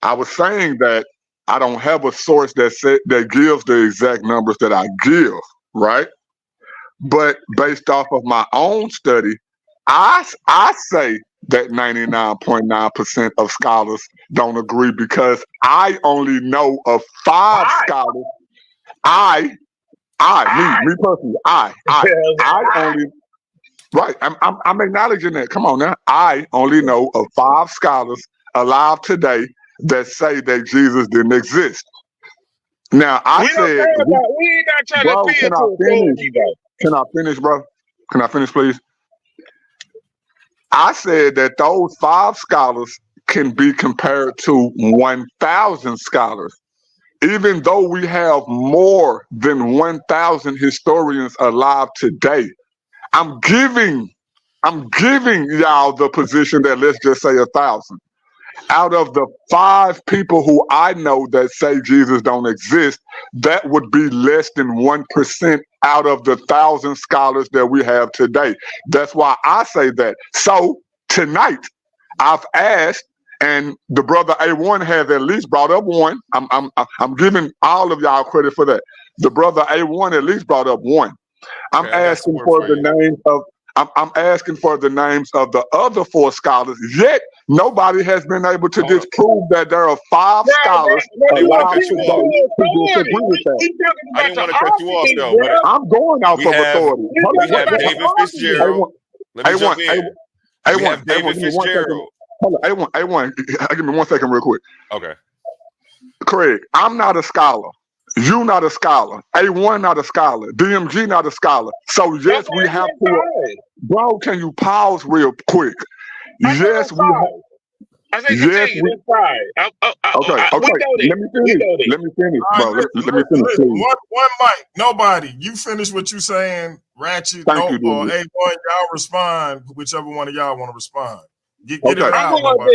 I was saying that I don't have a source that gives the exact numbers that I give, right? But based off of my own study, I say that 99.9% of scholars don't agree, because I only know of 5 scholars. Me personally, I only. Right, I'm acknowledging that. Come on now, I only know of 5 scholars alive today that say that Jesus didn't exist. Now we ain't not trying to appeal to authority, though. Can I finish, bro? Can I finish, please? I said that those 5 scholars can be compared to 1,000 scholars. Even though we have more than 1,000 historians alive today, I'm giving y'all the position that, let's just say 1,000. Out of the 5 people who I know that say Jesus don't exist, that would be less than 1% out of the 1,000 scholars that we have today. That's why I say that. So tonight, I've asked, and the brother A1 has at least brought up one. I'm giving all of y'all credit for that. The brother A1 at least brought up one. I'm asking for the names of I'm asking for the names of the other 4 scholars. Yet nobody has been able to disprove that there are 5 scholars allowed today to disagree with that. I didn't want to cut you off though, but I'm going off of authority. we have David Fitzgerald. Let me jump in. We have David Fitzgerald. Hold on, A1, give me 1 second real quick. Okay. Craig, I'm not a scholar. You not a scholar. A1 not a scholar. DMG not a scholar. So yes, we have to. Bro, can you pause real quick? Yes, we have. I said, yes, that's fine. Okay. Let me finish, bro. Let me finish, please. One mic. Nobody. You finish what you saying, Ratchet. Thank you, or dude. A1. Y'all respond. Whichever one of y'all want to respond. Get Okay. it out. Okay, hold on.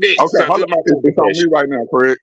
It's on me right now, Craig.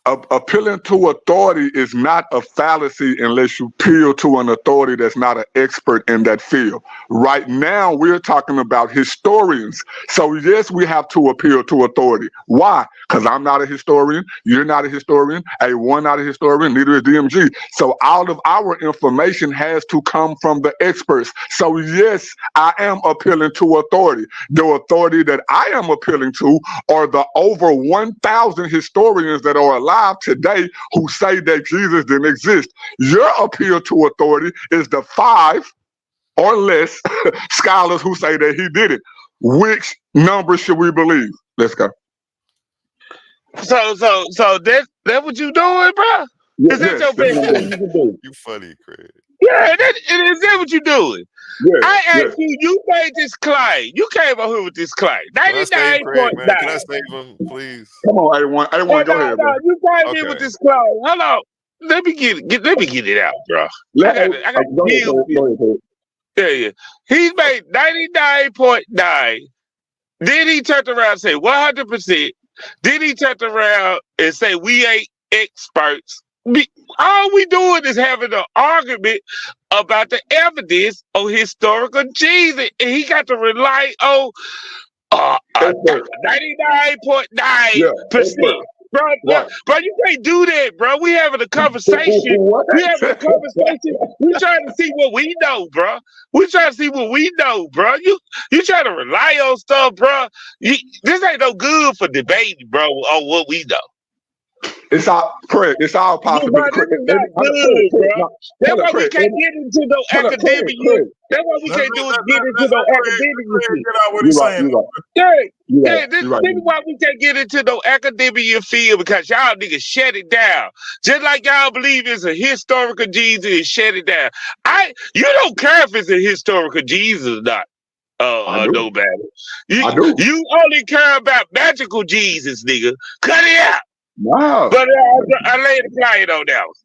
Appealing to authority is not a fallacy unless you appeal to an authority that's not an expert in that field. Right now, we're talking about historians. So yes, we have to appeal to authority. Why? Because I'm not a historian. You're not a historian. A1 not a historian. Neither is DMG. So all of our information has to come from the experts. So yes, I am appealing to authority. The authority that I am appealing to are the over 1,000 historians that are alive today who say that Jesus didn't exist. Your appeal to authority is the 5 or less scholars who say that he did it. Which number should we believe? Let's go. So that's what you doing, bro? Yeah, Is that your best? You funny, Craig. Yeah, is that what you doing? Yeah, I asked you made this claim. You came up here with this claim. Can I save Craig, man? Can I 99.9. save him, please? Come on, A1, go ahead, bro. You came in with this claim. Hold on. Let me get it out, bro. I got go ahead. Yeah. He made 99.9. Then he turned around and said 100%. Then he turned around and say we ain't experts. All we doing is having an argument about the evidence of historical Jesus, and he got to rely on 99.9%. Bro, you can't do that, bro. We having a conversation. We trying to see what we know, bro. You trying to rely on stuff, bro. This ain't no good for debating, bro, on what we know. It's all correct. It's all possible. That's why we can't get into no academic. That's why we can't get into no academic. This is why we can't get into no academia field, because y'all niggas shut it down. Just like y'all believe it's a historical Jesus and shut it down. You don't care if it's a historical Jesus or not. No matter. You only care about magical Jesus, nigga. Cut it out. Wow. But I laid the client on that one.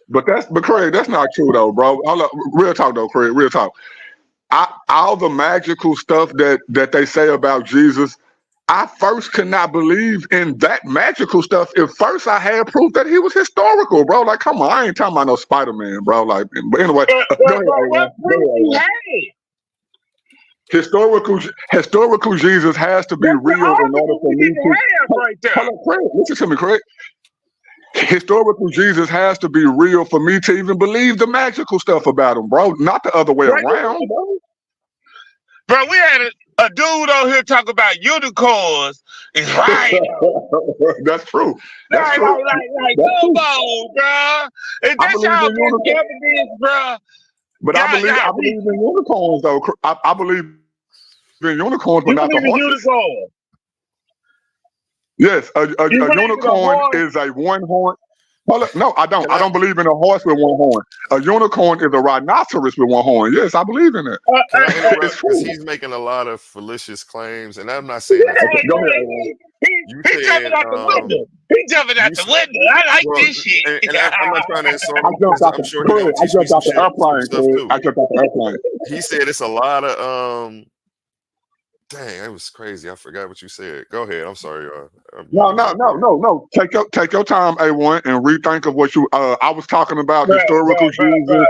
But Craig, that's not true though, bro. Hold up. Real talk though, Craig. Real talk. All the magical stuff that they say about Jesus, I first could not believe in that magical stuff if first I had proof that he was historical, bro. Like, come on, I ain't talking about no Spider-Man, bro. Like, but anyway, what proof you had? Historical Jesus has to be real in order for me to. Hold on, Craig, listen to me, Craig. Historical Jesus has to be real for me to even believe the magical stuff about him, bro. Not the other way around, bro. Bro, we had a dude on here talk about unicorns. It's right. That's true. That's true. Come on, bro. And that's y'all best evidence, bro. But I believe in unicorns, though. I believe in unicorns, but not the horses. Unicorn. Yes, a unicorn is a one-horn. No, I don't. I don't believe in a horse with one horn. A unicorn is a rhinoceros with one horn. Yes, I believe in it. Can I interrupt? Because he's making a lot of fallacious claims, and I'm not saying that. Go ahead. He's jumping out the window. He's jumping out the window. I like this shit. And I'm not trying to insult him. I jumped out the airplane. I jumped out the airplane. He said it's a lot of Dang, that was crazy. I forgot what you said. Go ahead. I'm sorry, y'all. No. Take your time, A1, and rethink of what you. I was talking about historical Jesus. You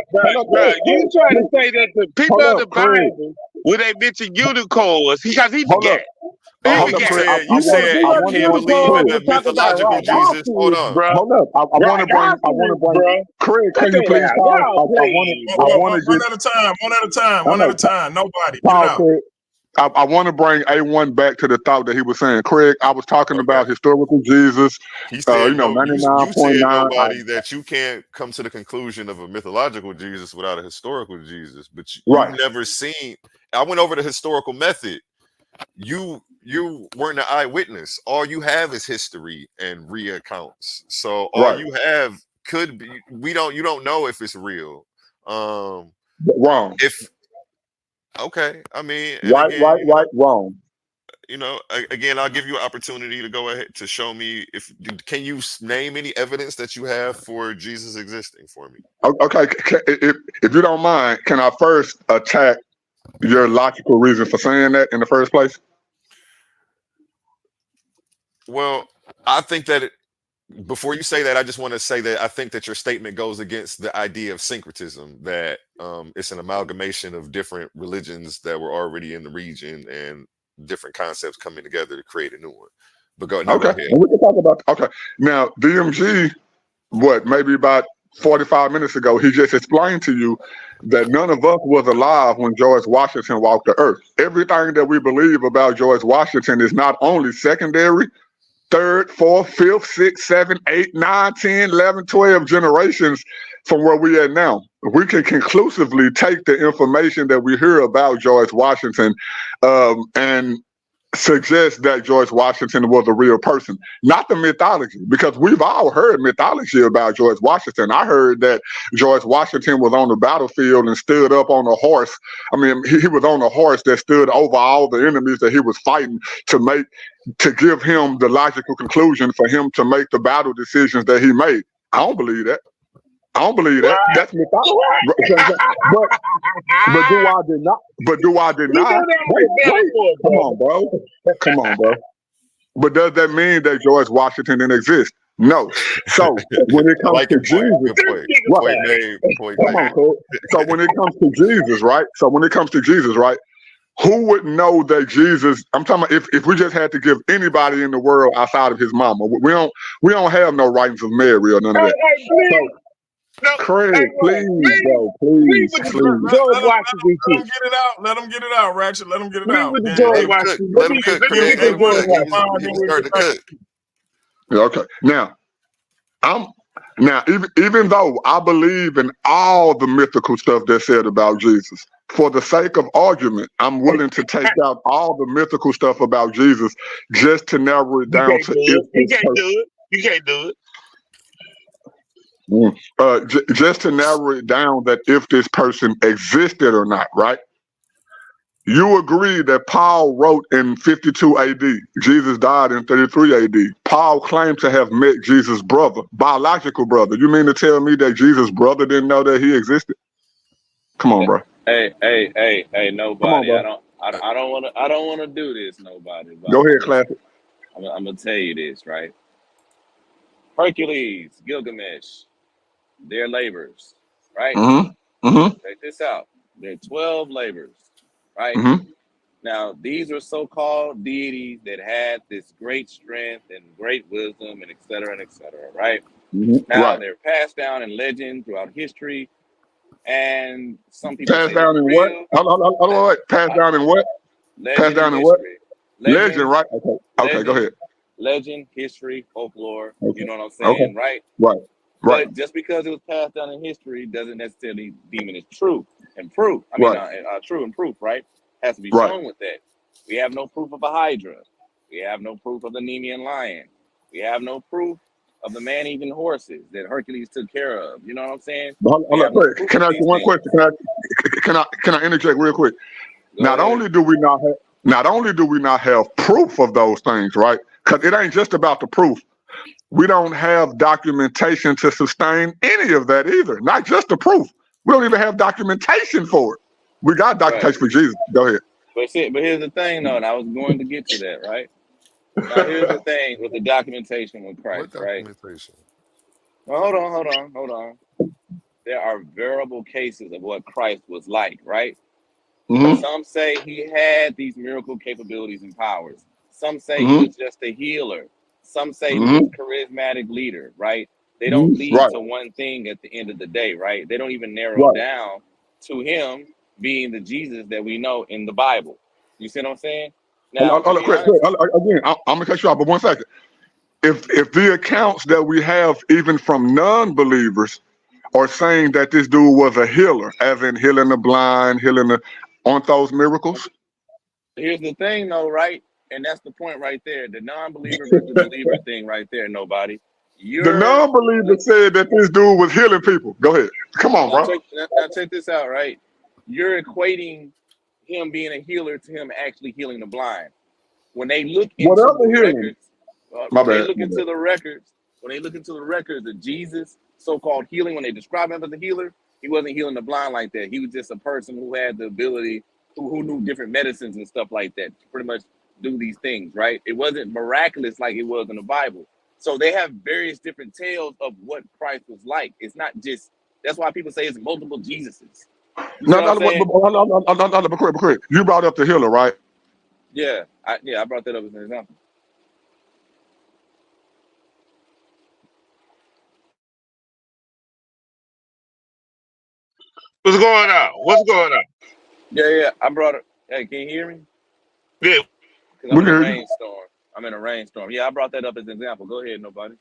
trying to say that the people of the Bible, when they mention unicorns, because he forget. Hold up, Craig. You said I you want to can't bring believe in Craig. a mythological Jesus. Hold on. Hold up. I want to bring Craig. Can you please pause? I want to One get at a time. One at a time. Nobody. Get it pause, out. Craig. I want to bring A1 back to the thought that he was saying. Craig, I was talking about historical Jesus. He said no. You said 99.9. nobody that you can't come to the conclusion of a mythological Jesus without a historical Jesus. But Right. you've never seen. I went over the historical method. You weren't an eyewitness. All you have is history and reaccounts. So all you have could be. You don't know if it's real. Wrong. Okay. I mean, Wrong. You know, again, I'll give you an opportunity to go ahead to show me can you name any evidence that you have for Jesus existing for me? Okay, if you don't mind, can I first attack your logical reason for saying that in the first place? Well, I think that before you say that, I just want to say that I think that your statement goes against the idea of syncretism, that it's an amalgamation of different religions that were already in the region and different concepts coming together to create a new one. But go ahead. We can talk about. Okay, now DMG, maybe about 45 minutes ago, he just explained to you that none of us was alive when George Washington walked the earth. Everything that we believe about George Washington is not only secondary, third, fourth, fifth, sixth, seventh, 8, 9, 10, 11, 12 generations from where we are now. We can conclusively take the information that we hear about George Washington and suggest that George Washington was a real person, not the mythology, because we've all heard mythology about George Washington. I heard that George Washington was on the battlefield and stood up on a horse. I mean, he was on a horse that stood over all the enemies that he was fighting to give him the logical conclusion for him to make the battle decisions that he made. I don't believe that. That's mythology. But do I deny? Wait. Come on, bro. But does that mean that George Washington didn't exist? No. So when it comes to Jesus, So when it comes to Jesus, right? Who would know that Jesus? I'm talking about if we just had to give anybody in the world outside of his mama. We don't have no writings of Mary or none of that. Craig, please, bro, please. Let him get it out, Ratchet. Let him get it out. Let him cook. Okay. Now, even though I believe in all the mythical stuff that's said about Jesus, for the sake of argument, I'm willing to take out all the mythical stuff about Jesus just to narrow it down to You can't do it. Just to narrow it down that if this person existed or not, right? You agree that Paul wrote in 52 AD. Jesus died in 33 AD. Paul claimed to have met Jesus' brother, biological brother. You mean to tell me that Jesus' brother didn't know that he existed? Come on, bro. Hey, nobody. I don't want to do this, nobody. Go ahead, Classic. I'm gonna tell you this, right? Hercules, Gilgamesh, their labors, right? Check this out. They're 12 labors, right? Now, these are so-called deities that had this great strength and great wisdom and et cetera, right? Now, they're passed down in legend throughout history, and some people passed down in what? Passed down in what? Passed down in what? Legend, right? Okay, go ahead. Legend, history, folklore. You know what I'm saying, right? Right. But just because it was passed down in history doesn't necessarily deem it as true and proof. True and proof, right? Has to be shown with that. We have no proof of a Hydra. We have no proof of the Nemean lion. We have no proof of the man-eating horses that Hercules took care of. You know what I'm saying? Can I ask you one question? Can I interject real quick? Not only do we not have proof of those things, right? Because it ain't just about the proof. We don't have documentation to sustain any of that either. Not just the proof. We don't even have documentation for it. We got documentation for Jesus. Go ahead. But here's the thing, though, and I was going to get to that, right? Now, here's the thing with the documentation with Christ, right? Well, hold on. There are variable cases of what Christ was like, right? Some say he had these miracle capabilities and powers. Some say he Mm-hmm. was just a healer. Some say he was Mm-hmm. charismatic leader, right? They don't Mm-hmm. lead Right. to one thing at the end of the day, right? They don't even narrow Right. down to him being the Jesus that we know in the Bible. You see what I'm saying? Now, to be Craig, honest, again, I'm gonna cut you off, but 1 second. If the accounts that we have, even from non-believers, are saying that this dude was a healer, as in healing the blind, aren't those miracles? here's the thing, though, right? And that's the point right there. The non-believer versus believer thing right there, nobody. The You're non-believer said that this dude was healing people. Go ahead. Come on, now bro. check this out, right? You're equating him being a healer to him actually healing the blind. When they look into Whatever the healing. records, My when they bad. look My into bad. the records, when they look into the records of Jesus' so-called healing, when they describe him as a healer, he wasn't healing the blind like that. He was just a person who had the ability, who knew different medicines and stuff like that to pretty much do these things, right? It wasn't miraculous like it was in the Bible. So they have various different tales of what Christ was like. It's not just, that's why people say it's multiple Jesuses. You see No, what I'm no, saying? but correct. You brought up the healer, right? Yeah, I brought that up as an example. What's going on? What's going on? Yeah, I brought it. Hey, can you hear me? Yeah. Because I'm We in a can hear you. rainstorm. I'm in a rainstorm. Yeah, I brought that up as an example. Go ahead, nobody.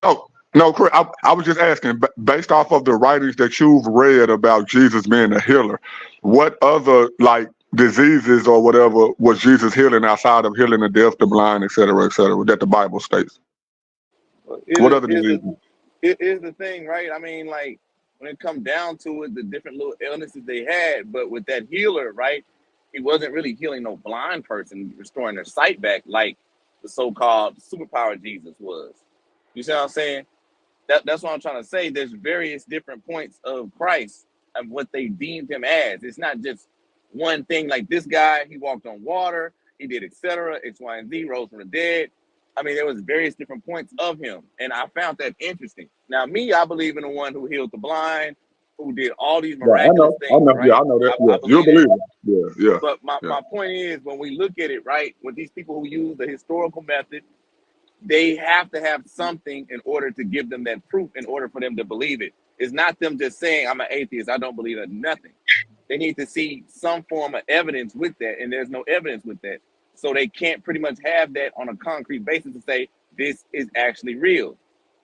Oh, no, correct. I was just asking, based off of the writings that you've read about Jesus being a healer, what other like diseases or whatever was Jesus healing outside of healing the deaf, the blind, et cetera, that the Bible states? Well, What other diseases? here's the thing, right? I mean, like, when it comes down to it, the different little illnesses they had, but with that healer, right, he wasn't really healing no blind person, restoring their sight back like the so-called superpower Jesus was. You see what I'm saying? That's what I'm trying to say. There's various different points of Christ and what they deemed him as. It's not just one thing. Like this guy, he walked on water, he did etc. X, Y, and Z, rose from the dead. I mean, there was various different points of him, and I found that interesting. Now, me, I believe in the one who healed the blind, who did all these Yeah, miraculous things, yeah, right? I know that. I Yeah, you're a believe that. believer. Yeah. But my point is, when we look at it, right, with these people who use the historical method, they have to have something in order to give them that proof in order for them to believe it. It's not them just saying, I'm an atheist, I don't believe in nothing. They need to see some form of evidence with that, and there's no evidence with that. So they can't pretty much have that on a concrete basis to say, this is actually real.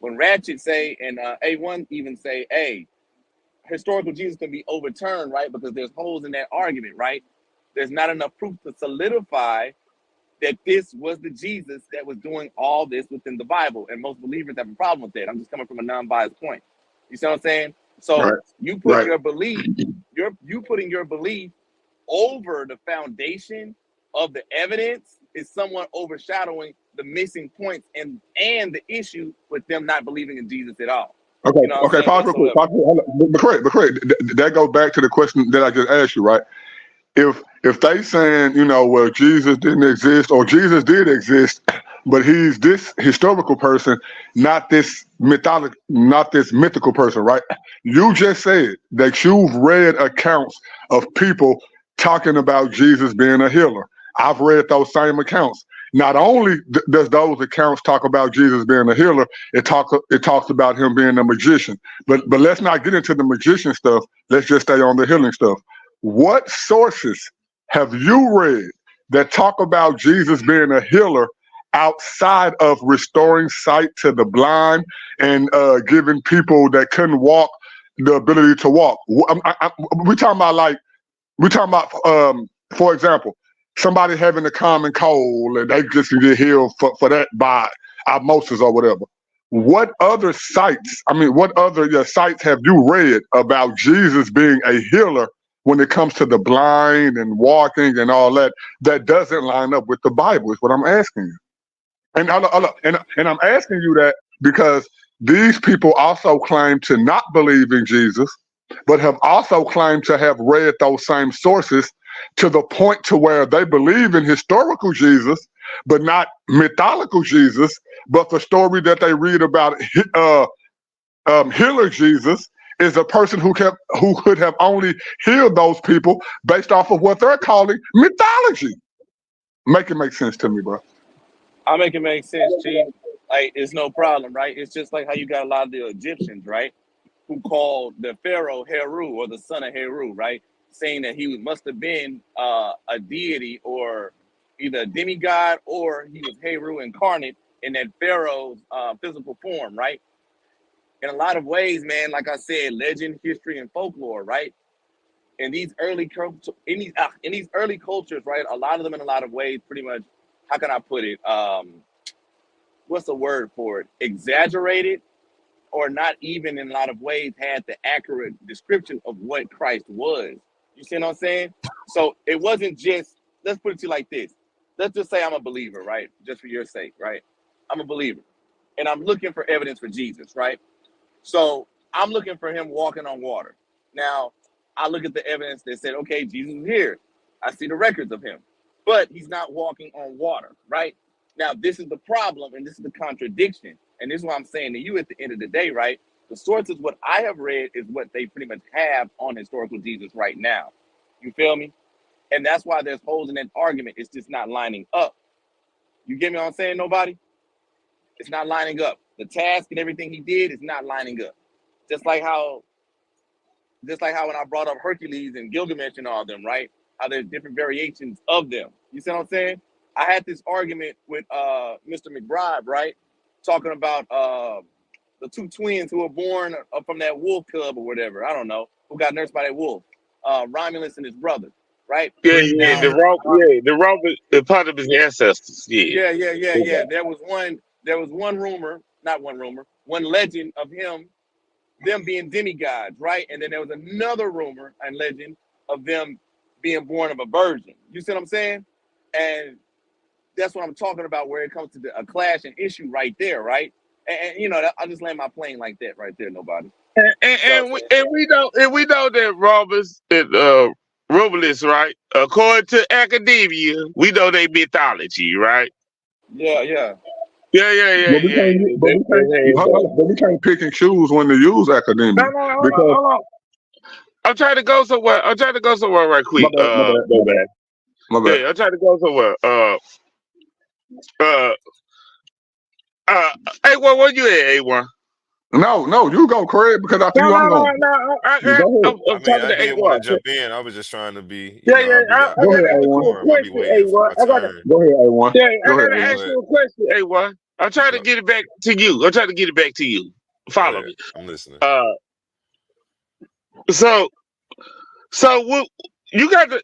When Ratchet say, and A1 even say, hey, historical Jesus can be overturned, right? Because there's holes in that argument, right? There's not enough proof to solidify that this was the Jesus that was doing all this within the Bible. And most believers have a problem with that. I'm just coming from a non-biased point. You see what I'm saying? So Right. you put Right. your belief, you putting your belief over the foundation of the evidence is somewhat overshadowing the missing points and the issue with them not believing in Jesus at all. Okay. You know what I'm Okay. saying? Pause real quick. Whatsoever. Hold on. But correct. That goes back to the question that I just asked you, right? If they saying, well, Jesus didn't exist or Jesus did exist, but he's this historical person, not this mythical person, right? You just said that you've read accounts of people talking about Jesus being a healer. I've read those same accounts. Not only does those accounts talk about Jesus being a healer, it talks about him being a magician. But let's not get into the magician stuff. Let's just stay on the healing stuff. What sources have you read that talk about Jesus being a healer outside of restoring sight to the blind and giving people that couldn't walk the ability to walk? We're talking about for example, somebody having a common cold and they just can get healed for that by osmosis or whatever. What other sites have you read about Jesus being a healer when it comes to the blind and walking and all that doesn't line up with the Bible? Is what I'm asking you. And I'm asking you that because these people also claim to not believe in Jesus, but have also claimed to have read those same sources to the point to where they believe in historical Jesus, but not mythological Jesus, but the story that they read about healer Jesus is a person who could have only healed those people based off of what they're calling mythology. Make it make sense to me, bro. I make it make sense, Chief. Like, it's no problem, right? It's just like how you got a lot of the Egyptians, right? Who called the Pharaoh Heru, or the son of Heru, right? Saying that he must have been a deity, or either a demigod, or he was Heru incarnate in that Pharaoh's physical form, right? In a lot of ways, man, like I said, legend, history, and folklore, right? In these early in these early cultures, right? A lot of them, in a lot of ways, pretty much. How can I put it? What's the word for it? Exaggerated, or not even in a lot of ways had the accurate description of what Christ was. You see what I'm saying? So it wasn't just. Let's put it to you like this. Let's just say I'm a believer, right? Just for your sake, right? I'm a believer, and I'm looking for evidence for Jesus, right? So I'm looking for him walking on water. Now, I look at the evidence that said, okay, Jesus is here. I see the records of him, but he's not walking on water, right? Now, this is the problem, and this is the contradiction. And this is what I'm saying to you at the end of the day, right? The sources, what I have read, is what they pretty much have on historical Jesus right now. You feel me? And that's why there's holes in that argument. It's just not lining up. You get me what I'm saying, nobody? It's not lining up. The task and everything he did is not lining up. Just like how when I brought up Hercules and Gilgamesh and all of them, right? How there's different variations of them. You see what I'm saying? I had this argument with Mr. McBride, right? Talking about the two twins who were born from that wolf cub or whatever. I don't know. Who got nursed by that wolf. Romulus and his brother, right? Yeah, Now, the part of his ancestors. Yeah. yeah. There was one rumor, not one rumor, one legend of them being demigods, right? And then there was another rumor and legend of them being born of a virgin. You see what I'm saying? And that's what I'm talking about, where it comes to a clash and issue right there, right? And you know, I'll just land my plane like that right there, nobody. And we know that Romulus, right? According to academia, we know they mythology, right? Yeah. Yeah. But we can't pick and choose when to use academia. No, hold on. I'm trying to go somewhere. Right quick. My bad. Yeah, I'm trying to go somewhere. A1, where you at, A1? No, you go, Craig, because after you, I'm going. I'm I talking to didn't want A1. to jump in. I was just trying to be. Go ahead, A1. Go ahead, A1. I gotta ask you a question, A1. I'm trying to get it back to you. Follow me. I'm listening. So what, you got to,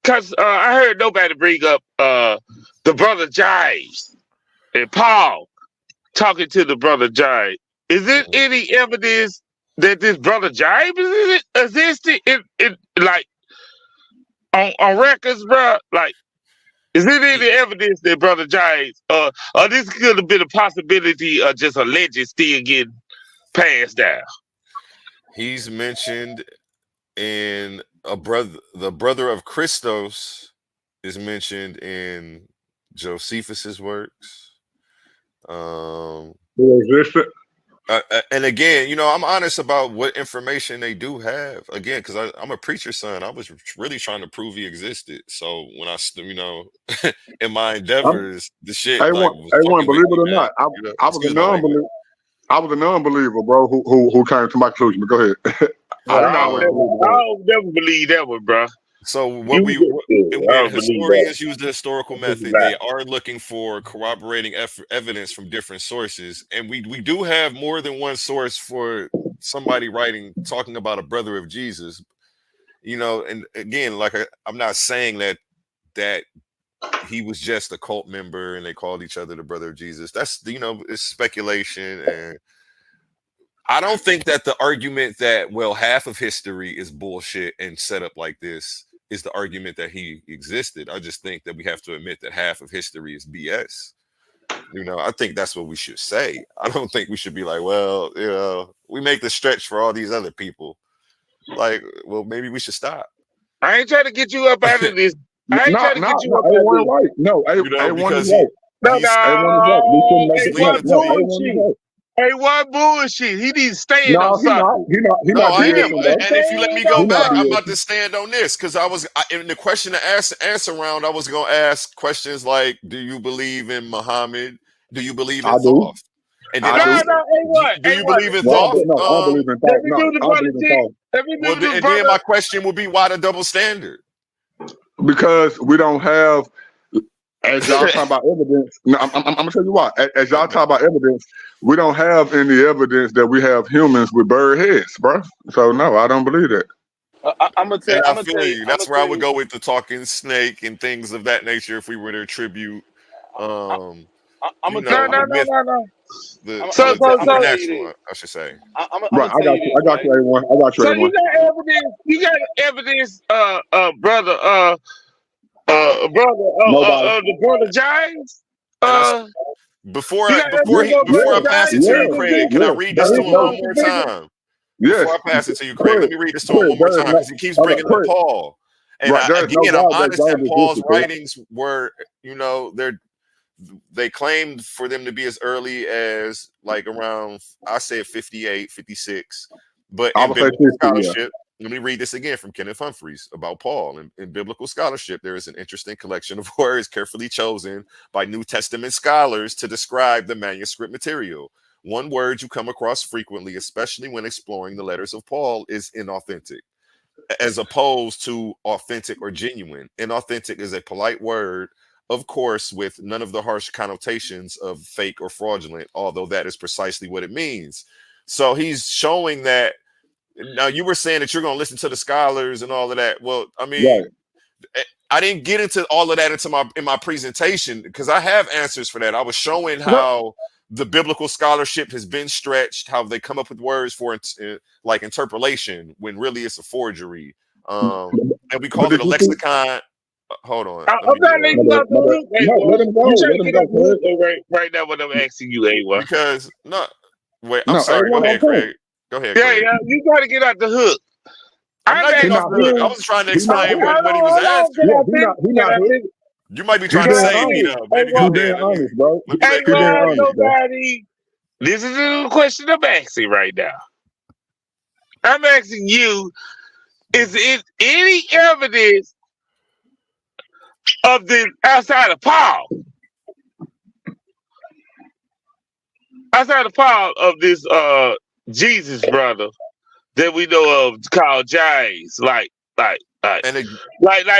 because I heard nobody bring up the brother Jives and Paul talking to the brother Jive. Is there any evidence that this brother Jive existed in like on records, bro? Like, is there any evidence that brother Jive or this could have been a possibility of just a legend still getting passed down? He's mentioned in the brother of Christos is mentioned in Josephus's works. And again, you know, I'm honest about what information they do have. Again, because I'm a preacher's son, I was really trying to prove he existed. So when I, you know, in my endeavors, the shit I like want, believe it or not, I was a non-believer. I was a non-believer, bro, who came to my conclusion. But go ahead. I'll never believe that one, bro. So when historians use the historical method, they are looking for corroborating evidence from different sources, and we do have more than one source for somebody talking about a brother of Jesus, you know. And again, like I'm not saying that he was just a cult member and they called each other the brother of Jesus. That's, you know, it's speculation, and I don't think that the argument that, well, half of history is bullshit and set up like this is the argument that he existed. I just think that we have to admit that half of history is BS. You know, I think that's what we should say. I don't think we should be like, well, you know, we make the stretch for all these other people. Like, well, maybe we should stop. I ain't trying to get you up out of this. I ain't trying to get you up out of this. No, you know, A1 because is right. A1 bullshit. He needs to stand No, on something. he No, not I am. BSing, bro. And if you let me Stand go on He not back, I'm something. about BSing. to stand on this because in the question to answer round, I was going to ask questions like, do you believe in Muhammad? Do you believe in I do. Thoth? And then I No, I do. said, A1. do you A1. believe in No, I Thoth? don't, no, I don't believe in Let thought. me No, do the I don't believe in politics. thought Let me Well, do this, and then brother. my question would be, why the double standard? because we don't have. As y'all talking about evidence, no, I'm gonna tell you why. As y'all talk about evidence, we don't have any evidence that we have humans with bird heads, bro. So no, I don't believe that. I'm gonna tell. And I I'm gonna tell feel you. you. I'm gonna That's where I tell would you. go with the talking snake and things of that nature if we were to attribute, um, I'm gonna No, tell. no, the no, myth, no, no. the I'm So, gonna the, tell. the so, I'm gonna so, tell you supernatural, this. I should say. I'm Right, gonna tell you this, I got right? you, everyone. I got you, so everyone. you got evidence. You got evidence, brother, Nobody. the brother James. And I Uh, before you I got before evidence he Yes, of before I brother yes, pass it James to you, yes, being Craig, can I yes. read this There to is him one no. more crucifixion? time? Before Yes, I pass it to you, Craig, let Craig. me read this to him Craig, one more there is time no. because he keeps Hold up, bringing up Craig. Paul. And Right, there is no I'm God that honest that James Paul's existed, Craig. writings were, they claimed for them to be as early as like around, I said 58, 56. But I in would say 50, biblical yeah. scholarship, let me read this again from Kenneth Humphreys about Paul. In biblical scholarship, there is an interesting collection of words carefully chosen by New Testament scholars to describe the manuscript material. One word you come across frequently, especially when exploring the letters of Paul, is inauthentic, as opposed to authentic or genuine. Inauthentic is a polite word, of course, with none of the harsh connotations of fake or fraudulent, although that is precisely what it means. So he's showing that. Now, you were saying that you're going to listen to the scholars and all of that. Well, I mean, Right. I didn't get into all of that in my presentation because I have answers for that. I was showing Well, how the biblical scholarship has been stretched, how they come up with words for like interpolation when really it's a forgery. And we but call it did a you see? lexicon. Hold on, let I'm me not letting My you bad, out the my bad. hook, No, A1. let him go. You trying Let to him get go, out the Craig. hook right now when I'm asking you, A1. because no, wait, I'm No, sorry. Go everyone ahead, on point. Craig. Go ahead, Yeah, Craig. yeah, you trying to get out the hook. I'm I'm not getting He off not the asking hooked. hook. I you. was trying to He not explain hooked. what he was Hold on, can asking. Yeah, I finish? he Can not I hooked. finish? You might be He trying to Can being I save me honest. finish? though. Baby, go A1. He being ahead. honest, bro. Let me let He being Craig A1, finish. honest, bro. nobody. This is the question I'm asking right now. I'm asking you, is it any evidence of this outside of Paul? Outside of Paul of this Jesus brother that we know of called James. Like And it,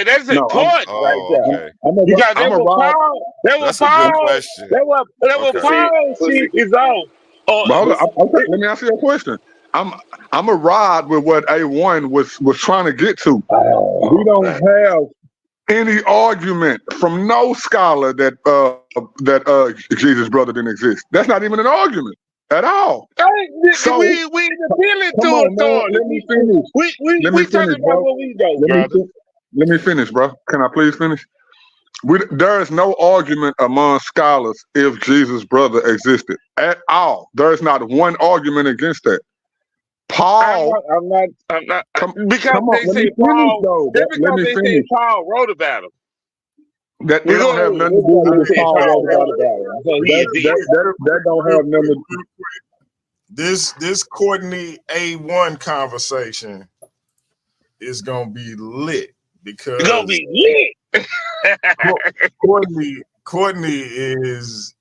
that's No, important right oh, there. okay. Because I'm that a what ride. Paul That's a good question. that what Okay. Paul shit is on. But hold on, okay, It- let me answer your question. I'm a ride with what A1 was trying to get to. We oh don't man. have any argument from no scholar that Jesus brother didn't exist. That's not even an argument at all. Hey, So we appealing come to on, man. authority. Let me finish. Let me We talking finish, about bro. what we know, Let me brother. let me finish, bro. Can I please finish? There is no argument among scholars if Jesus' brother existed at all. There is not one argument against that. Paul, I'm not come, because come on, they let me say finish Paul. though. That's Let because me they say finish. Paul wrote about him. That We it go don't have ahead. nothing to That's do because with they what say Paul Paul wrote wrote about. about him. So he That exists. that don't have nothing. This Courtney A1 conversation is gonna be lit It's gonna because be lit. Courtney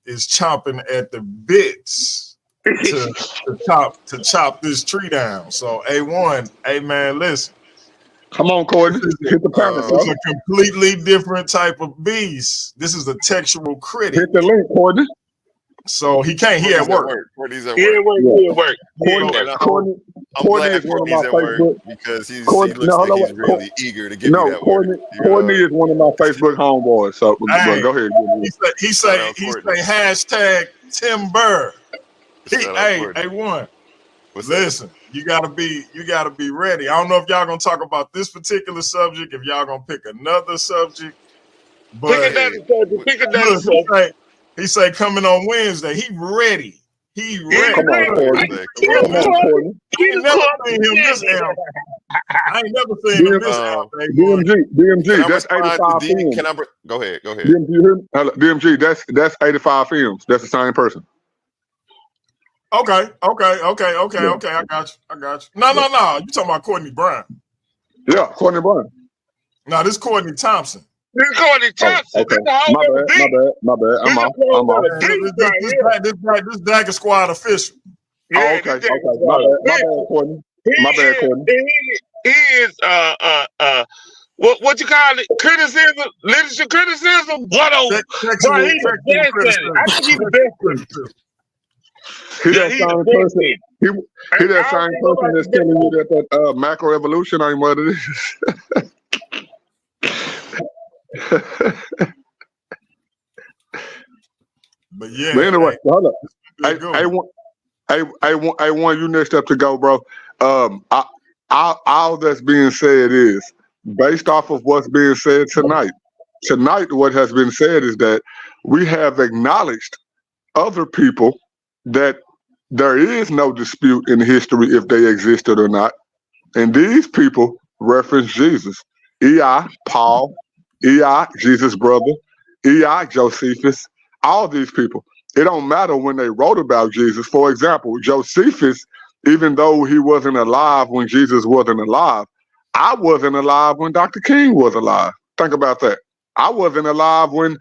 is chomping at the bits to chop this tree down. So A1, hey man, listen, Come on, this Courtney, is hit the this panel, Uh, is bro. a completely different type of beast. This is a textual critic. Hit the link, Courtney. So he can't. He at Courtney's at work. work. Courtney's at Yeah, work. work, Yeah, yeah, work, yeah, So, Courtney, work. and Courtney, I'm Courtney glad is one of Courtney's my at work Facebook. because he Courtney, looks no, hold like on, he's really eager to give me no, that work. You Courtney know, is one of my Facebook homeboys. So, but Hey, go ahead. shout out he Courtney. say hashtag Timber. Shout out Hey, Courtney. A1. What's that? Listen, you gotta be ready. I don't know if y'all gonna talk about this particular subject, if y'all gonna pick another subject, Pick but another Hey, subject. Pick another look, subject. he say coming on Wednesday. He ready. He He ready. Come on, ready. Courtney. Wednesday. Come He on, Come on, Wednesday. Courtney. I ain't never seen him this amp. I ain't never seen him this amp, A1. Can DMG. I That's respond to 85 D? films. Can I? Go ahead. Go ahead. DMG, you hear me? Hello, DMG. That's 85 films. That's the same person. Okay. I got you. No. You talking about Courtney Brown? Yeah, Courtney Brown. No, this Courtney Thompson. This Courtney Thompson. Okay. That's a whole other beat. My bad. This I'm is a off. whole other beat right here. This Dagger Squad official. Yeah, Okay. this is My bad, Courtney. My bad, Courtney. He is what you call it? Criticism, literature criticism. What over? But he's the best at it. I think he's the best at it. He that same person. He that same person that's telling you that macroevolution ain't what it is. But yeah. But anyway, hold up. I want you next up to go, bro. All that's being said is based off of what's being said tonight. Tonight, what has been said is that we have acknowledged other people that there is no dispute in history if they existed or not. And these people reference Jesus. E.I. Paul, E.I. Jesus' brother, E.I. Josephus, all these people. It don't matter when they wrote about Jesus. For example, Josephus, even though he wasn't alive when Jesus wasn't alive, I wasn't alive when Dr. King was alive. Think about that. I wasn't alive when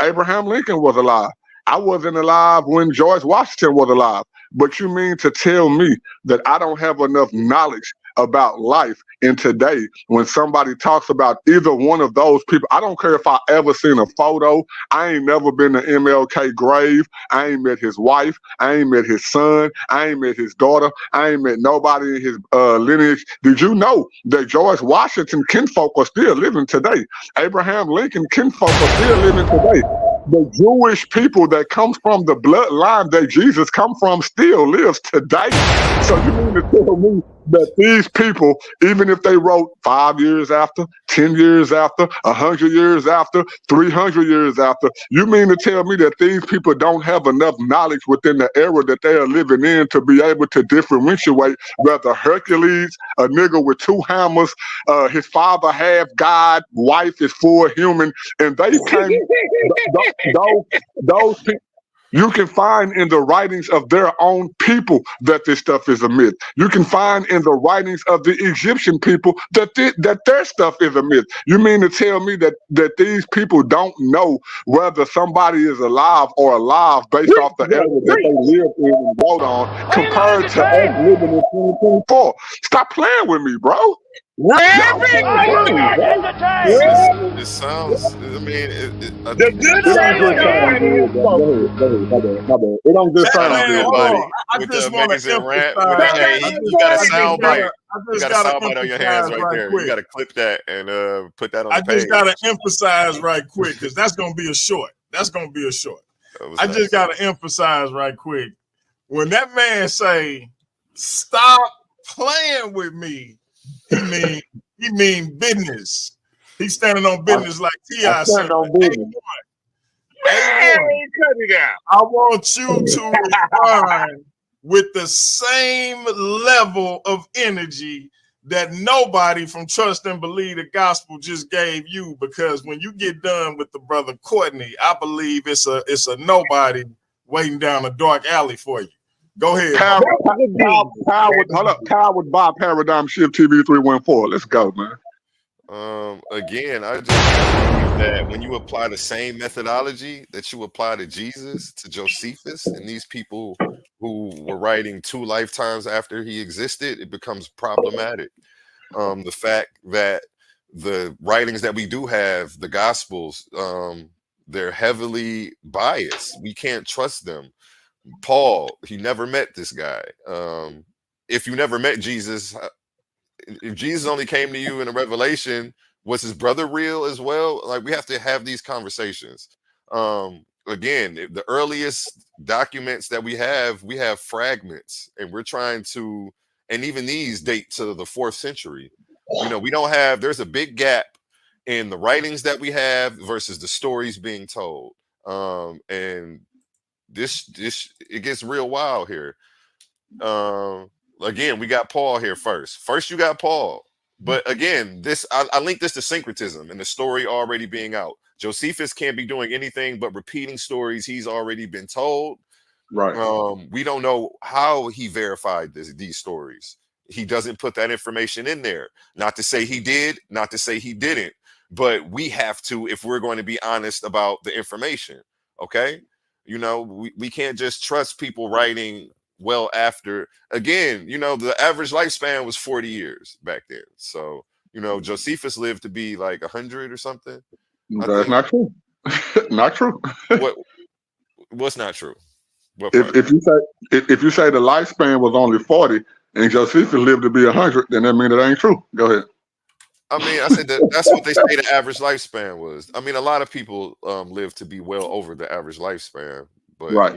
Abraham Lincoln was alive. I wasn't alive when George Washington was alive. But you mean to tell me that I don't have enough knowledge about life in today when somebody talks about either one of those people? I don't care if I ever seen a photo. I ain't never been to MLK grave. I ain't met his wife. I ain't met his son. I ain't met his daughter. I ain't met nobody in his lineage. Did you know that George Washington kinfolk are still living today? Abraham Lincoln kinfolk are still living today. The Jewish people that comes from the bloodline that Jesus come from still lives today. So you mean to tell me that these people, even if they wrote 5 years after, 10 years after, 100 years after, 300 years after, you mean to tell me that these people don't have enough knowledge within the era that they are living in to be able to differentiate whether Hercules, a nigga with 2 hammers, his father half God, wife is full human, and they came, those people, you can find in the writings of their own people that this stuff is a myth. You can find in the writings of the Egyptian people that that their stuff is a myth. You mean to tell me that these people don't know whether somebody is alive or alive based off the era that they lived in and wrote on compared to us living in 2024? Stop playing with me, bro. It sounds. I mean, the good sound my bad. It don't just sound good, buddy. I With just the want to amazing rant, emphasize. you got a sound bite. I You just got a got to sound bite on your hands emphasize right right there. quick. You got to clip that and put that on I the page. just got to emphasize right quick because that's going to be a short. That's going to be a short. I just got to emphasize right quick. When that man say, "Stop playing with me," he mean business. He's standing on business like T.I. said. I want you to respond with the same level of energy that nobody from Trust and Believe the Gospel just gave you, because when you get done with the brother Courtney, I believe it's a nobody waiting down a dark alley for you. Go ahead. Powered by Paradigm Shift TV 314. Let's go, man. Again, I just believe that when you apply the same methodology that you apply to Jesus, to Josephus, and these people who were writing 2 lifetimes after he existed, it becomes problematic. The fact that the writings that we do have, the Gospels, they're heavily biased. We can't trust them. Paul, he never met this guy. If you never met Jesus, if Jesus only came to you in a revelation, was his brother real as well? Like, we have to have these conversations. Again, the earliest documents that we have fragments, and we're trying to, and even these date to the 4th century. You know, we don't have, there's a big gap in the writings that we have versus the stories being told. And this it gets real wild here. Again, we got Paul here first. First, you got Paul. But again, I link this to syncretism and the story already being out. Josephus can't be doing anything but repeating stories he's already been told. Right. We don't know how he verified these stories. He doesn't put that information in there. Not to say he did, not to say he didn't, but we have to if we're going to be honest about the information. Okay, we can't just trust people writing well after. Again, the average lifespan was 40 years back then. So Josephus lived to be like 100 or something, I That's think. not true. Not true. What's not true? What If part? if you say if you say the lifespan was only 40 and Josephus lived to be 100, then that means it ain't true. Go ahead. I mean, I said that's what they say the average lifespan was. I mean, a lot of people live to be well over the average lifespan, but Right.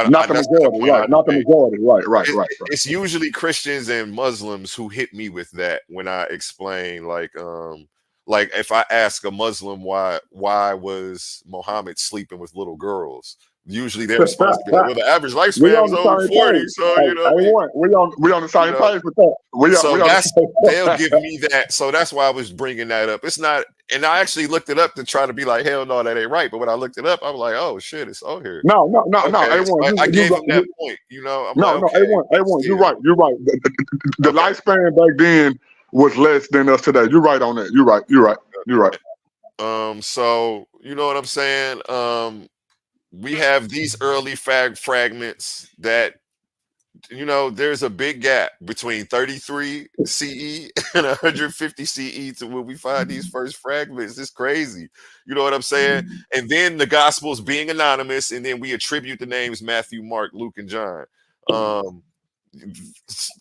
Not the that's the majority. point I Right. Not the make. majority. Right. It's usually Christians and Muslims who hit me with that when I explain, like if I ask a Muslim why was Muhammad sleeping with little girls, usually their response to be like, well, the average We lifespan on was the over same 40, page. so Hey, A1, we on the you same know. page with that. We So on the they'll same give me that. So that's why I was bringing that up. It's not, and I actually looked it up to try to be like, hell no, that ain't right. But when I looked it up, I was like, oh shit, it's on here. No, Okay, so A1, I gave him that you point. I'm like, no, okay, A1, you're yeah, right. You're right. The okay. lifespan back then was less than us today. You're right on that. You're right. So you know what I'm saying? We have these early fragments that there's a big gap between 33 CE and 150 CE to when we find these first fragments. It's crazy. You know what I'm saying? And then the Gospels being anonymous, and then we attribute the names Matthew, Mark, Luke, and John.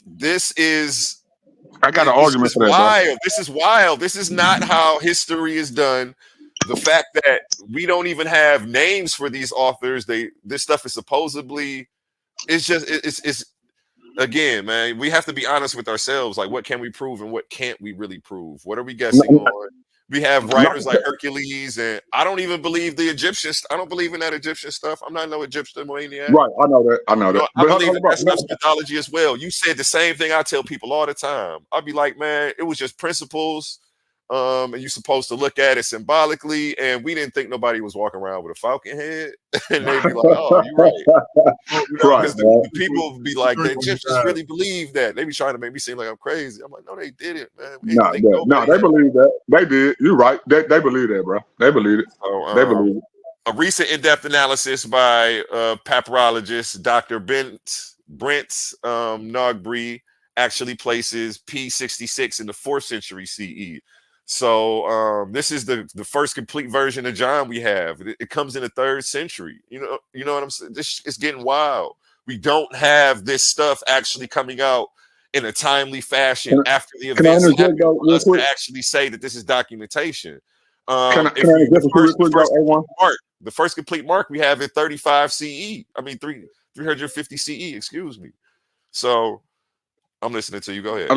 This is I got an it's argument just for that, bro. wild. This is wild. This is not how history is done. The fact that we don't even have names for these authors, this stuff is supposedly, it's again, man, we have to be honest with ourselves. Like, what can we prove and what can't we really prove? What are we guessing on? We have writers like Hercules, and I don't even believe the Egyptians. I don't believe in that Egyptian stuff. I'm not no Egyptian maniac. Right, I know that. I know that. I But believe hold that on, bro. that stuff's mythology as well. You said the same thing I tell people all the time. I'd be like, man, it was just principles. And you're supposed to look at it symbolically, and we didn't think nobody was walking around with a falcon head. And they'd be like, oh, you're right. Right, Because man. the people would be like, the Egyptians really believe that. They be trying to make me seem like I'm crazy. I'm like, no, they didn't, man. We didn't think No, nobody they had. believe that. They did. You're right. They believe that, bro. They believe it. So, They believe it. a recent in-depth analysis by papyrologist Dr. Brent Nogbree actually places P66 in the 4th century CE. So this is the first complete version of John we have. It comes in the 3rd century. You know what I'm saying? This is getting wild. We don't have this stuff actually coming out in a timely fashion after the Can I events interject happen though, for real us to quick? actually say that this is documentation. Can I If we interject with you real quick though, A1? the first complete mark we have at 35 CE. I mean 350 CE, excuse me. So I'm listening to you. Go ahead.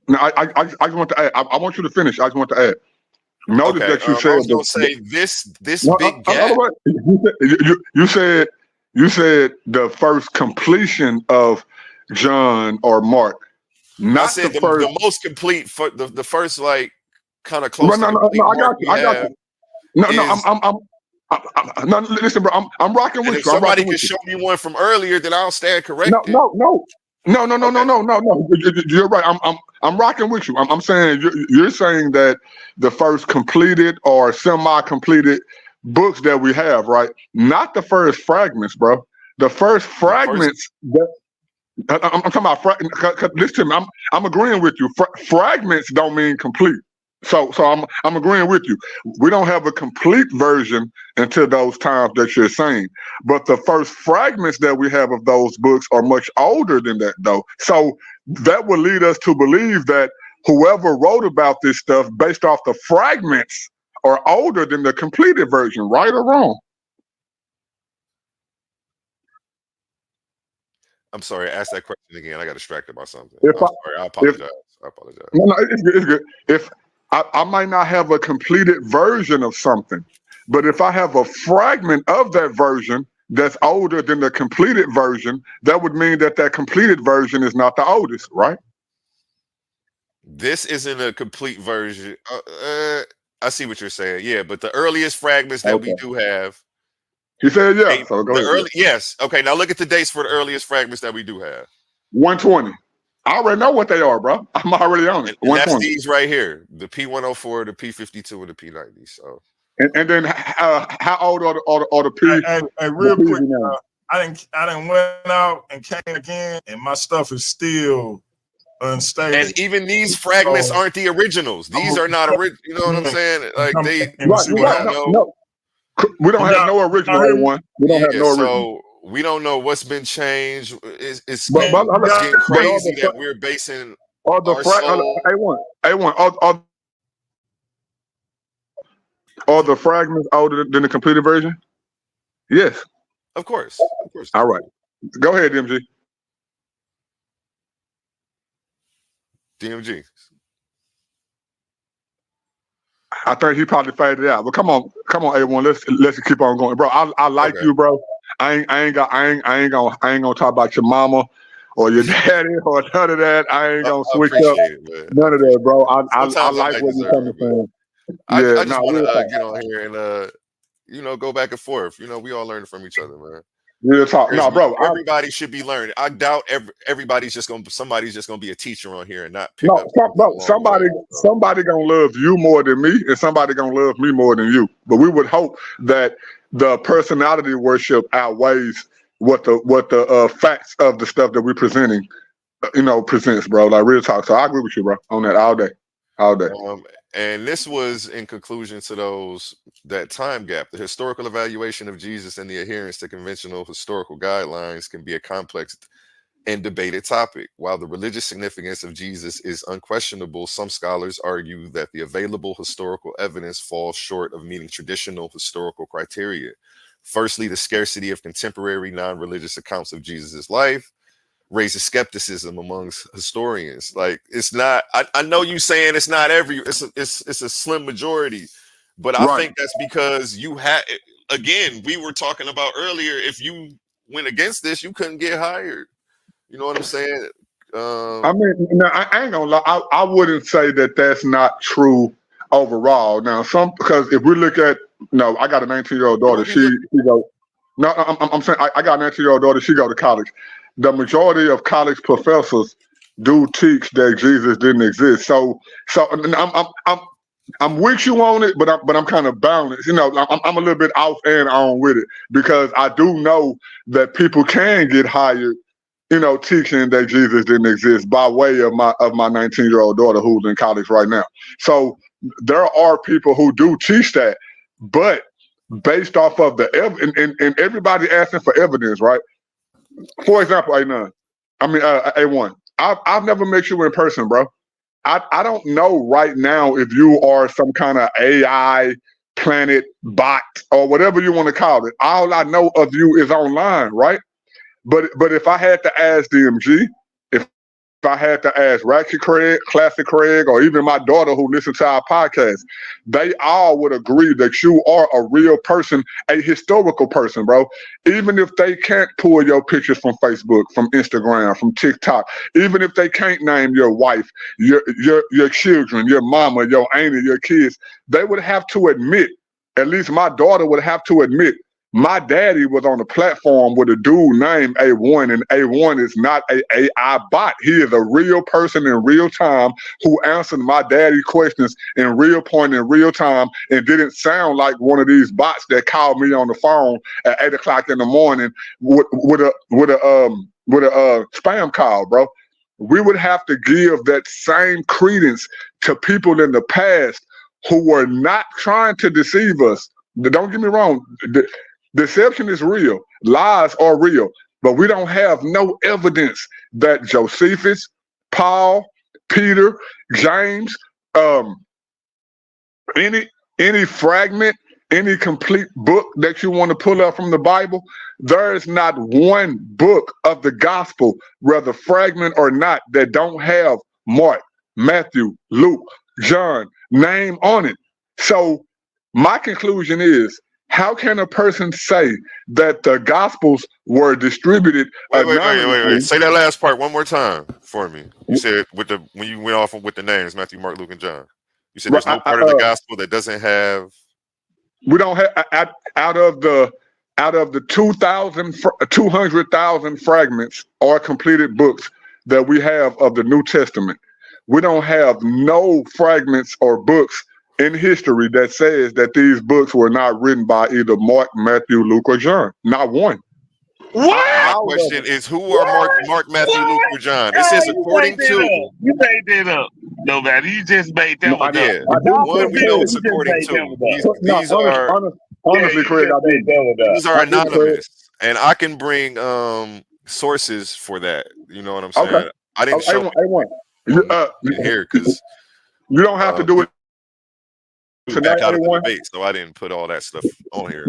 No, I just want to add. I want you to finish. I just want to add. Notice Okay. that you I said was gonna say this no, big gap. You said the first completion of John or Mark, I not the said first. the most complete for the first like kind of No, close to complete I mark got you. we I got have you. No, is, no. Listen, bro. I'm rocking and with if you. I'm somebody rocking can with you. show me one from earlier, then I'll stand No, corrected. no, no. No, no, no, no, Okay. no, no, no. You're right. I'm rocking with you. I'm saying you're saying that the first completed or semi-completed books that we have, right? Not the first fragments, bro. The first The first fragments that I'm talking about. Listen to me. I'm agreeing with you. Fragments don't mean complete. So I'm agreeing with you. We don't have a complete version until those times that you're saying. But the first fragments that we have of those books are much older than that, though. So that would lead us to believe that whoever wrote about this stuff based off the fragments are older than the completed version, right or wrong? I'm sorry, ask that question again. I got distracted by something. If I'm I, sorry. I if apologize. I apologize. No, it's good. It's good. If I might not have a completed version of something, but if I have a fragment of that version that's older than the completed version, that would mean that that completed version is not the oldest, right? This isn't a complete version. I see what you're saying. Yeah, but the earliest fragments that we Okay. do have He said yeah. So go The ahead. early, yes. Okay, now look at the dates for the earliest fragments that we do have. 120. I already know what they are, bro. I'm already on it. And that's 120. these right here: the P104, the P52, and the P90. So, And then how old are the P? Hey, The real P's quick, now? I didn't went out and came again, and my stuff is still unstable. and even these fragments So, aren't the originals. These are not original. You know what I'm saying? Like they, Right. see we what don't happens. know. We don't have no original y'all hear me? A1. We don't have Yeah, no original. so we don't know what's been changed. It's But getting but crazy that we're basing are the our soul. A1 are the fragments older than the completed version? Yes. Of course. All right. Go ahead, MG. DMG. I think he probably faded out. But come on, A1. Let's keep on going, bro. I like Okay. you, bro. I ain't gonna talk about your mama or your daddy or none of that. I ain't gonna I switch up appreciate it, man. none of that, bro. I Sometimes I like might where you're deserve coming it, but from. I Yeah, just no, want real to talk. get on here and go back and forth. We all learning from each other, man. Real talk. No, bro. Everybody should be learning. I doubt somebody's just gonna be a teacher on here and not pick up Bro, along the way. somebody gonna love you more than me, and somebody gonna love me more than you. But we would hope that the personality worship outweighs what the facts of the stuff that we're presenting, presents, bro. Like real talk. So I agree with you, bro, on that all day. And this was in conclusion to that time gap. The historical evaluation of Jesus and the adherence to conventional historical guidelines can be a complex and debated topic. While the religious significance of Jesus is unquestionable, some scholars argue that the available historical evidence falls short of meeting traditional historical criteria. Firstly, the scarcity of contemporary non-religious accounts of Jesus' life raises skepticism amongst historians. Like it's not. I know you saying it's not it's a slim majority, but I think that's because you had. Again, we were talking about earlier. If you went against this, you couldn't get hired. You know what I'm saying? I mean, I ain't gonna lie. I wouldn't say that that's not true overall. Now, because if we look at, I got a 19-year-old daughter. She go. No, I'm saying I got a 19-year-old daughter. She go to college. The majority of college professors do teach that Jesus didn't exist. So I'm with you on it, but I'm kind of balanced. I'm a little bit off and on with it because I do know that people can get hired, teaching that Jesus didn't exist by way of my 19-year-old daughter who's in college right now. So there are people who do teach that, but based off of the and everybody asking for evidence, right? For example, A1. I've never met you in person, bro. I don't know right now if you are some kind of AI planet bot or whatever you want to call it. All I know of you is online, right? But if I had to ask DMG, if I had to ask Ratchet Craig, Classic Craig, or even my daughter who listens to our podcast, they all would agree that you are a real person, a historical person, bro. Even if they can't pull your pictures from Facebook, from Instagram, from TikTok, even if they can't name your wife, your children, your mama, your auntie, your kids, they would have to admit, at least my daughter would have to admit, my daddy was on a platform with a dude named A1, and A1 is not a AI bot. He is a real person in real time who answered my daddy questions in real point in real time and didn't sound like one of these bots that called me on the phone at 8 o'clock in the morning with a spam call, bro. We would have to give that same credence to people in the past who were not trying to deceive us. Don't get me wrong. Deception is real. Lies are real. But we don't have no evidence that Josephus, Paul, Peter, James, any fragment, any complete book that you want to pull up from the Bible, there is not one book of the gospel, whether fragment or not, that don't have Mark, Matthew, Luke, John name on it. So my conclusion is, how can a person say that the Gospels were distributed anonymously? Wait. Say that last part one more time for me. You said when you went off with the names Matthew, Mark, Luke, and John. You said there's no part of the Gospel that doesn't have. We don't have out of the out of the 200,000 fragments or completed books that we have of the New Testament, we don't have no fragments or books in history that says that these books were not written by either Mark, Matthew, Luke, or John. Not one. My question is, who are Mark, Matthew, Luke, or John? It says according to. You made that up. No matter. You just made them up. Yeah, one we know it's according to. These are honestly, Craig, I did. These are anonymous, and I can bring sources for that. You know what I'm saying? Okay. I didn't show here because you don't have to do it back out of the debate, so I didn't put all that stuff on here.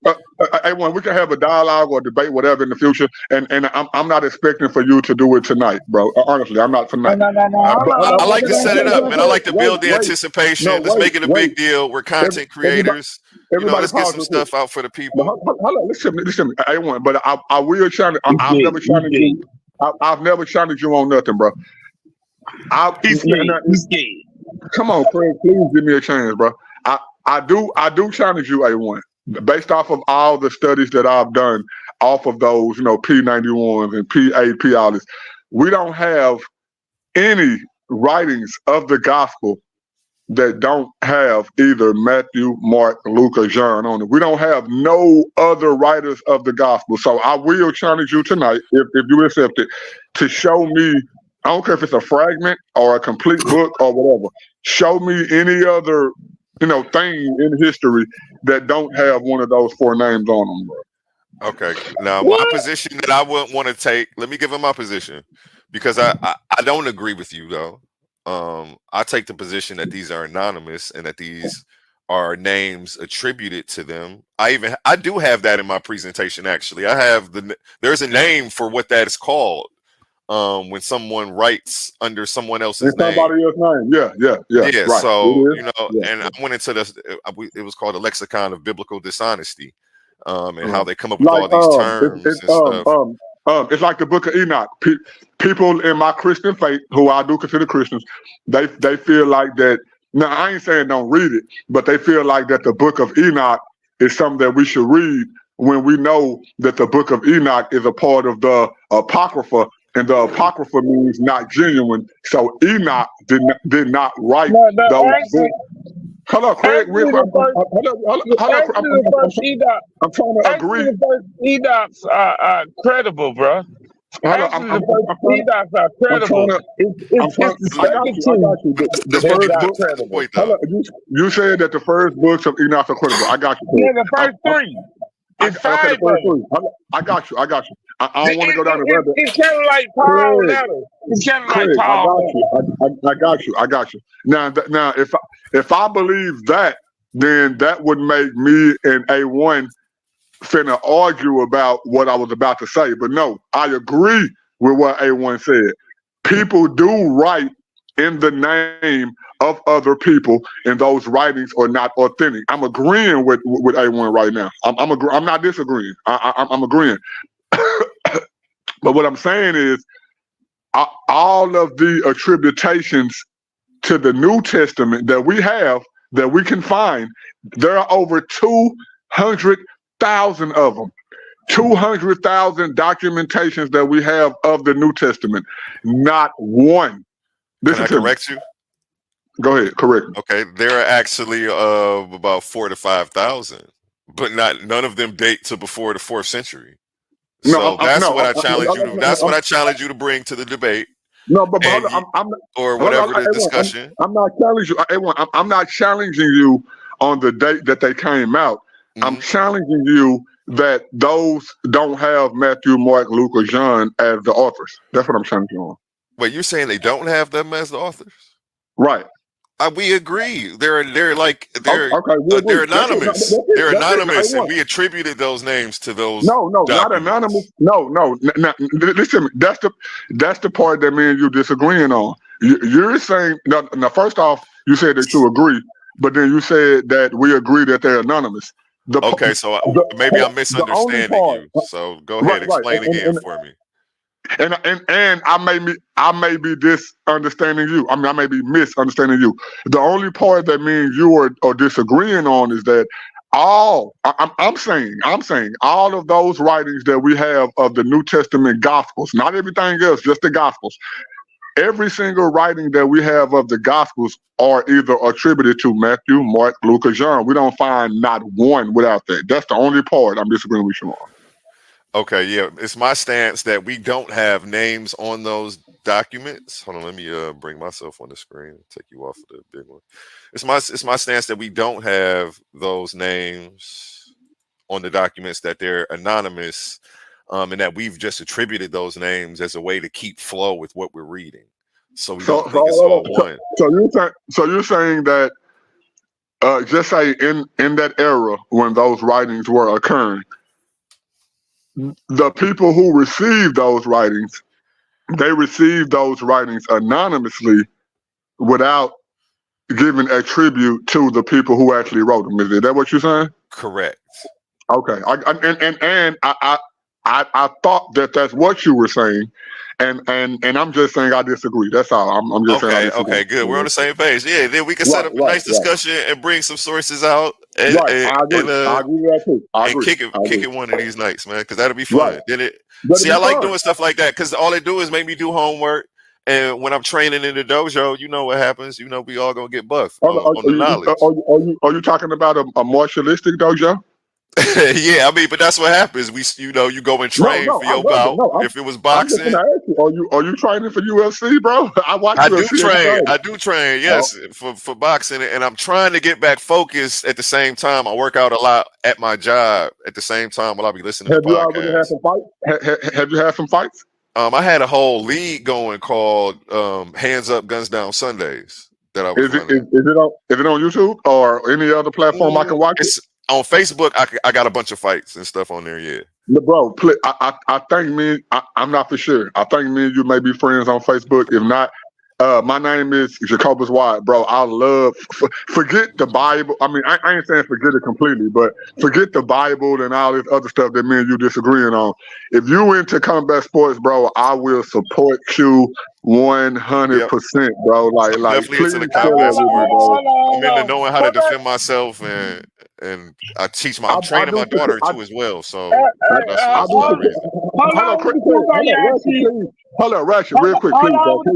A1, we can have a dialogue or debate, whatever, in the future, and I'm not expecting for you to do it tonight, bro. Honestly, I'm not tonight. No. I like to set it up, and I like to build the anticipation. Let's make it a big deal. We're content creators. Let's get some stuff out for the people. Hold on, listen to me, A1. But I will challenge. I've never challenged you. I've never challenged you on nothing, bro. He's scared. Come on, Craig, please give me a chance, bro. I do challenge you, A1, based off of all the studies that I've done, off of those, P91s and P8, all this. We don't have any writings of the gospel that don't have either Matthew, Mark, Luke, or John on it. We don't have no other writers of the gospel. So I will challenge you tonight, if you accept it, to show me. I don't care if it's a fragment or a complete book or whatever. Show me any other, thing in history that don't have one of those 4 names on them, bro. Okay. Now, my position that I wouldn't want to take. Let me give him my position, because I don't agree with you though. I take the position that these are anonymous and that these are names attributed to them. I do have that in my presentation. Actually, I have there's a name for what that is called. When someone writes under someone else's name. Somebody else's name. Yeah. Right. So, and I went into it was called a lexicon of biblical dishonesty, and how they come up with all these terms and stuff. It's like the Book of Enoch. People in my Christian faith, who I do consider Christians, they feel like that. Now, I ain't saying don't read it, but they feel like that the Book of Enoch is something that we should read, when we know that the Book of Enoch is a part of the Apocrypha. And the Apocrypha means not genuine. So Enoch did not write those books. Hello, Craig. I'm trying to agree. The first Enochs are credible, bro. Enochs are credible. You said that the first books of Enoch are credible. I got you. Yeah, the first 3. It's 5. I got you. I don't want to go down the rabbit. It's kind of like Paul letter. It's kind of like Paul. I got you. Now, if I believe that, then that would make me and A1 finna argue about what I was about to say. But no, I agree with what A1 said. People do write in the name of other people, and those writings are not authentic. I'm agreeing with A1 right now. I'm not disagreeing. I'm agreeing. But what I'm saying is, all of the attributations to the New Testament that we have, that we can find, there are over 200,000 of them. 200,000 documentations that we have of the New Testament. Not one. Can I correct you? Go ahead, correct me. Okay, there are actually about 4,000 to 5,000, but none of them date to before the 4th century. So that's what I challenge you. That's what I challenge you to bring to the debate. No, but or whatever the discussion. I'm not challenging you. I'm not challenging you on the date that they came out. Mm-hmm. I'm challenging you that those don't have Matthew, Mark, Luke, or John as the authors. That's what I'm challenging you on. Wait, you're saying they don't have them as the authors? Right. We agree. They're anonymous. They're anonymous, and we attributed those names to those. No, not anonymous. No. Listen, to me. That's the part that me and you disagreeing on. You're saying now. First off, you said that you agree, but then you said that we agree that they're anonymous. So maybe I'm misunderstanding you. So go ahead, explain again for me. And I may be misunderstanding you. I may be misunderstanding you. The only part that me and you are disagreeing on is that I'm saying all of those writings that we have of the New Testament Gospels, not everything else, just the Gospels. Every single writing that we have of the Gospels are either attributed to Matthew, Mark, Luke, or John. We don't find not one without that. That's the only part I'm disagreeing with you on. Okay, yeah, it's my stance that we don't have names on those documents. Hold on, let me bring myself on the screen and take you off of the big one. It's my stance that we don't have those names on the documents, that they're anonymous, and that we've just attributed those names as a way to keep flow with what we're reading. So we don't think it's all one. So you're saying that just say in that era when those writings were occurring, the people who received those writings, they received those writings anonymously without giving a tribute to the people who actually wrote them. Is that what you're saying? Correct. Okay. I thought that that's what you were saying, and I'm just saying I disagree. That's all. I'm just saying I disagree. Okay, good. We're on the same page. Yeah, then we can set up a nice discussion and bring some sources out. And, I agree. I agree with that too. And kick it one of these nights, man, because that'll be fun. See, I like doing stuff like that because all they do is make me do homework. And when I'm training in the dojo, you know what happens. You know, we all gonna get buffed on the knowledge. Are you talking about a martialistic dojo? Yeah, I mean, but that's what happens. You go and train for your bout. If it was boxing, I'm just gonna ask you, are you training for UFC, bro? I do train. Yes, for boxing, and I'm trying to get back focused. At the same time, I work out a lot at my job. At the same time, while I'll be listening to podcasts. Have you already had some fights? Have you had some fights? I had a whole league going called Hands Up, Guns Down Sundays that I was running. Is it on YouTube or any other platform I can watch it? On Facebook, I got a bunch of fights and stuff on there. Yeah, bro. I think I'm not for sure. I think me and you may be friends on Facebook. If not, my name is Jacobus White, bro. I love forget the Bible. I mean, I ain't saying forget it completely, but forget the Bible and all this other stuff that me and you disagreeing on. If you into combat sports, bro, I will support you 100%, bro. Like definitely please into the combat sports. I'm into knowing how to defend myself and I'm training my daughter too as well. So that's the reason. Hold on, Ratchet, real quick, please. Hold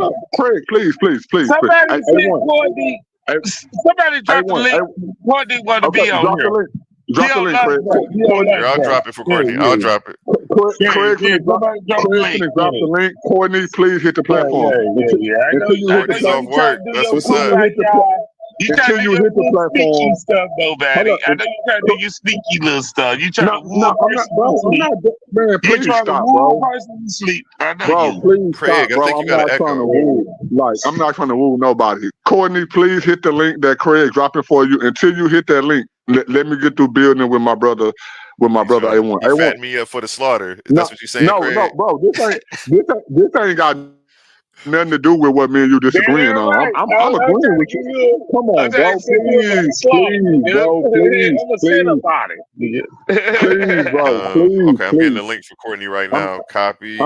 on, Craig, please. Somebody drop the link. Courtney want to be on here. Drop the link, Craig. I'll drop it for Courtney. I'll drop it. Craig, drop the link. Courtney, please hit the platform. Courtney's off work. That's what's up. You trying to do your sneaky stuff, though, Batty. I know you trying to do your sneaky little stuff. You trying to woo man, please stop, bro. Person to sleep. I know bro, you. Please Craig, stop, bro. I think you got an echo. I'm not trying to woo nobody. Courtney, please hit the link that Craig dropping for you. Until you hit that link, let me get through building with my brother. A1. You fat me up for the slaughter. That's what you're saying, Craig? No, bro. This ain't got nothing to do with what me and you disagreeing on. I'm agreeing with you. Come on, bro. Please, bro. Please, okay, I'm getting the link for Courtney right now. Copy.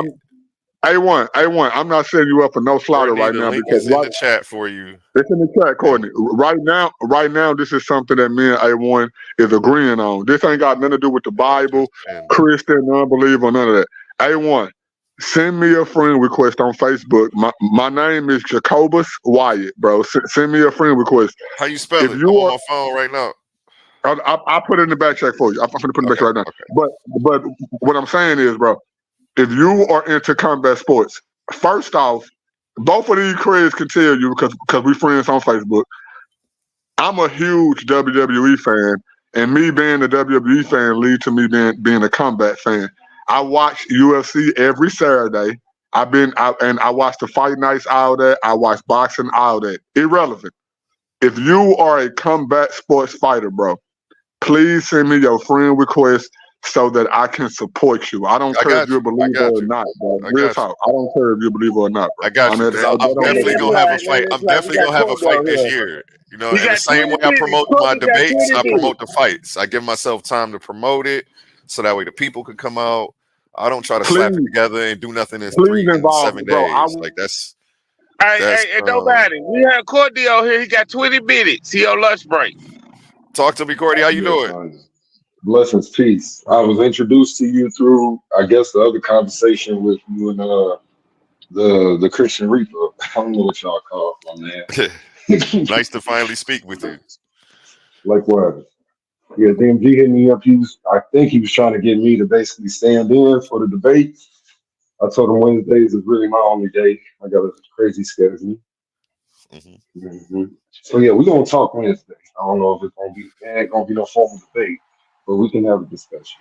A1. I'm not setting you up for no slaughter right now because it's in the chat for you. It's in the chat, Courtney. Right now, this is something that me and A1 is agreeing on. This ain't got nothing to do with the Bible, Christian, unbeliever, none of that. A1. Send me a friend request on Facebook. My name is Jacobus Wyatt, bro. Send me a friend request. How you spell it? I'm on my phone right now. I'll put it in the back check for you. I'm going to put it in the back check right now. Okay. But what I'm saying is, bro, if you are into combat sports, first off, both of these Craigs can tell you because we friends on Facebook. I'm a huge WWE fan, and me being a WWE fan lead to me being a combat fan. I watch UFC every Saturday. I watch the fight nights, all that. I watch boxing, all that. Irrelevant. If you are a combat sports fighter, bro, please send me your friend request so that I can support you. I don't care if you're a believer or not, bro. Real talk. I don't care if you're a believer or not, bro. I got you. I'm definitely gonna have a fight. I'm definitely gonna have a fight this year. You know, in the same way I promote my debates, I promote the fights. I give myself time to promote it so that way the people can come out. I don't try to slap it together and do nothing in 7 days. Like that's Hey, nobody. We had Courtney on here. He got 20 minutes. He on lunch break. Talk to me, Courtney. How you Yeah, doing? kind of. Blessings, peace. I was introduced to you through, I guess, the other conversation with you and the Christian Reaper. I don't know what y'all call it, my man. Nice to finally speak with you. Likewise. Yeah, DMG hit me up. I think he was trying to get me to basically stand in for the debate. I told him Wednesdays is really my only day. I got a crazy schedule. So yeah, we're gonna talk Wednesday. I don't know if it ain't gonna be no formal debate, but we can have a discussion.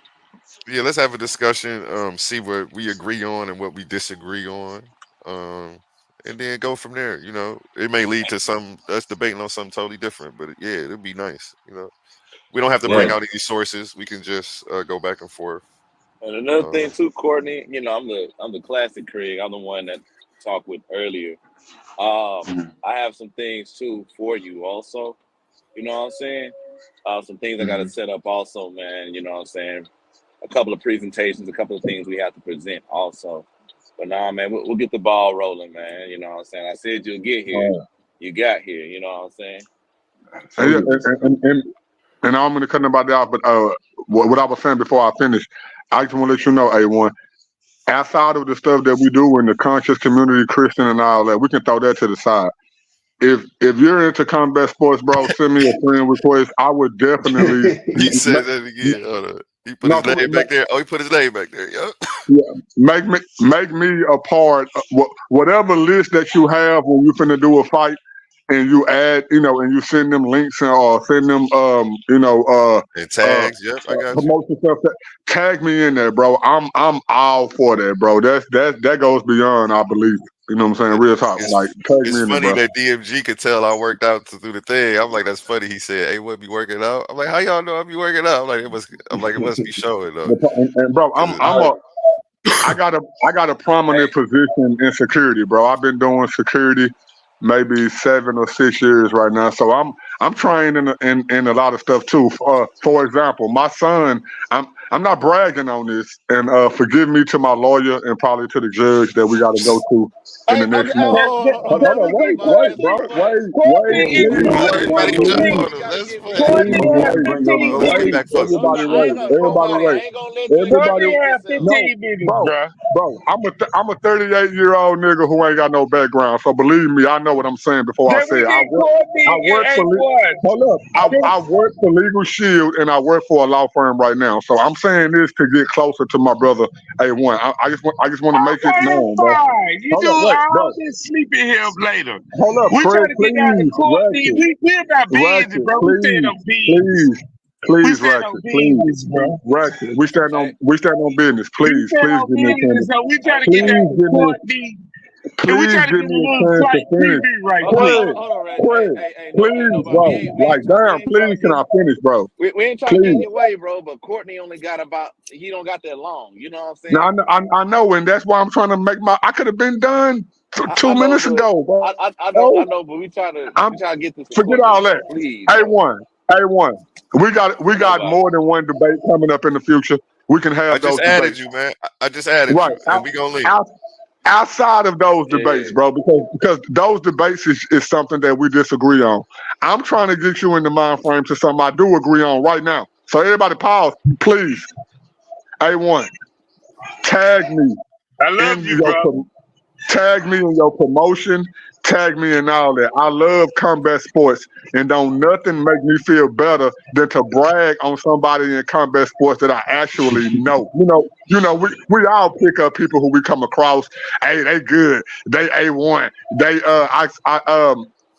Yeah, let's have a discussion. See what we agree on and what we disagree on. And then go from there. You know, it may lead to us debating on something totally different, but yeah, it'd be nice. You know, we don't have to bring Yeah. out any sources. We can just go back and forth. And another thing too, Courtney, you know, I'm the classic Craig. I'm the one that talked with earlier. I have some things too for you also. You know what I'm saying? Some things I got to set up also, man. You know what I'm saying? A couple of presentations, a couple of things we have to present also. But nah, man, we'll get the ball rolling, man. You know what I'm saying? I said you'll get here. You got here. You know what I'm saying? And I'm gonna cut nobody off, but what I was saying before I finish, I just want to let you know, A1, outside of the stuff that we do in the conscious community, Christian and all that, we can throw that to the side. If you're into combat sports, bro, send me a friend request. I would definitely. He said that again. Hold on. He put his name back there. Oh, he put his name back there. Yep. Yeah, make me a part. Whatever list that you have when you finna do a fight, and you add, and you send them links or send them, and tags. Yep, I got you. Promotion stuff. Tag me in there, bro. I'm all for that, bro. That goes beyond, I believe. You know what I'm saying? Real talk. Like, tag me in there, funny bro. that DMG could tell I worked out through the thing. I'm like, that's funny. He said, "Hey, what be working out?" I'm like, "How y'all know I be working out?" I'm like, it must be showing though. And bro, I got a prominent position in security, bro. I've been doing security maybe 7 or 6 years right now. So I'm trained in a lot of stuff too. For example, my son, I'm not bragging on this, and forgive me to my lawyer and probably to the judge that we got to go to in the next month. Hold on, wait, bro, wait, everybody wait, everybody, no, bro, I'm a 38-year-old nigga who ain't got no background. So believe me, I know what I'm saying before I say it. I work for Legal Shield and I work for a law firm right now. So I'm saying this to get closer to my brother A1. I just want to make it known, bro. You do all this sleeping here later. Hold up, We Craig, trying to get down to court. We're about business, bro. We stand on business. Please, Ratchet. We stand on business. Please give me a chance. So we trying to get down to court. Please give me a chance to finish. Please, bro. Like, damn, please, can I finish, bro? We ain't trying to get in your way, bro. But Courtney only got he don't got that long. You know what I'm saying? Now, I know, and that's why I'm trying to make I could have been done 2 minutes ago, bro. I know, but we try to get this. Forget all that. Please, A1. We got more than one debate coming up in the future. We can have those debates. I just added you, man. I just added you, and we gonna leave. Outside of those debates, bro, because those debates is something that we disagree on. I'm trying to get you in the mind frame to something I do agree on right now. So everybody pause, please. A1, tag me. I love you, bro. Tag me in your promotion. Tag me in all that. I love combat sports, and don't nothing make me feel better than to brag on somebody in combat sports that I actually know. You know, we all pick up people who we come across. Hey, they good. They A1. They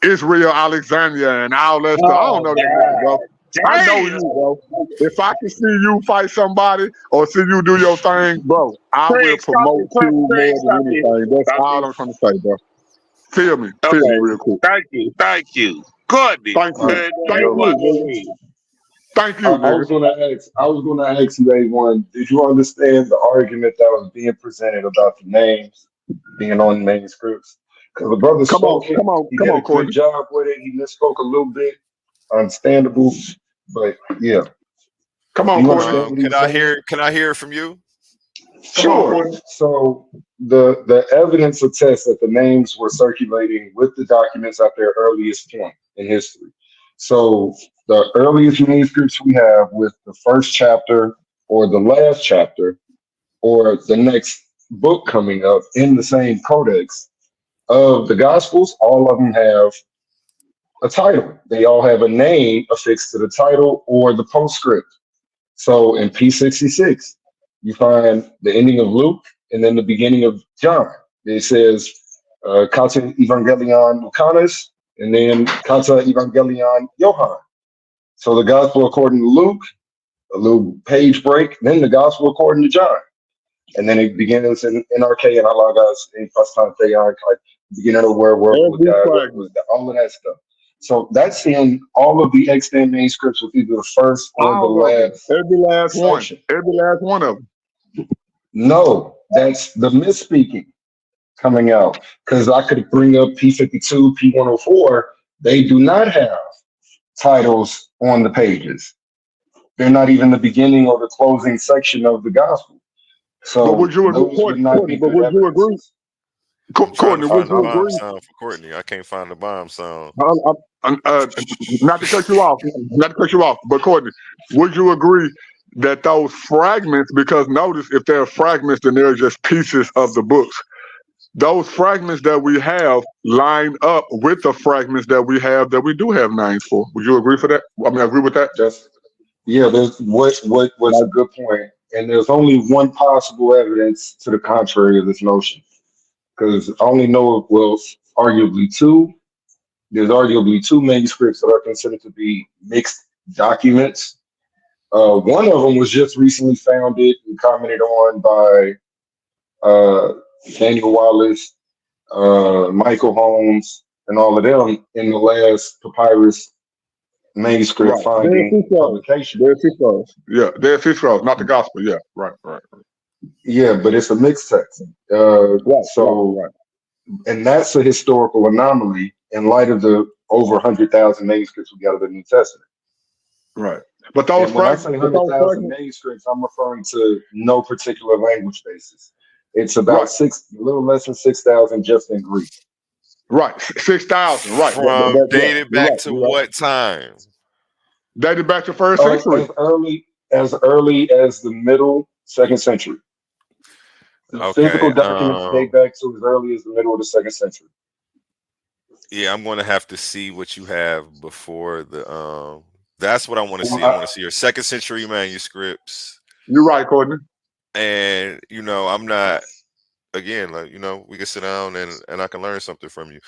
Israel Alexandria and all that stuff. I don't know that, bro. I know you, bro. If I can see you fight somebody or see you do your thing, bro, I will promote you more than anything. That's all I'm trying to say, bro. Feel me real quick. Thank you. Courtney. Thank you. I was gonna ask you, A1, did you understand the argument that was being presented about the names being on manuscripts? Because the brother spoke. He did a good job with it. He misspoke a little bit. Understandable, but yeah. Come on, Courtney. Can I hear it from you? Sure. So the evidence attests that the names were circulating with the documents at their earliest point in history. So the earliest manuscripts we have with the first chapter or the last chapter or the next book coming up in the same codex of the Gospels, all of them have a title. They all have a name affixed to the title or the postscript. So in P66, you find the ending of Luke and then the beginning of John. It says Kata Evangelion Lucanus and then Kata Evangelion Johann. So the gospel according to Luke, a little page break, then the gospel according to John. And then it begins in NRK and Alagas in Pastantean, beginning of where all of that stuff. So that's in all of the extant manuscripts with either the first or the last. Every last section. one. Every last one of them. No, that's the misspeaking coming out. Because I could bring up P52, P104. They do not have titles on the pages. They're not even the beginning or the closing section of the gospel. So but would you agree? Courtney, but would you agree? Courtney, would you agree? Sound for Courtney, I can't find the bomb sound. Not to cut you off, but Courtney, would you agree that those fragments, because notice if they're fragments, then they're just pieces of the books. Those fragments that we have line up with the fragments that we have that we do have names for. Would you agree for that? I mean, agree with that? Yeah, there's what's a good point. And there's only one possible evidence to the contrary of this notion. Because I only know arguably two. There's arguably two manuscripts that are considered to be mixed documents. One of them was just recently founded and commented on by Daniel Wallace, Michael Holmes, and all of them in the last papyrus manuscript finding publication. Yeah, there's his scrolls, not the gospel. Yeah, right. Yeah, but it's a mixed text. And that's a historical anomaly in light of the over 100,000 manuscripts we got of the New Testament. Right. But those when I say 100,000 manuscripts, I'm referring to no particular language basis. It's about a little less than 6,000 just in Greek. Right, 6,000. Right. From dated back to what time? Dated back to first century. As early as the middle 2nd century. The physical documents date back to as early as the middle of the 2nd century. Yeah, I'm going to have to see what you have before the. That's what I want to see. I want to see your 2nd century manuscripts. You're right, Courtney. And I'm not. Again, we can sit down and I can learn something from you.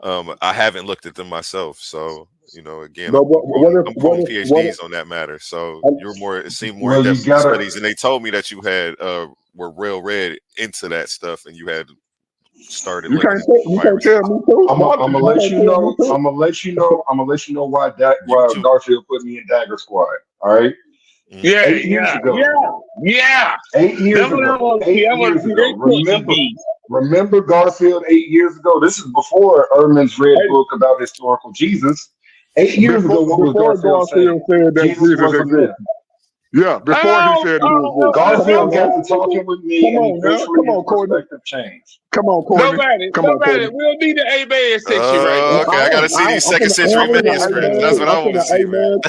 I haven't looked at them myself, so again, I'm going PhDs on that matter. So it seemed more in-depth studies, and they told me that you had were real read into that stuff, and you had started. You can't tell me too. I'm gonna let you know. I'm gonna let you know why Garfield put me in Dagger Squad. All right. Yeah. 8 years ago. Yeah. 8 years ago. 8 years ago. Remember Garfield 8 years ago? This is before Ehrman's red book about historical Jesus. 8 years ago, what was Garfield saying? Jesus was a man. Yeah, before he said Garfield got to talking with me, and eventually his perspective changed. Come on, Courtney. Nobody. We'll need the A-man section right now. Okay, I got to see these 2nd century manuscripts. That's what I want to see, man.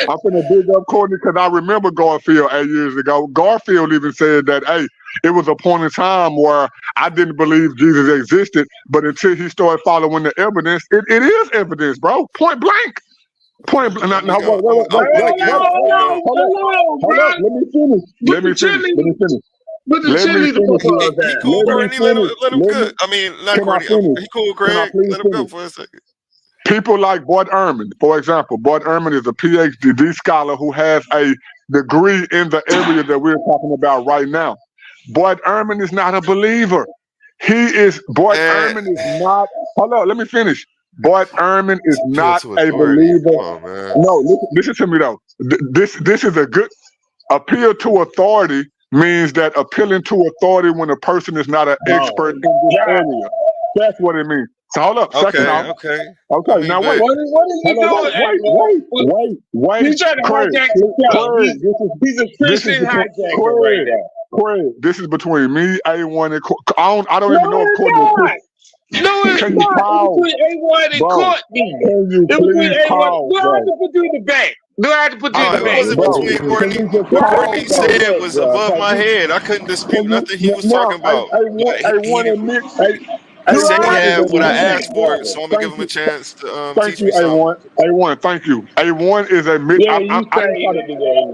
I'm going to dig up Courtney because I remember Garfield 8 years ago. Garfield even said that, hey, it was a point in time where I didn't believe Jesus existed, but until he started following the evidence, it is evidence, bro. Point blank. Let me finish. But the chili he cool, Courtney. Let him cook. I mean, not Courtney. He cool, Greg. Let him go for a second. People like Bud Ehrman, for example. Bud Ehrman is a PhD scholar who has a degree in the area that we're talking about right now. Bud Ehrman is not a believer. Ehrman is not. Hold on, let me finish. Bud Ehrman is not a believer. No, listen to me though. This is a good appeal to authority. Means that appealing to authority when a person is not an expert in this area. That's what it means. So hold up, second Okay, off. okay. Okay, I mean, now wait. but What is he Hold on, doing, wait. He's trying to Craig, hijack the show. Craig, He's a this is Christian between hijacker right Craig, now. Craig. This is between me, A1, and I don't even No, know if it's Courtney is not. Christian. No, it's Can you not. It's pause, between A1 and bro? Courtney. Can you It's between please A1. pause, Do I have bro? to put you in the bank? Do I have to put you in no, the it bank? wasn't Bro, between can Courtney. you just What pause, Courtney bro? said Look, was bro. above my Can head. I couldn't dispute you nothing he was now? talking about. A1 admit He Do said I he have to had put what you I in the A1 asked bank, for, brother? so I'm gonna give Thank him a you, chance to thank teach you, me something. A1. Thank you. A1 is admit. Yeah, you I say didn't try to. it today,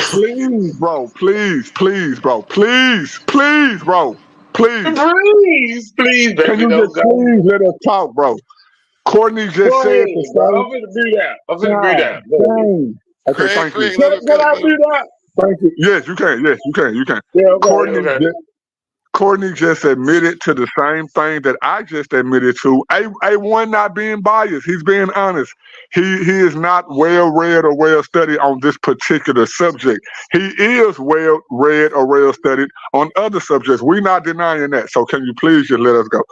Please, bro. Please, bro. Please. Please, Can baby, you don't just go. please let us talk, bro? Courtney just Go said the ahead, bro. same. I'm finna be there. I'm finna be God there. Go ahead. dang. Okay, Craig, thank you. Craig, let him, Can I let be him. there? Thank you. Yes, you can. Yes, you can. You can. Yeah, okay, Courtney okay. just, Courtney just admitted to the same thing that I just admitted to. A1 not being biased. He's being honest. He is not well read or well studied on this particular subject. He is well read or well studied on other subjects. We're not denying that. So can you please just let us go?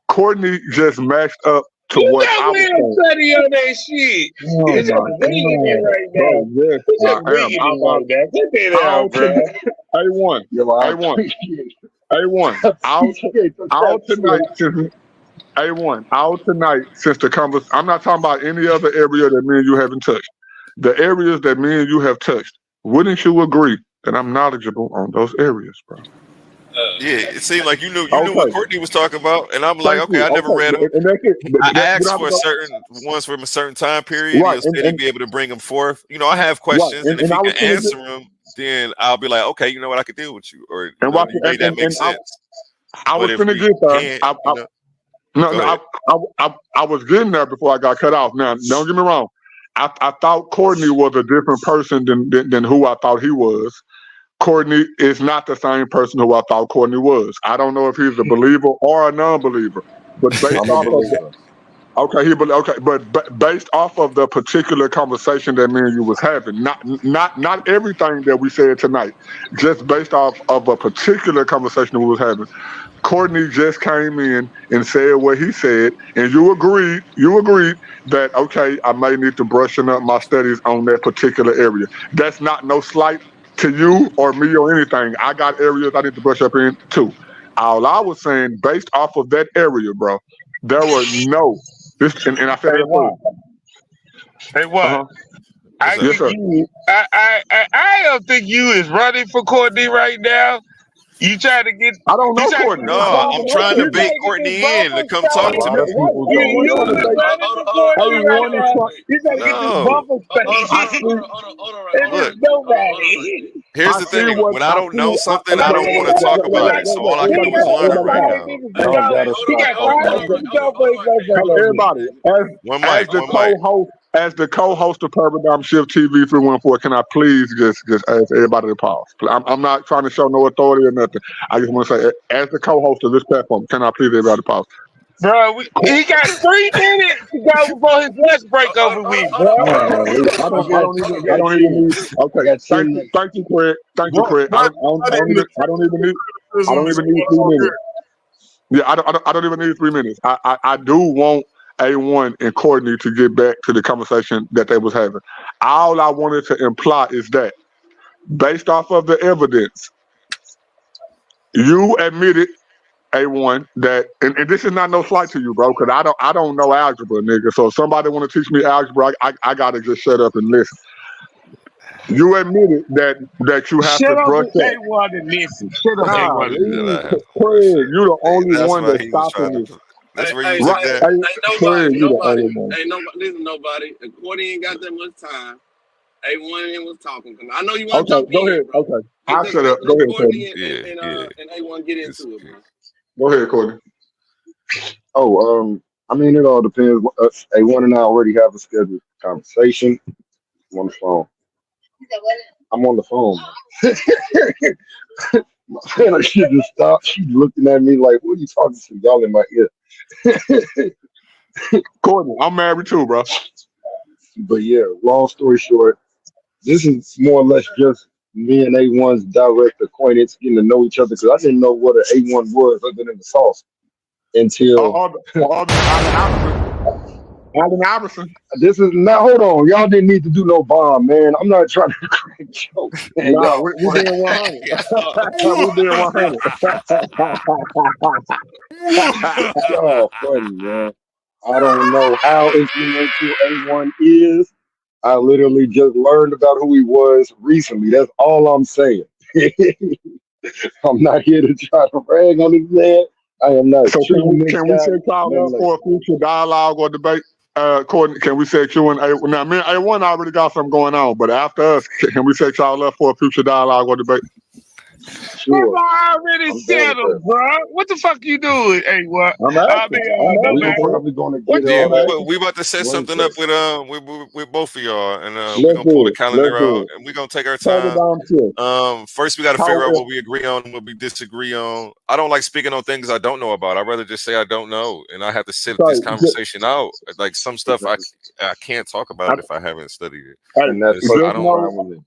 Courtney just matched up to You what got I was Will saying. study on that shit. Oh You're just my winging it God. right Bro, now. yes, You're I just am. winging it right now. Get that All out, bro. A1. Yo, I A1. appreciate it. A1. I appreciate the Out tonight factual. since A1. Out tonight since the conversation. I'm not talking about any other area that me and you haven't touched. The areas that me and you have touched. Wouldn't you agree that I'm knowledgeable on those areas, bro? Yeah, it seemed like you knew what Okay. Courtney was talking about, and I'm like, Thank okay, you. I never Okay. read them. And that's it. I We don't asked have to for go. certain ones from a certain time period. Right. He'll said he'd be able to bring them forth. I have Right. questions, and if And he I can was gonna answer them, then I'll be like, okay, you know what, I could deal with you, or and watch you made that make and sense. I But was if finna we get there. can't, No, go no, ahead. I was getting there before I got cut off. Now, don't get me wrong. I thought Courtney was a different person than who I thought he was. Courtney is not the same person who I thought Courtney was. I don't know if he's a believer or a non-believer, but based I'm a off of believer. but based off of the particular conversation that me and you was having, not everything that we said tonight, just based off of a particular conversation we was having. Courtney just came in and said what he said, and you agreed that okay, I may need to brushing up my studies on that particular area. That's not no slight to you or me or anything. I got areas I need to brush up in too. All I was saying, based off of that area, bro, there were no and I said Hey, it what? first. Hey, what? Uh-huh. What's I up? Yes, think sir. you. I don't think you is running for Courtney right now. You trying to get. I don't You know trying to get Courtney. No, this I'm bumper. trying to You bait trying to get this Courtney in to bumper come A talk stage. to lot me. of people You don't. you Trying to is bait running for Courtney right A1 is now. trying. You trying to get this No, bumper I stage. see. And look. there's nobody. Here's I the see thing. what When I I don't see. know something, I Like, don't want to talk about it. So all I can Everybody do is talk. learn Everybody right talk. 500 now. niggas to Y'all go. gotta He stop got that, 500 man. to go for he goes back Hey, over here. everybody, One as mic, the one mic. co-host of Paradigm Shift TV 314, can I please just ask everybody to pause? I'm not trying to show no authority or nothing. I just want to say, as the co-host of this platform, can I please everybody pause? Bro, he got 3 minutes to go before his lunch break over with, bro. Oh man, I don't even need. Okay, You got 10 minutes. thank you, Craig. Thank you, What Craig. what I don't even need. I criticism don't is even need going on 3 minutes. here? Yeah, I don't even need 3 minutes. I do want A1 and Courtney to get back to the conversation that they was having. All I wanted to imply is that based off of the evidence, you admitted A1 that and this is not no slight to you, bro, because I don't know algebra, nigga. So if somebody want to teach me algebra, I gotta just shut up and listen. You admitted that you have to Shut up brush and up. A1 and listen. Shut up, Yeah, A1 and yeah, listen. I have to brush Craig, it. you the only That's one why that's he was stopping trying me. to. That's where you Hey, was Right, at that. hey, Craig, you the only one. ain't nobody, listen, nobody. Courtney ain't got that much time. A1 and him was talking. I know you want to Okay, jump go in, ahead. bro. Okay, I'll Just shut up. Go let ahead, Courtney. Courtney Yeah, yeah. and A1 get It's, into it, bro. Go ahead, Courtney. Oh, I mean, it all depends. A1 and I already have a scheduled conversation. I'm on the phone. I'm on the phone. Man, I should just stop. She's looking at me like, "What are you talking to?" Y'all in my ear. Courtney, I'm married too, bro. But yeah, long story short, this is more or less just me and A1's direct acquaintance, getting to know each other because I didn't know what an A1 was other than the sauce. until Allen Iverson. this is now. Hold on, y'all didn't need to do no bomb, man. I'm not trying to crack jokes, man. Nah, Y'all we did 100. We did 100. y'all funny, man. I don't know how influential A1 is. I literally just learned about who he was recently. That's all I'm saying. I'm not here to try to rag on this man. I am not So shooting this can we guy. set y'all Man, up like, for a future dialogue or debate? Courtney, can we set you and A1? Now, me and A1 already got something going on, but after us, can we set y'all up for a future dialogue or debate? sure. I already I'm down with settled, that. bro. What the fuck you doing? Hey, what? I'm I mean, asking. no We're man. probably gonna What get Yeah, all that. we about to set something up with both of y'all, and we're Let's gonna pull do the it. Let's calendar do out, it. and we're gonna take our time. Paradigm shift. First, we got to How figure out what we agree on and what we disagree on. I don't like speaking on things I don't know about. I'd rather just say I don't know, and I have to sit this so conversation out. Like some stuff, I can't talk about I, it if I haven't studied it. And that's So I just don't. perfectly fine know, with me.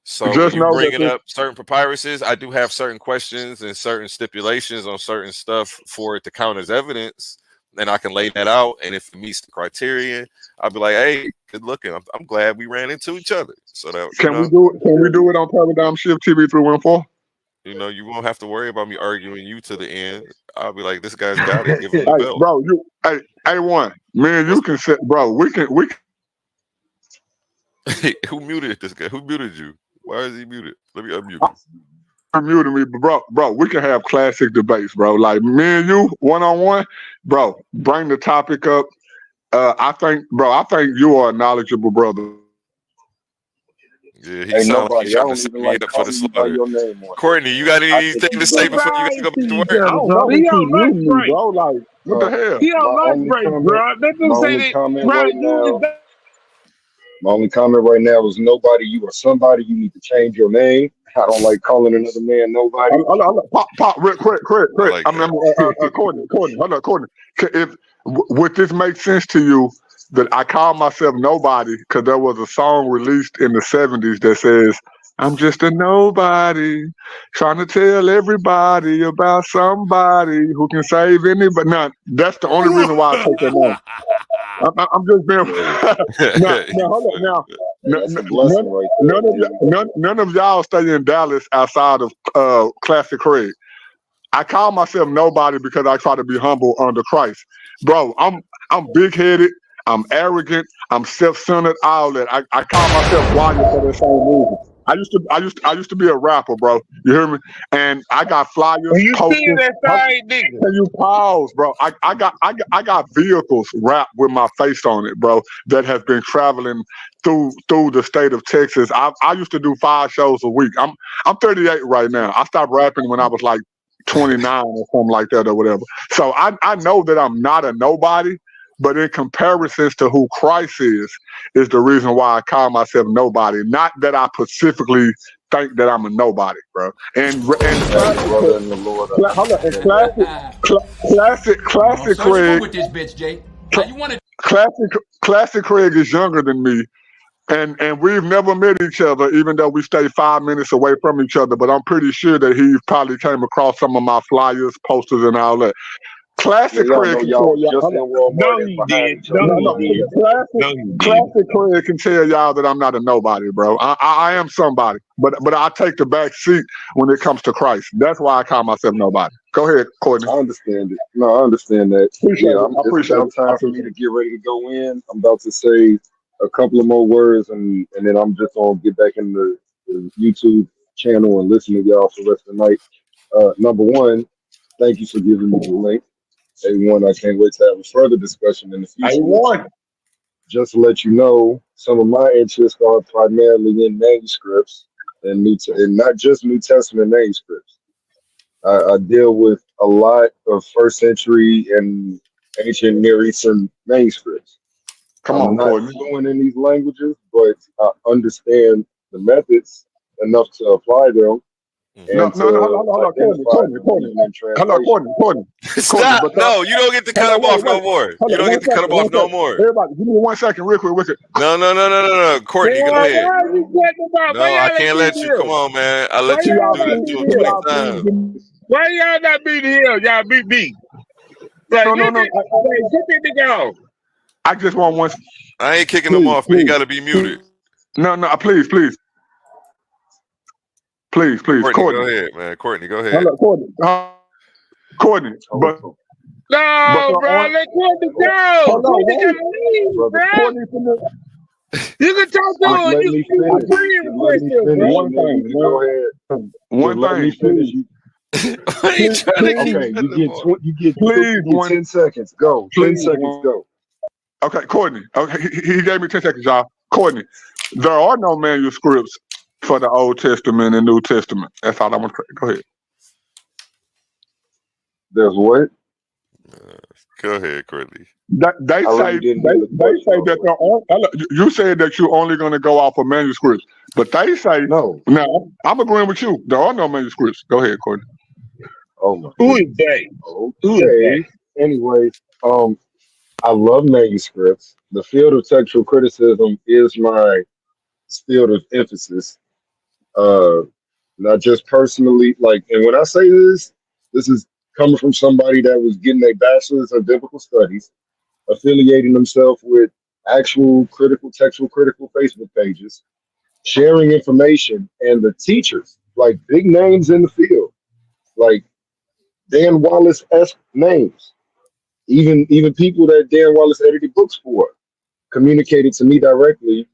So when just you know that bringing this. up certain papyruses, I do have certain questions and certain stipulations on certain stuff for it to count as evidence, and I can lay that out. And if it meets the criteria, I'll be like, "Hey, good looking. I'm glad we ran into each other." So that Can we do it? Can we do it on Paradigm Shift TV 314? you won't have to worry about me arguing you to the end. I'll be like, "This guy's got it. Give him the Hey, belt." bro, A1, me and you can sit, bro. We can. Who muted this guy? Who muted you? Why is he muted? Let me unmute him. Muting me, but bro, we can have classic debates, bro. Like me and you, 1-on-1, bro. Bring the topic up. I think you are a knowledgeable brother. Yeah, he Ain't sounds like he's nobody. I trying to don't set even me like up for the calling you by slaughter. your name on here. Courtney, you got I think anything to you say got before you got to go back to each work? I other, don't bro. know He who keep on lunch muting me, break. bro. Like, what the hell? He on my lunch only break, comment. bro. That My don't say only that comment trying right to do now. his My only comment right now is nobody. You are somebody. You need to change your name. I don't like calling another man nobody. Pop, real quick. I like that. Courtney, hold on, Courtney. Would this make sense to you that I call myself nobody because there was a song released in the 70s that says, "I'm just a nobody trying to tell everybody about somebody who can save anybody." Now, that's the only reason why I take that name. I'm just being. Now, hold on. Now, Hey, that's a blessing right there. none of y'all stay in Dallas outside of Classic Craig. I call myself nobody because I try to be humble under Christ, bro. I'm big headed. I'm arrogant. I'm self-centered. All that. I call myself Wyatt for that same reason. I used to be a rapper, bro. You hear me? And I got flyers, you still posters. that same nigga. Can you pause, bro? I got vehicles wrapped with my face on it, bro, that has been traveling through the state of Texas. I used to do 5 shows a week. I'm 38 right now. I stopped rapping when I was like 29 or something like that or whatever. So I know that I'm not a nobody, but in comparisons to who Christ is the reason why I call myself nobody. Not that I specifically think that I'm a nobody, bro. And Brother in the Lord, I understand that. classic Craig. With this bitch, Jay. Classic Craig is younger than me. And we've never met each other, even though we stay 5 minutes away from each other. But I'm pretty sure that he probably came across some of my flyers, posters, and all that. Classic Craig can tell y'all. No, he did. Classic Craig can tell y'all that I'm not a nobody, bro. I am somebody, but I take the back seat when it comes to Christ. That's why I call myself nobody. Go ahead, Courtney. I understand it. No, I understand that. It's about time for me to get ready to go in. I'm about to say a couple of more words, and then I'm just gonna get back in the YouTube channel and listen to y'all for the rest of the night. Number one, thank you for giving me the link. A1, I can't wait to have a further discussion in the future. A1. Just to let you know, some of my interests are primarily in manuscripts and not just New Testament manuscripts. I deal with a lot of first century and ancient Near Eastern manuscripts. I'm not fluent in these languages, but I understand the methods enough to apply them. No, Courtney. Stop! No, you don't get to cut him off no more. You don't get to cut him off no more. Everybody, give me 1 second, real quick. No. Courtney, go ahead. No, I can't let you. Come on, man. I let you do that too many times. Why y'all not beat him? Y'all beat me. Like, No, get no, no. that nigga off. I just want one. I ain't kicking him off, but he got to be muted. No, please, Courtney, Courtney. go ahead, man. Courtney, go ahead. Hello, Courtney. But No, bro, let Courtney go. Courtney gotta leave, bro. You can talk to him. Let You me can finish. request him, Finish, bro. and then you can go ahead. One Let me thing, finish. Why you trying to keep Okay, cutting him off? you get please, 10 seconds. Go. 10 seconds. Go. Okay, Courtney. Okay, he gave me 10 seconds, y'all. Courtney, there are no manuscripts for the Old Testament and New Testament. That's all I want to say. Go ahead. There's what? Go ahead, Courtney. They say that there are. You said that you're only going to go off of manuscripts, but they say no. Now I'm agreeing with you. There are no manuscripts. Go ahead, Courtney. Oh my. Who is they? Okay. Anyways, I love manuscripts. The field of textual criticism is my field of emphasis. Not just personally, and when I say this is coming from somebody that was getting a bachelor's of biblical studies, affiliating themselves with actual textual critical Facebook pages, sharing information, and the teachers, like big names in the field, like Dan Wallace-esque names, even people that Dan Wallace edited books for, communicated to me directly,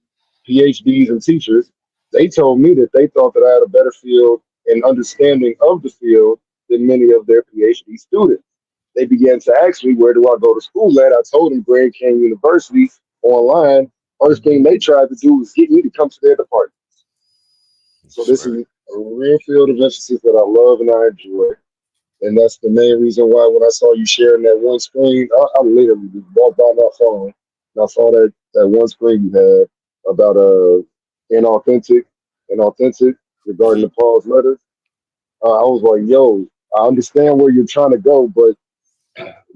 PhDs and teachers. They told me that they thought that I had a better field and understanding of the field than many of their PhD students. They began to ask me, where do I go to school at? I told them Grand Canyon University online. First thing they tried to do was get me to come to their department. So this is a real field of emphasis that I love and I enjoy. And that's the main reason why when I saw you sharing that one screen, I literally just walked by my phone and I saw that one screen you had about inauthentic regarding the Paul's letters. I was like, yo, I understand where you're trying to go, but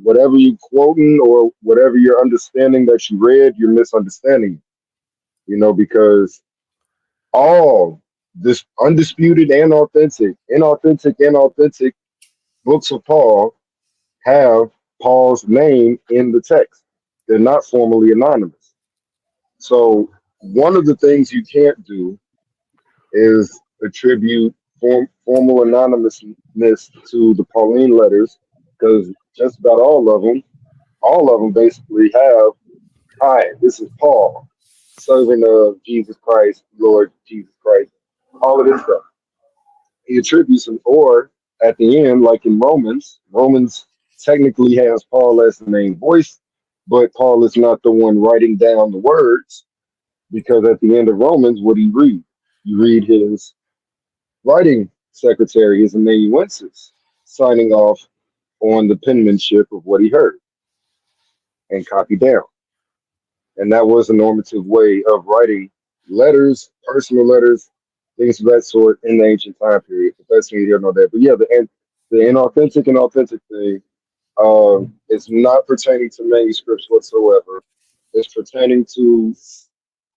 whatever you're quoting or whatever you're understanding that you read, you're misunderstanding. Because all this undisputed and inauthentic books of Paul have Paul's name in the text. They're not formally anonymous. So one of the things you can't do is attribute formal anonymousness to the Pauline letters, because just about all of them basically have, hi, this is Paul, servant of Jesus Christ, Lord Jesus Christ, all of this stuff. He attributes them, or at the end, like in Romans technically has Paul as the main voice, but Paul is not the one writing down the words, because at the end of Romans, what do you read? You read his writing secretary, his amanuensis, signing off on the penmanship of what he heard and copied down. And that was a normative way of writing letters, personal letters, things of that sort in the ancient time period. But that's neither here nor there. But yeah, the inauthentic and authentic thing, it's not pertaining to manuscripts whatsoever. It's pertaining to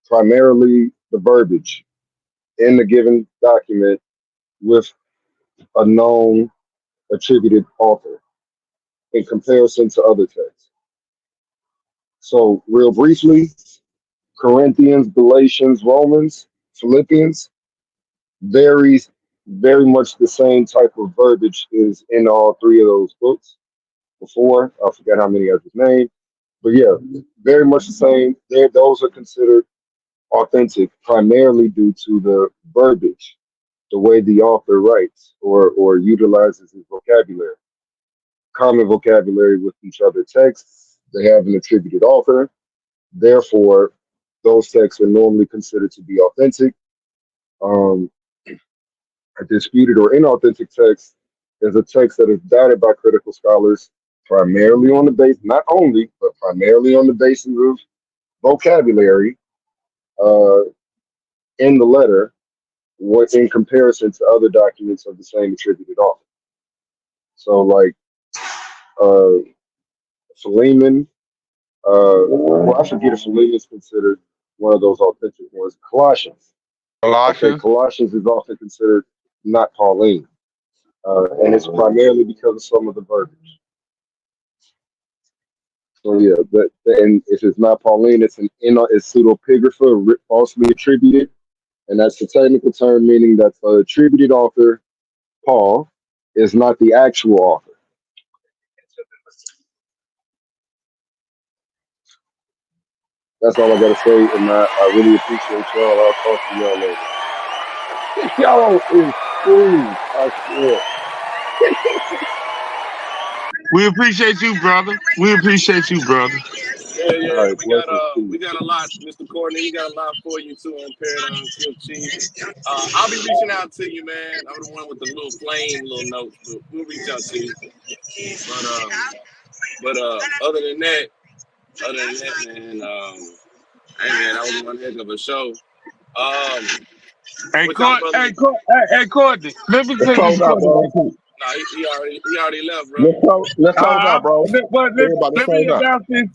primarily the verbiage in the given document with a known attributed author in comparison to other texts. So, real briefly, Corinthians, Galatians, Romans, Philippians varies very much the same type of verbiage is in all three of those books. Before, I forgot how many I just named, but yeah, very much the same. Those are considered authentic primarily due to the verbiage, the way the author writes or utilizes his vocabulary, common vocabulary with each other texts. They have an attributed author. Therefore, those texts are normally considered to be authentic. A disputed or inauthentic text is a text that is doubted by critical scholars primarily on the base, not only, but primarily on the basis of vocabulary uh, in the letter, what in comparison to other documents of the same attributed author. So, like Philemon, well, I forget if Philemon is considered one of those authentic ones. Colossians. Okay, Colossians is often considered not Pauline, and it's primarily because of some of the verbiage. So yeah, and if it's not Pauline, it's it's pseudepigrapha, falsely attributed, and that's the technical term meaning that the attributed author Paul is not the actual author. That's all I gotta say, and I really appreciate y'all. I'll talk to y'all later. Y'all is cool. I swear. We appreciate you, brother. We appreciate you, brother. All Yeah. right, blessings to you. We got a lot, Mr. Courtney. We got a lot for you too on Paradigm Shift Chief. I'll be reaching out to you, man. I'm the one with the little flame, little notes, but we'll reach out to you. But other than that, man, hey man, that was one heck of a show. Hey, What y'all brothers? Courtney, let me Let's say this close to out, Courtney bro. right quick. Nah, he already left, bro. Let's close out, bro. Everybody, let's Let me close out. announce this.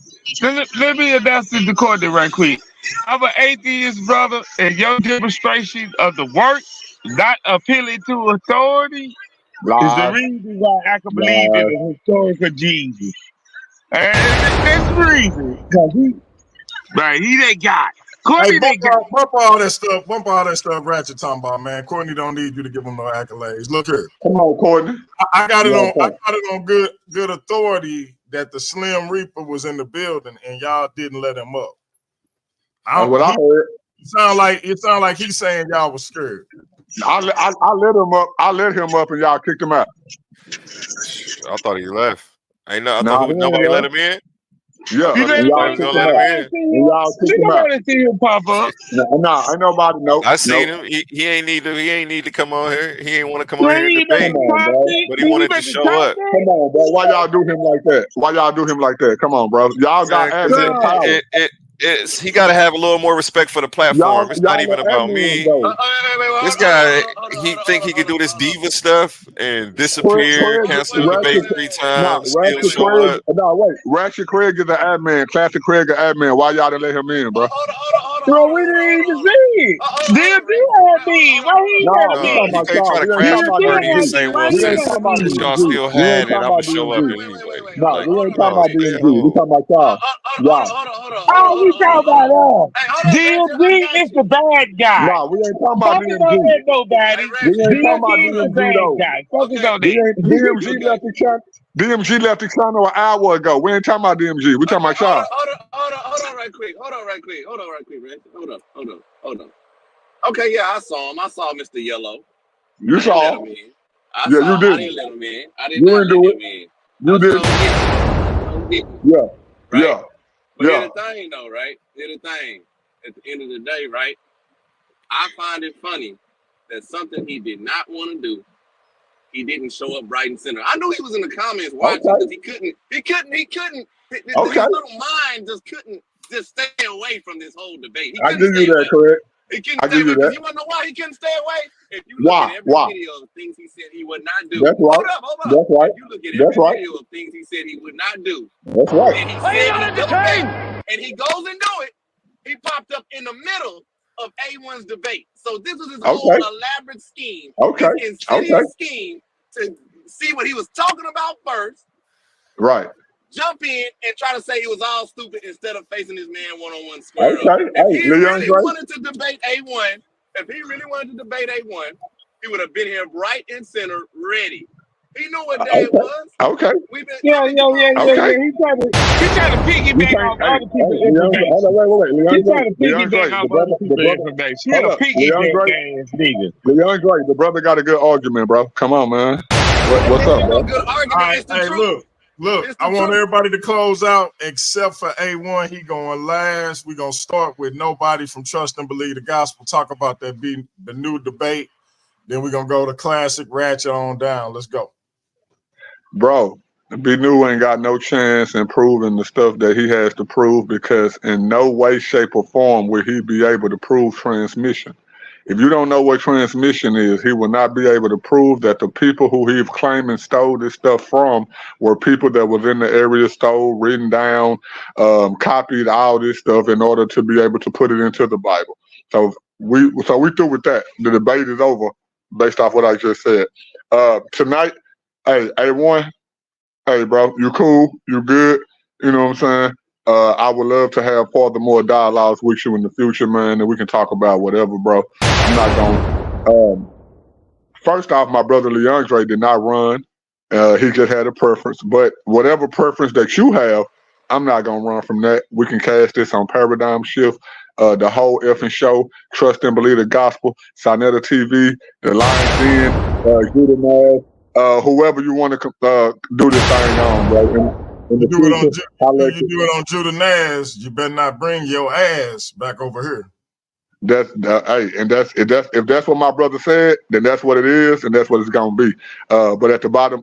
Let me announce this to Courtney right quick. I'm an atheist, brother, and your demonstration of the work, not appealing to authority, is the Live, reason why I can believe in live. the historical Jesus. And that's the reason. 'Cause he that guy. Hey, Courtney that guy. bump all that stuff Ratchet talking about, man. Courtney don't need you to give him no accolades. Look here. Come on, Courtney. I got it Yeah, on good authority that the Slim Reaper was in the building and y'all didn't let him up. That's what I heard. It sound like he's saying y'all was scared. I let him up. I let him up, and y'all kicked him out. I thought he left. I Nah, nobody let him in. Yeah, I thought y'all was gonna let him in. Y'all kicked him out. See him pop up. Nah, ain't nobody. Nope. I seen him. He ain't need to come on here. He ain't want to come on Man, here and he debate, Come on, bro. but he wanted to show up. Come on, bro. Why y'all do him like that? Why y'all do him like that? Come on, bro. Y'all got Because admin power. he got to have a little more respect for the platform. It's not even are about admin, me. though. This guy, he think he can do this diva stuff and disappear, cancel the debate 3 times, still show up. Ratchet Craig is an admin. Classic Craig is admin. Why y'all didn't let him in, bro? Bro, we didn't even see it. DMD had me. Why he ain't got we me? talking You about can't y'all. try to We ain't crash talking the about party and DMG. say, well, We ain't since talking about y'all DMG. still We ain't had it, talking I'm gonna about show up DMG. anyway. No, Like, we ain't talking no, about stay at DMG. We home. talking about y'all. Y'all. Oh, we talking about DMD is the bad guy. No, we ain't talking about Focus on DMG. that, nobody. We ain't talking about DMD is the DMG bad though. guy. Focus on that. DMG left the channel. DMG left the channel an hour ago. We ain't talking about DMG. We talking about y'all. Hold on, right quick, Reg. Hold on. Okay, yeah, I saw him. I saw Mr. Yellow. You I didn't let saw. him in. I Yeah, you didn't didn't. let him in. I did You not didn't let do him it. in. You didn't. Yeah. Right? Yeah. But Yeah. here's the thing, though, right? Here's the thing. At the end of the day, right? I find it funny that something he did not want to do, he didn't show up right and center. I knew he was in the comments watching because he couldn't. His Okay. little mind just couldn't just stay away from this whole debate. He I couldn't give you stay that, away. Craig. He couldn't I stay give you away because that. you want to know why he couldn't stay away? If you look Why? at every Why? video of things he said he would not do. That's right. Hold up. That's right. If you look at That's every right. video of things he said he would not do, That's right. and he said he debate, and he goes and do it, he popped up in the middle of A1's debate. So this was his whole Okay. elaborate scheme, Okay. his insidious scheme to see what he was talking about first, Right. jump in and try to say he was all stupid instead of facing his man one-on-one square up. Okay. If Hey, he Leon really Gray. wanted to debate A1, he would have been here right and center, ready. He knew what day it was. Okay. Yeah. He tried to piggyback Hey, off other people's Leon Gray. Hold information. on, wait. He Leon Gray. tried to Leon Gray. piggyback off The other brother. people's information. He Hold a up. Leon piggyback Gray. ass nigga. Leon Gray. The brother got a good argument, bro. Come on, man. What's up, bro? Good All argument. right, It's the hey, truth. look. It's the I want truth. everybody to close out except for A1. He going last. We're gonna start with nobody from Trust and Believe the Gospel. Talk about that being the new debate. Then we're gonna go to classic Ratchet on down. Let's go. Bro, B New ain't got no chance in proving the stuff that he has to prove because in no way, shape, or form will he be able to prove transmission. If you don't know what transmission is, he will not be able to prove that the people who he's claiming stole this stuff from were people that was in the area, stole, written down, copied all this stuff in order to be able to put it into the Bible. So we through with that. The debate is over based off what I just said. Tonight, hey, A1, hey, bro, you cool? You good? You know what I'm saying? I would love to have further more dialogues with you in the future, man, and we can talk about whatever, bro. I'm not going. First off, my brother Leandre did not run. He just had a preference. But whatever preference that you have, I'm not gonna run from that. We can cast this on Paradigm Shift, the whole effing show, Trust and Believe the Gospel, Sinetta TV, the Lion's Den, Judah Mad, whoever you want to do this thing on, bro. In the You do it on you do it on Judah Nash, you better not bring your ass back over here. Hey, and if that's what my brother said, then that's what it is, and that's what it's gonna be. But at the bottom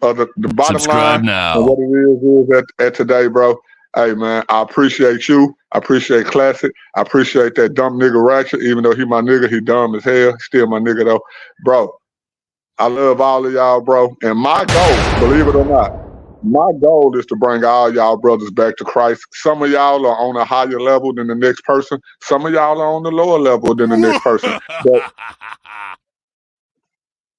of the bottom Subscribe line, now. and what it is at today, bro. Hey man, I appreciate you. I appreciate Classic. I appreciate that dumb nigga Ratchet. Even though he my nigga, he dumb as hell. Still my nigga though, bro. I love all of y'all, bro. And my goal, believe it or not, my goal is to bring all y'all brothers back to Christ. Some of y'all are on a higher level than the next person. Some of y'all are on the lower level than the next person.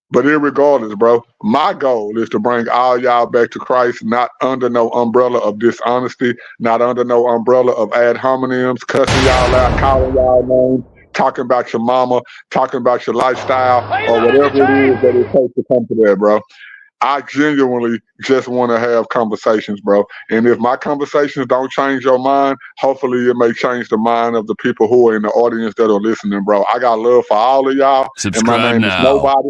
But irregardless, bro, my goal is to bring all y'all back to Christ, not under no umbrella of dishonesty, not under no umbrella of ad hominems, cussing y'all out, calling y'all names, talking about your mama, talking about your lifestyle, or whatever it is that it takes to come to that, bro. I genuinely just want to have conversations, bro. And if my conversations don't change your mind, hopefully it may change the mind of the people who are in the audience that are listening, bro. I got love for all of y'all. Subscribe and my name now. is nobody.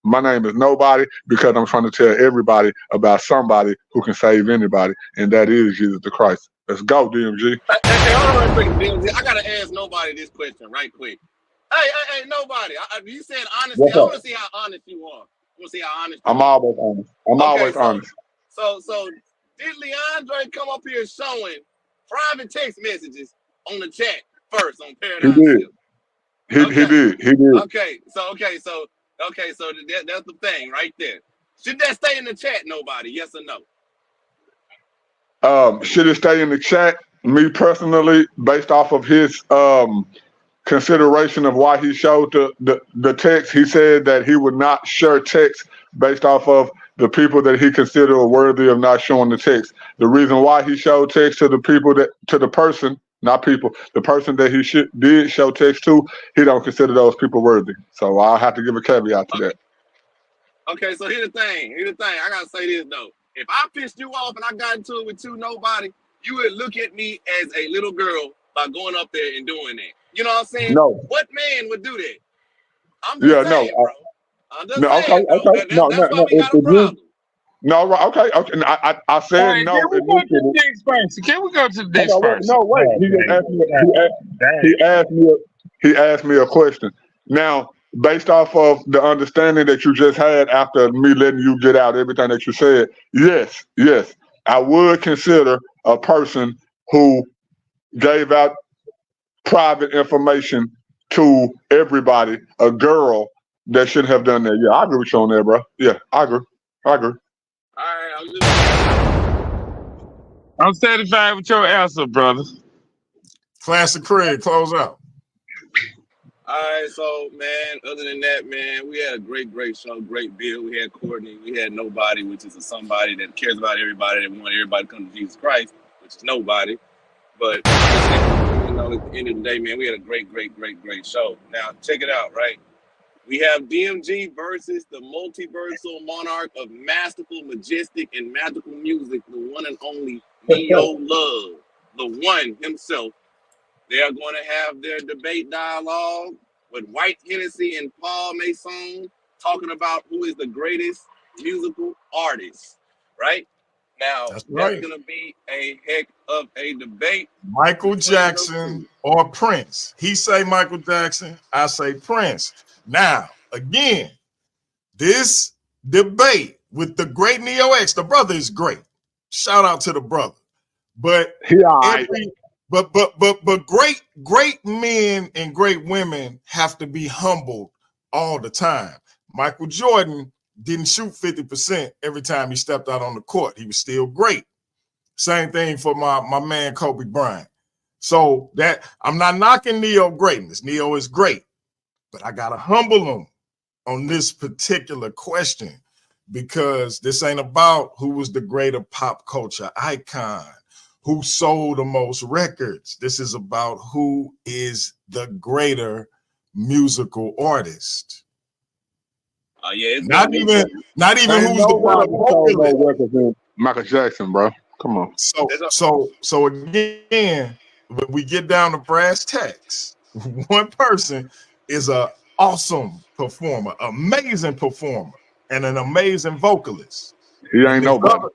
My name is nobody because I'm trying to tell everybody about somebody who can save anybody, and that is Jesus the Christ. Let's go, DMG. Hey, hold on a second, DMG. I gotta ask nobody this question right quick. Hey, nobody. You said honesty. I want to see how honest you are. I want to see how honest you I'm are. always honest. I'm always honest. So did Leandre come up here showing private text messages on the chat first on Paradigm Shift? He did. Okay, so that's the thing right there. Should that stay in the chat? Nobody, yes or no? Should it stay in the chat? Me personally, based off of his consideration of why he showed the text, he said that he would not share text based off of the people that he considered worthy of not showing the text. The reason why he showed text to the people the person that he did show text to, he don't consider those people worthy. So I'll have to give a caveat to that. Okay, so here's the thing. I gotta say this though. If I pissed you off and I got into it with nobody, you would look at me as a little girl by going up there and doing that. You know what I'm saying? No. What man would do that? I'm just saying, bro. I'm just saying, okay. That's why we got a problem. No, okay. I said right, no. Can we go to the next person? Can we go to the next person? No, wait. He asked me a question. Now, based off of the understanding that you just had after me letting you get out everything that you said, yes, I would consider a person who gave out private information to everybody, a girl that shouldn't have done that. Yeah, I agree with you on that, bro. Yeah, I agree. All right, I'm satisfied with your answer, brother. Classic Craig, close out. All right, so man, other than that, man, we had a great show, great bill. We had Courtney, we had nobody, which is somebody that cares about everybody, that want everybody to come to Jesus Christ, which is nobody. But at the end of the day, man, we had a great show. Now check it out, right? We have DMG versus the multiversal monarch of masterful, majestic, and magical music, the one and only Neo Love, the one himself. They are going to have their debate dialogue with White Hennessy and Paul Mason talking about who is the greatest musical artist, right? Now, that's going to be a heck of a debate. Michael Jackson or Prince. He say Michael Jackson, I say Prince. Now, again, this debate with the great Neo X, the brother is great. Shout out to the brother. But But great men and great women have to be humbled all the time. Michael Jordan didn't shoot 50% every time he stepped out on the court. He was still great. Same thing for my man Kobe Bryant. So that I'm not knocking Neo greatness. Neo is great, but I gotta humble him on this particular question because this ain't about who was the greater pop culture icon, who sold the most records. This is about who is the greater musical artist. Yeah, it's Not even who's the better vocalist. Michael Jackson, bro. Come on. So again, when we get down to brass tacks, one person is an awesome performer, amazing performer, and an amazing vocalist. He ain't nobody.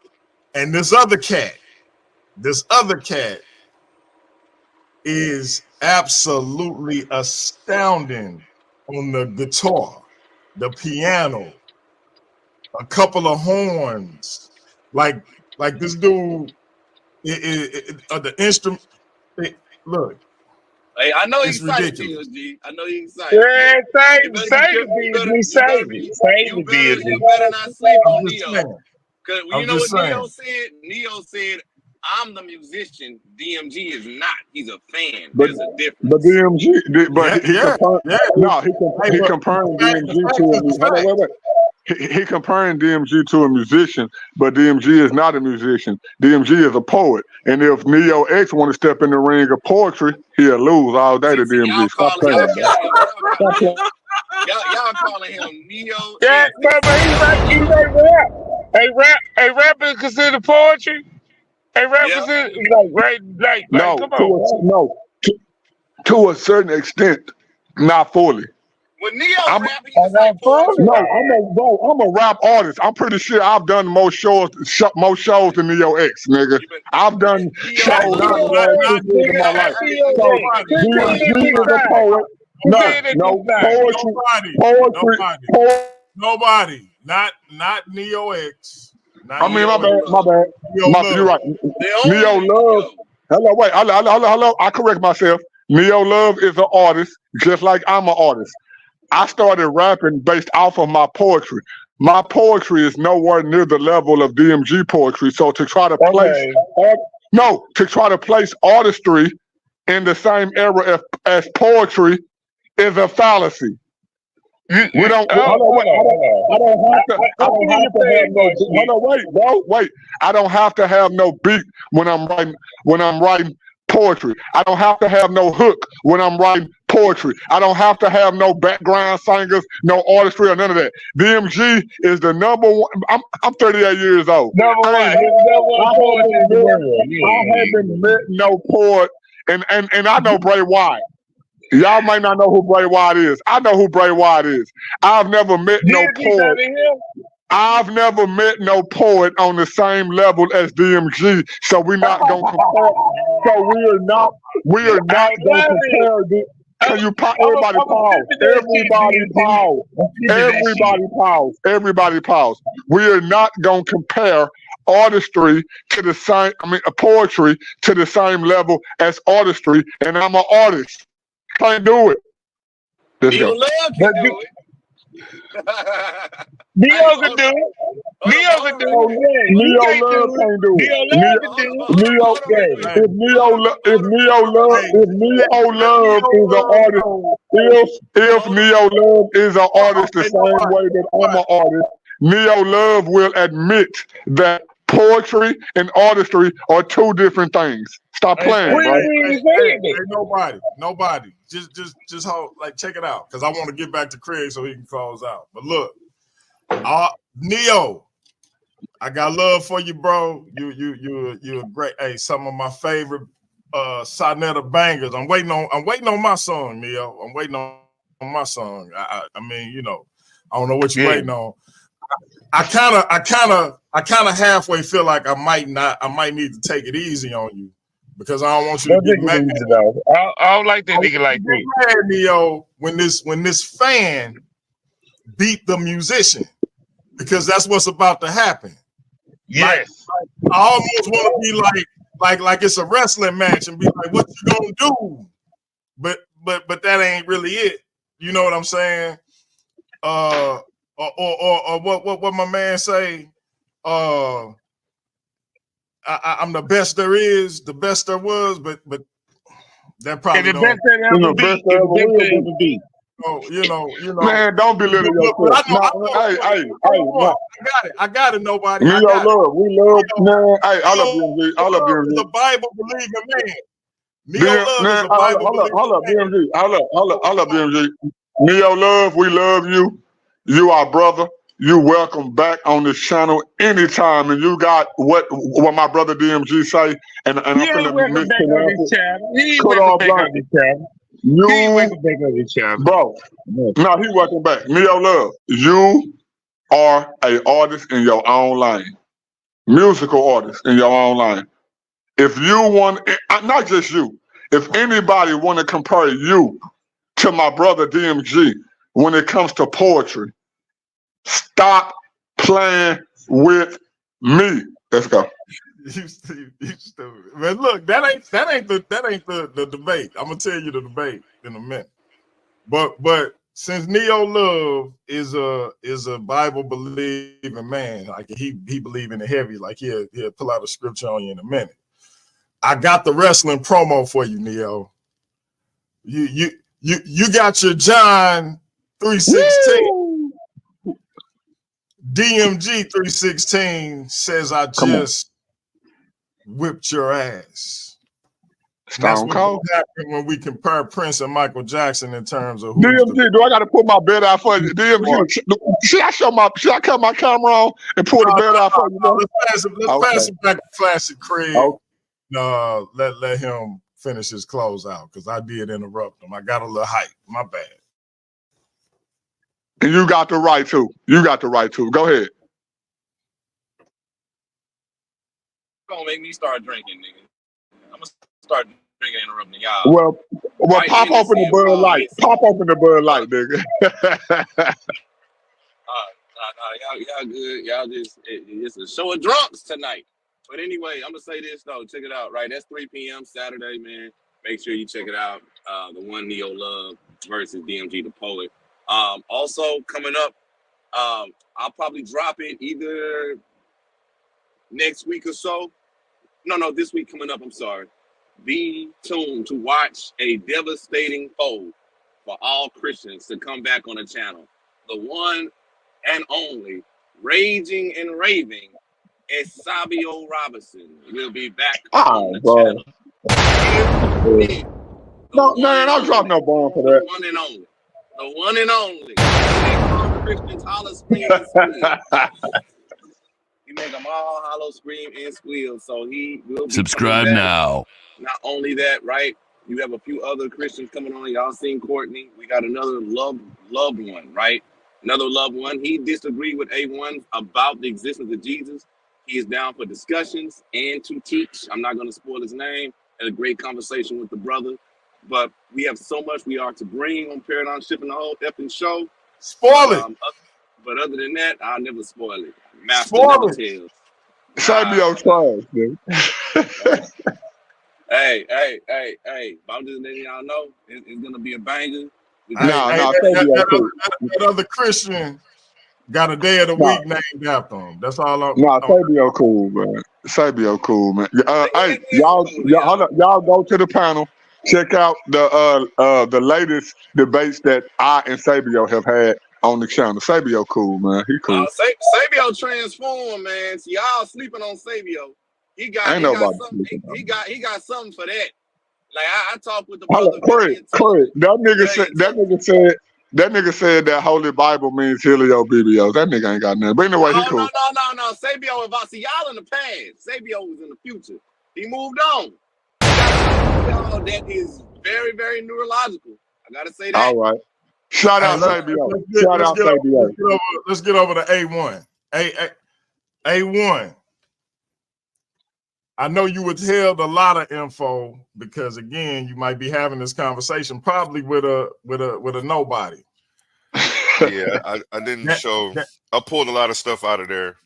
And this other cat is absolutely astounding on the guitar, the piano, a couple of horns, like this dude. The instrument. Look. Hey, I know he's excited, DLG. I know he's excited. Yeah, save it. You better not sleep on Neo. Because you know what Neo said? Neo said, I'm the musician. DMG is not. He's a fan. There's a difference. But DMG, he comparing DMG to a musician. He comparing DMG to a musician, but DMG is not a musician. DMG is a poet. And if Neo X want to step in the ring of poetry, he'll lose all day to DMG. Stop playing, y'all calling him Neo. Yeah, but he's like rap. Hey, rap is considered poetry. Hey, rap is no, come on. No, to a certain extent, not fully. When Neo's rapping, I'm a rap artist. I'm pretty sure I've done more shows than Neo X, nigga. I've done shows in my life. So DMG is a poet. Nobody. Not Neo X. My bad. You're right. Neo Love. Hello. I correct myself. Neo Love is an artist, just like I'm an artist. I started rapping based off of my poetry. My poetry is nowhere near the level of DMG poetry. So to try to place artistry in the same era as poetry is a fallacy. I don't have to have no beat when I'm writing poetry. I don't have to have no hook when I'm writing poetry. I don't have to have no background singers, no artistry, or none of that. DMG is the number one. I'm 38 years old. I haven't met no poet, and I know Bray Wyatt. Y'all might not know who Bray Wyatt is. I know who Bray Wyatt is. I've never met no poet. I've never met no poet on the same level as DMG. So we're not gonna compare. So we are not gonna compare. Can you pause? Everybody pause. Everybody pause. We are not gonna compare artistry to the same. Poetry to the same level as artistry. And I'm an artist. Can't do it. Let's go. Love can do it. Neo can do it. Neo can do it. Neo Love can't do it. If Neo Love is an artist, if Neo Love is an artist the same way that I'm an artist, Neo Love will admit that poetry and artistry are two different things. Stop playing, bro. Nobody. Just hold, check it out, because I want to get back to Craig so he can close out. But look, Neo, I got love for you, bro. You're a great. Hey, some of my favorite Sonetta bangers. I'm waiting on my song, Neo. I'm waiting on my song. I don't know what you're waiting on. I kind of halfway feel like I might need to take it easy on you, because I don't want you to get mad. I don't like that nigga like me. Neo, when this fan beat the musician, because that's what's about to happen. Yes. I almost want to be like it's a wrestling match and be like, what you gonna do? But that ain't really it. You know what I'm saying? Or what my man say? I'm the best there is, the best there was, but that probably the best that ever be. Man, don't belittle yourself. I got it. Nobody. Neo I got love. it. We love, man. Hey, I love BMG. I love Love is BMG. a Bible believing man. Neo Love is a Bible believing Hold up, man. BMG. Hold up, BMG. Neo Love, we love you. You our brother. You welcome back on this channel anytime. And you got what my brother DMG say, and I'm finna Welcome back on mispronounce this it. channel. He ain't Cut welcome off back on this channel. He ain't You, welcome back on this channel. bro. No, he welcome back. Neo Love, you are a artist in your own lane. Musical artist in your own lane. If you want, not just you, if anybody want to compare you to my brother DMG when it comes to poetry, stop playing with me. Let's go. You stupid. Man, look, that ain't the debate. I'm gonna tell you the debate in a minute. But since Neo Love is a Bible believing man, like he believe in the heavy, like he'll pull out a scripture on you in a minute. I got the wrestling promo for you, Neo. You got your John 3:16. DMG 3:16 says, I just whipped your ass. And that's Stone what's Cold. happening when we compare Prince and Michael Jackson in terms of who's DMG, do I got to put my bed out for you? DMG, should I cut my camera on and pull the bed out for you? No, let's pass it back to Classic Craig. Let him finish his close out because I did interrupt him. I got a little hype. My bad. And you got the right to. Go ahead. Don't make me start drinking, nigga. I'm gonna start drinking, interrupting y'all. Well, White pop open the Hennessy and Bud Paul Light. Hennessy. Pop open the Bud Light, nigga. Y'all good. Y'all just it's a show of drunks tonight. But anyway, I'm gonna say this though. Check it out. Right, that's 3 p.m. Saturday, man. Make sure you check it out. The one Neo Love versus DMG the Poet. Also coming up, I'll probably drop it either next week or so. No, this week coming up. I'm sorry. Be tuned to watch a devastating foe for all Christians to come back on the channel. The one and only raging and raving Sabio Robinson will be back on the channel. No, don't drop no bomb for that. The one and only. The one and only. All Christians holler, scream, and squeal. He make them all hollow, scream, and squeal. So he will be Subscribe now. Not only that, right? You have a few other Christians coming on. Y'all seen Courtney. We got another loved one, right? Another loved one. He disagreed with A1 about the existence of Jesus. He is down for discussions and to teach. I'm not going to spoil his name. Had a great conversation with the brother. But we have so much we are to bring on Paradigm Shift and the whole effing show. Spoil it. But other than that, I'll never spoil it. Master Spoil never it. tells. Sabio trash, dude. Hey. But I'm just letting y'all know it's gonna be a banger. That other Christian got a day of the week named after him. That's all I'm. Sabio cool, man. Sabio cool, man. Hey, y'all go to the panel. Check out the latest debates that I and Sabio have had on the channel. Sabio cool, man. He cool. Sabio transformed, man. So y'all sleeping on Sabio. He got something for that. Like I talked with the brother. Craig, that nigga said that Holy Bible means Helio BBO. That nigga ain't got nothing. But anyway, he cool. No. Sabio about y'all in the past. Sabio was in the future. He moved on. That is very, very neurological. I gotta say that. All right. Shout out Sabio. Let's get over to A1. A1. I know you withheld a lot of info because again, you might be having this conversation probably with a nobody. Yeah, I didn't show. I pulled a lot of stuff out of there.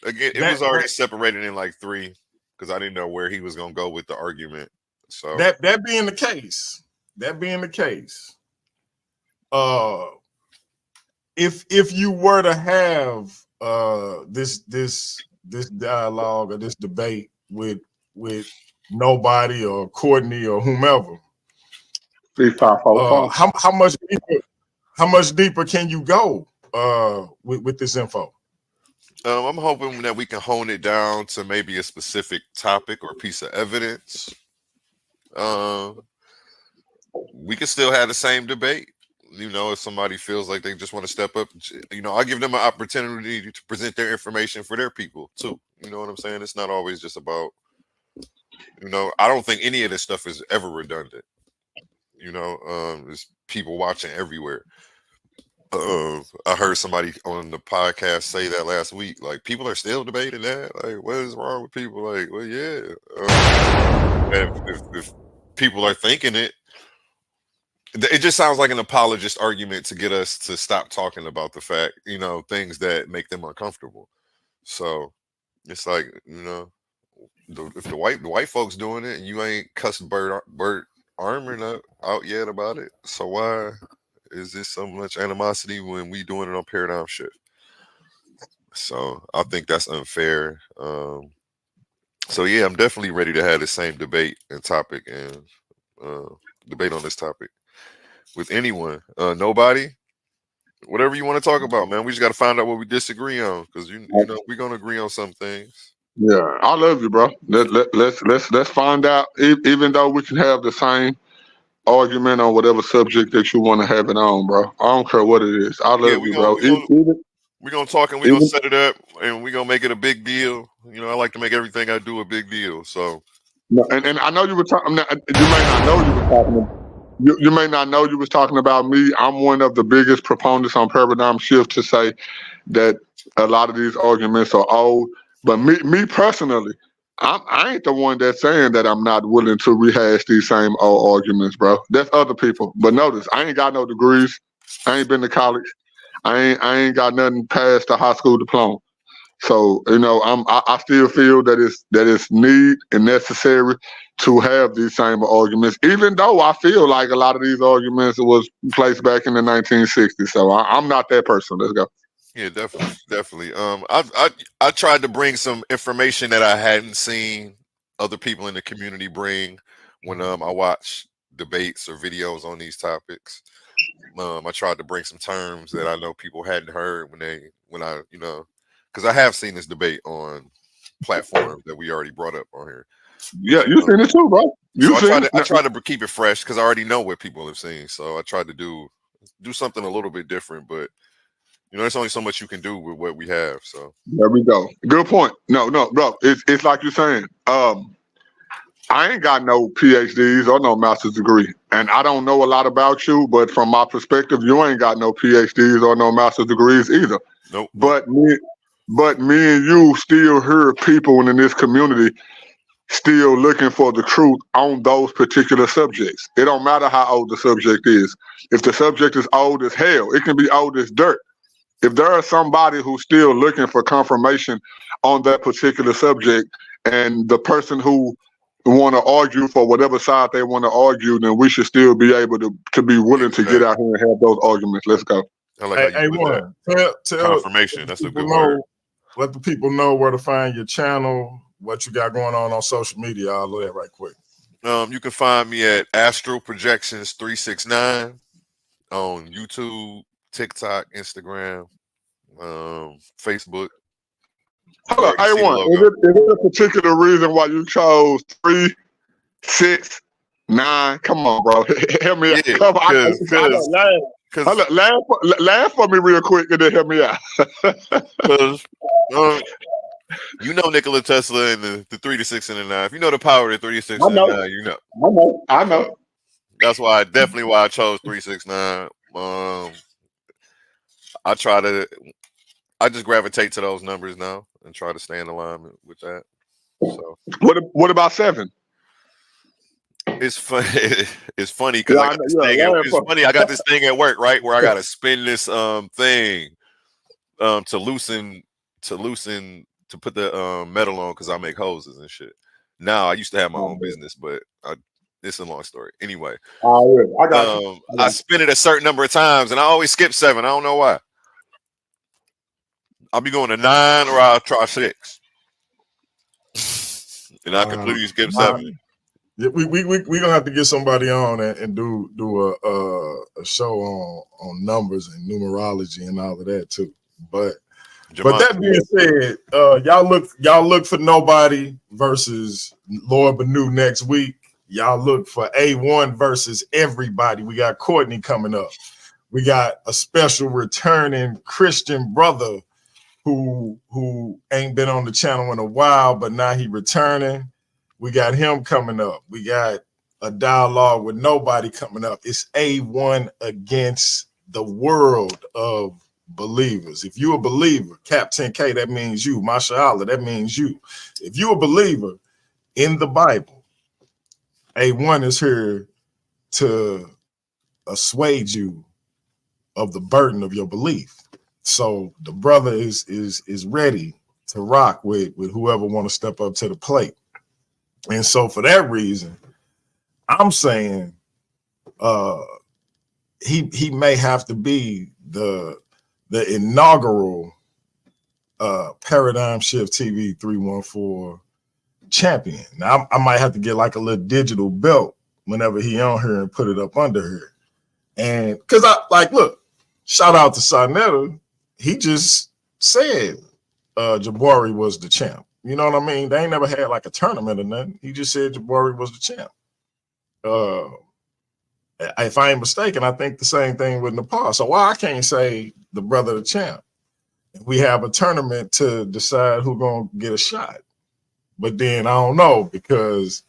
Again, it was already separated in like 3 because I didn't know where he was gonna go with the argument. So that being the case, if you were to have this dialogue or this debate with nobody or Courtney or whomever, how much How much deeper can you go with this info? I'm hoping that we can hone it down to maybe a specific topic or piece of evidence. We can still have the same debate. You know, if somebody feels like they just want to step up, you know, I give them an opportunity to present their information for their people too. You know what I'm saying? It's not always just about, you know, I don't think any of this stuff is ever redundant. You know, there's people watching everywhere. I heard somebody on the podcast say that last week. Like, people are still debating that. Like, what is wrong with people? Like, well, yeah. If people are thinking it, it just sounds like an apologist argument to get us to stop talking about the fact, you know, things that make them uncomfortable. So it's like, you know, if the white folks doing it and you ain't cussed Bert Armor out yet about it, so why is there so much animosity when we doing it on Paradigm Shift? So I think that's unfair. So yeah, I'm definitely ready to have the same debate and topic and debate on this topic with anyone. Nobody, whatever you want to talk about, man. We just got to find out what we disagree on, because you know we're gonna agree on some things. Yeah, I love you, bro. Let's find out. Even though we can have the same argument on whatever subject that you want to have it on, bro. I don't care what it is. I love you, bro. We're gonna talk and we're gonna set it up and we're gonna make it a big deal. You know, I like to make everything I do a big deal. So, and I know you were talking. You may not know you were talking. You may not know you was talking about me. I'm one of the biggest proponents on Paradigm Shift to say that a lot of these arguments are old. But me personally, I ain't the one that's saying that I'm not willing to rehash these same old arguments, bro. That's other people. But notice, I ain't got no degrees. I ain't been to college. I ain't got nothing past the high school diploma. So, you know, I still feel that it's need and necessary to have these same arguments, even though I feel like a lot of these arguments was placed back in the 1960s. So I'm not that person. Let's go. yeah, definitely. I tried to bring some information that I hadn't seen other people in the community bring when I watch debates or videos on these topics. I tried to bring some terms that I know people hadn't heard when I you know, because I have seen this debate on platforms that we already brought up on here. Yeah, you seen it too, bro. I try to keep it fresh because I already know what people have seen. So I tried to do something a little bit different, but you know, there's only so much you can do with what we have. So there we go. Good point. No, bro. It's like you're saying. I ain't got no PhDs or no master's degree, and I don't know a lot about you. But from my perspective, you ain't got no PhDs or no master's degrees either. Nope. But me and you still hear people in this community still looking for the truth on those particular subjects. It don't matter how old the subject is. If the subject is old as hell, it can be old as dirt. If there is somebody who's still looking for confirmation on that particular subject, and the person who want to argue for whatever side they want to argue, then we should still be able to be willing to get out here and have those arguments. Let's go. I like how you put that. Tell confirmation. That's a good word. Let the people know where to find your channel, what you got going on social media. I'll do that right quick. You can find me at Astral Projections 369 on YouTube, TikTok, Instagram, Facebook. Hold on, AONE. Is it a particular reason why you chose 3, 6, 9? Come on, bro. Help me out. Come on. Laugh for me real quick and then help me out. Because you know Nikola Tesla and the 3, the 6, and the 9. If you know the power of the 3, 6, and the 9, you know. I know. That's why I chose 3, 6, 9. I just gravitate to those numbers now and try to stay in alignment with that. So what about 7? It's funny. It's funny because I got this thing. It's funny. I got this thing at work, right, where I got to spin this thing to loosen to put the metal on because I make hoses and shit. Now I used to have my own business, but it's a long story. Anyway, I got you. I spin it a certain number of times and I always skip 7. I don't know why. I'll be going to 9 or I'll try 6. And I completely skip 7. we gonna have to get somebody on and do a show on numbers and numerology and all of that too. But that being said, y'all look for Nobody versus Lord Banu next week. Y'all look for AONE versus everybody. We got Courtney coming up. We got a special returning Christian brother who ain't been on the channel in a while, but now he returning. We got him coming up. We got a dialogue with Nobody coming up. It's AONE against the world of believers. If you're a believer, Cap 10K, that means you. Mashallah, that means you. If you're a believer in the Bible, AONE is here to assuage you of the burden of your belief. So the brother is ready to rock with whoever want to step up to the plate. And so for that reason, I'm saying he may have to be the inaugural Paradigm Shift TV 314 champion. Now I might have to get like a little digital belt whenever he on here and put it up under here. And because look, shout out to Sarnetta. He just said Jabari was the champ. You know what I mean? They ain't never had like a tournament or nothing. He just said Jabari was the champ. If I ain't mistaken, I think the same thing with Nepal. So why I can't say the brother the champ? We have a tournament to decide who's gonna get a shot. But then I don't know because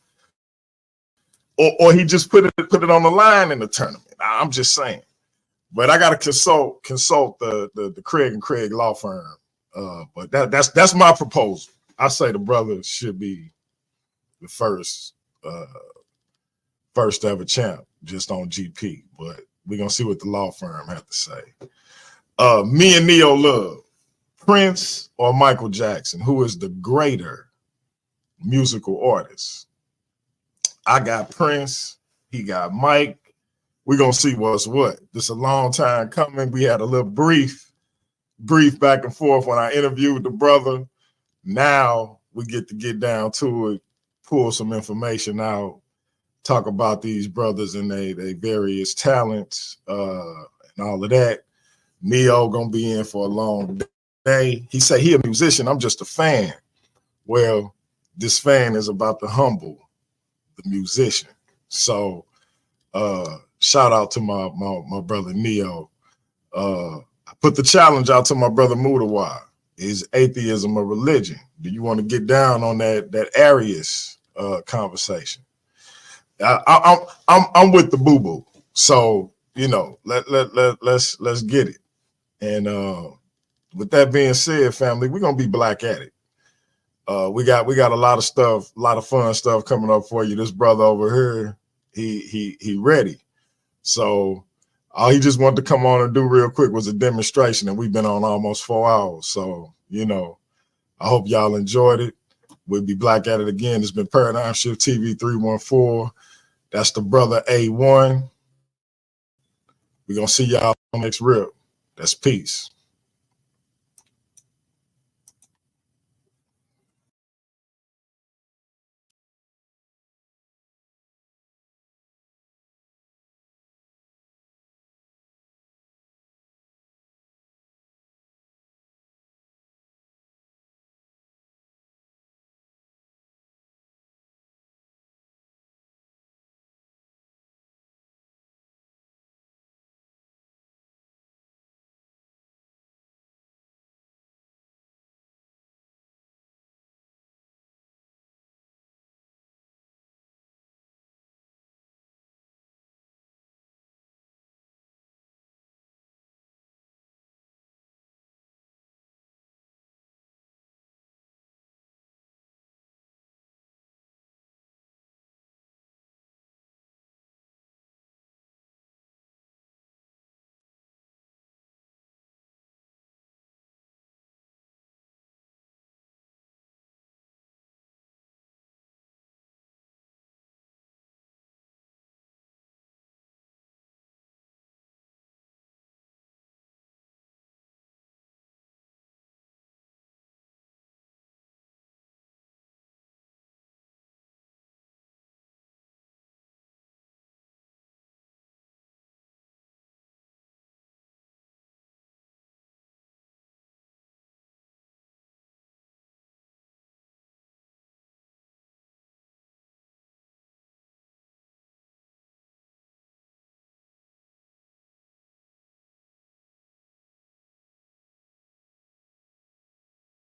or he just put it on the line in the tournament. I'm just saying. But I gotta consult the Craig and Craig law firm. But that's my proposal. I say the brother should be the first ever champ just on GP. But we're gonna see what the law firm have to say. Me and Neo love Prince or Michael Jackson. Who is the greater musical artist? I got Prince. He got Mike. We're gonna see what's what. This is a long time coming. We had a little brief back and forth when I interviewed the brother. Now we get to get down to it, pull some information out, talk about these brothers and they various talents and all of that. Neo gonna be in for a long day. He say he a musician. I'm just a fan. Well, this fan is about to humble the musician. So shout out to my brother Neo. I put the challenge out to my brother Mudawa. Is atheism a religion? Do you want to get down on that Arius conversation? I'm with the boo-boo. So you know, let's get it. And with that being said, family, we're gonna be black at it. We got a lot of stuff, a lot of fun stuff coming up for you. This brother over here, he ready. So all he just wanted to come on and do real quick was a demonstration, and we've been on almost 4 hours. So, you know, I hope y'all enjoyed it. We'll be black at it again. It's been Paradigm Shift TV 314. That's the brother AONE. We're gonna see y'all on next rip. That's peace.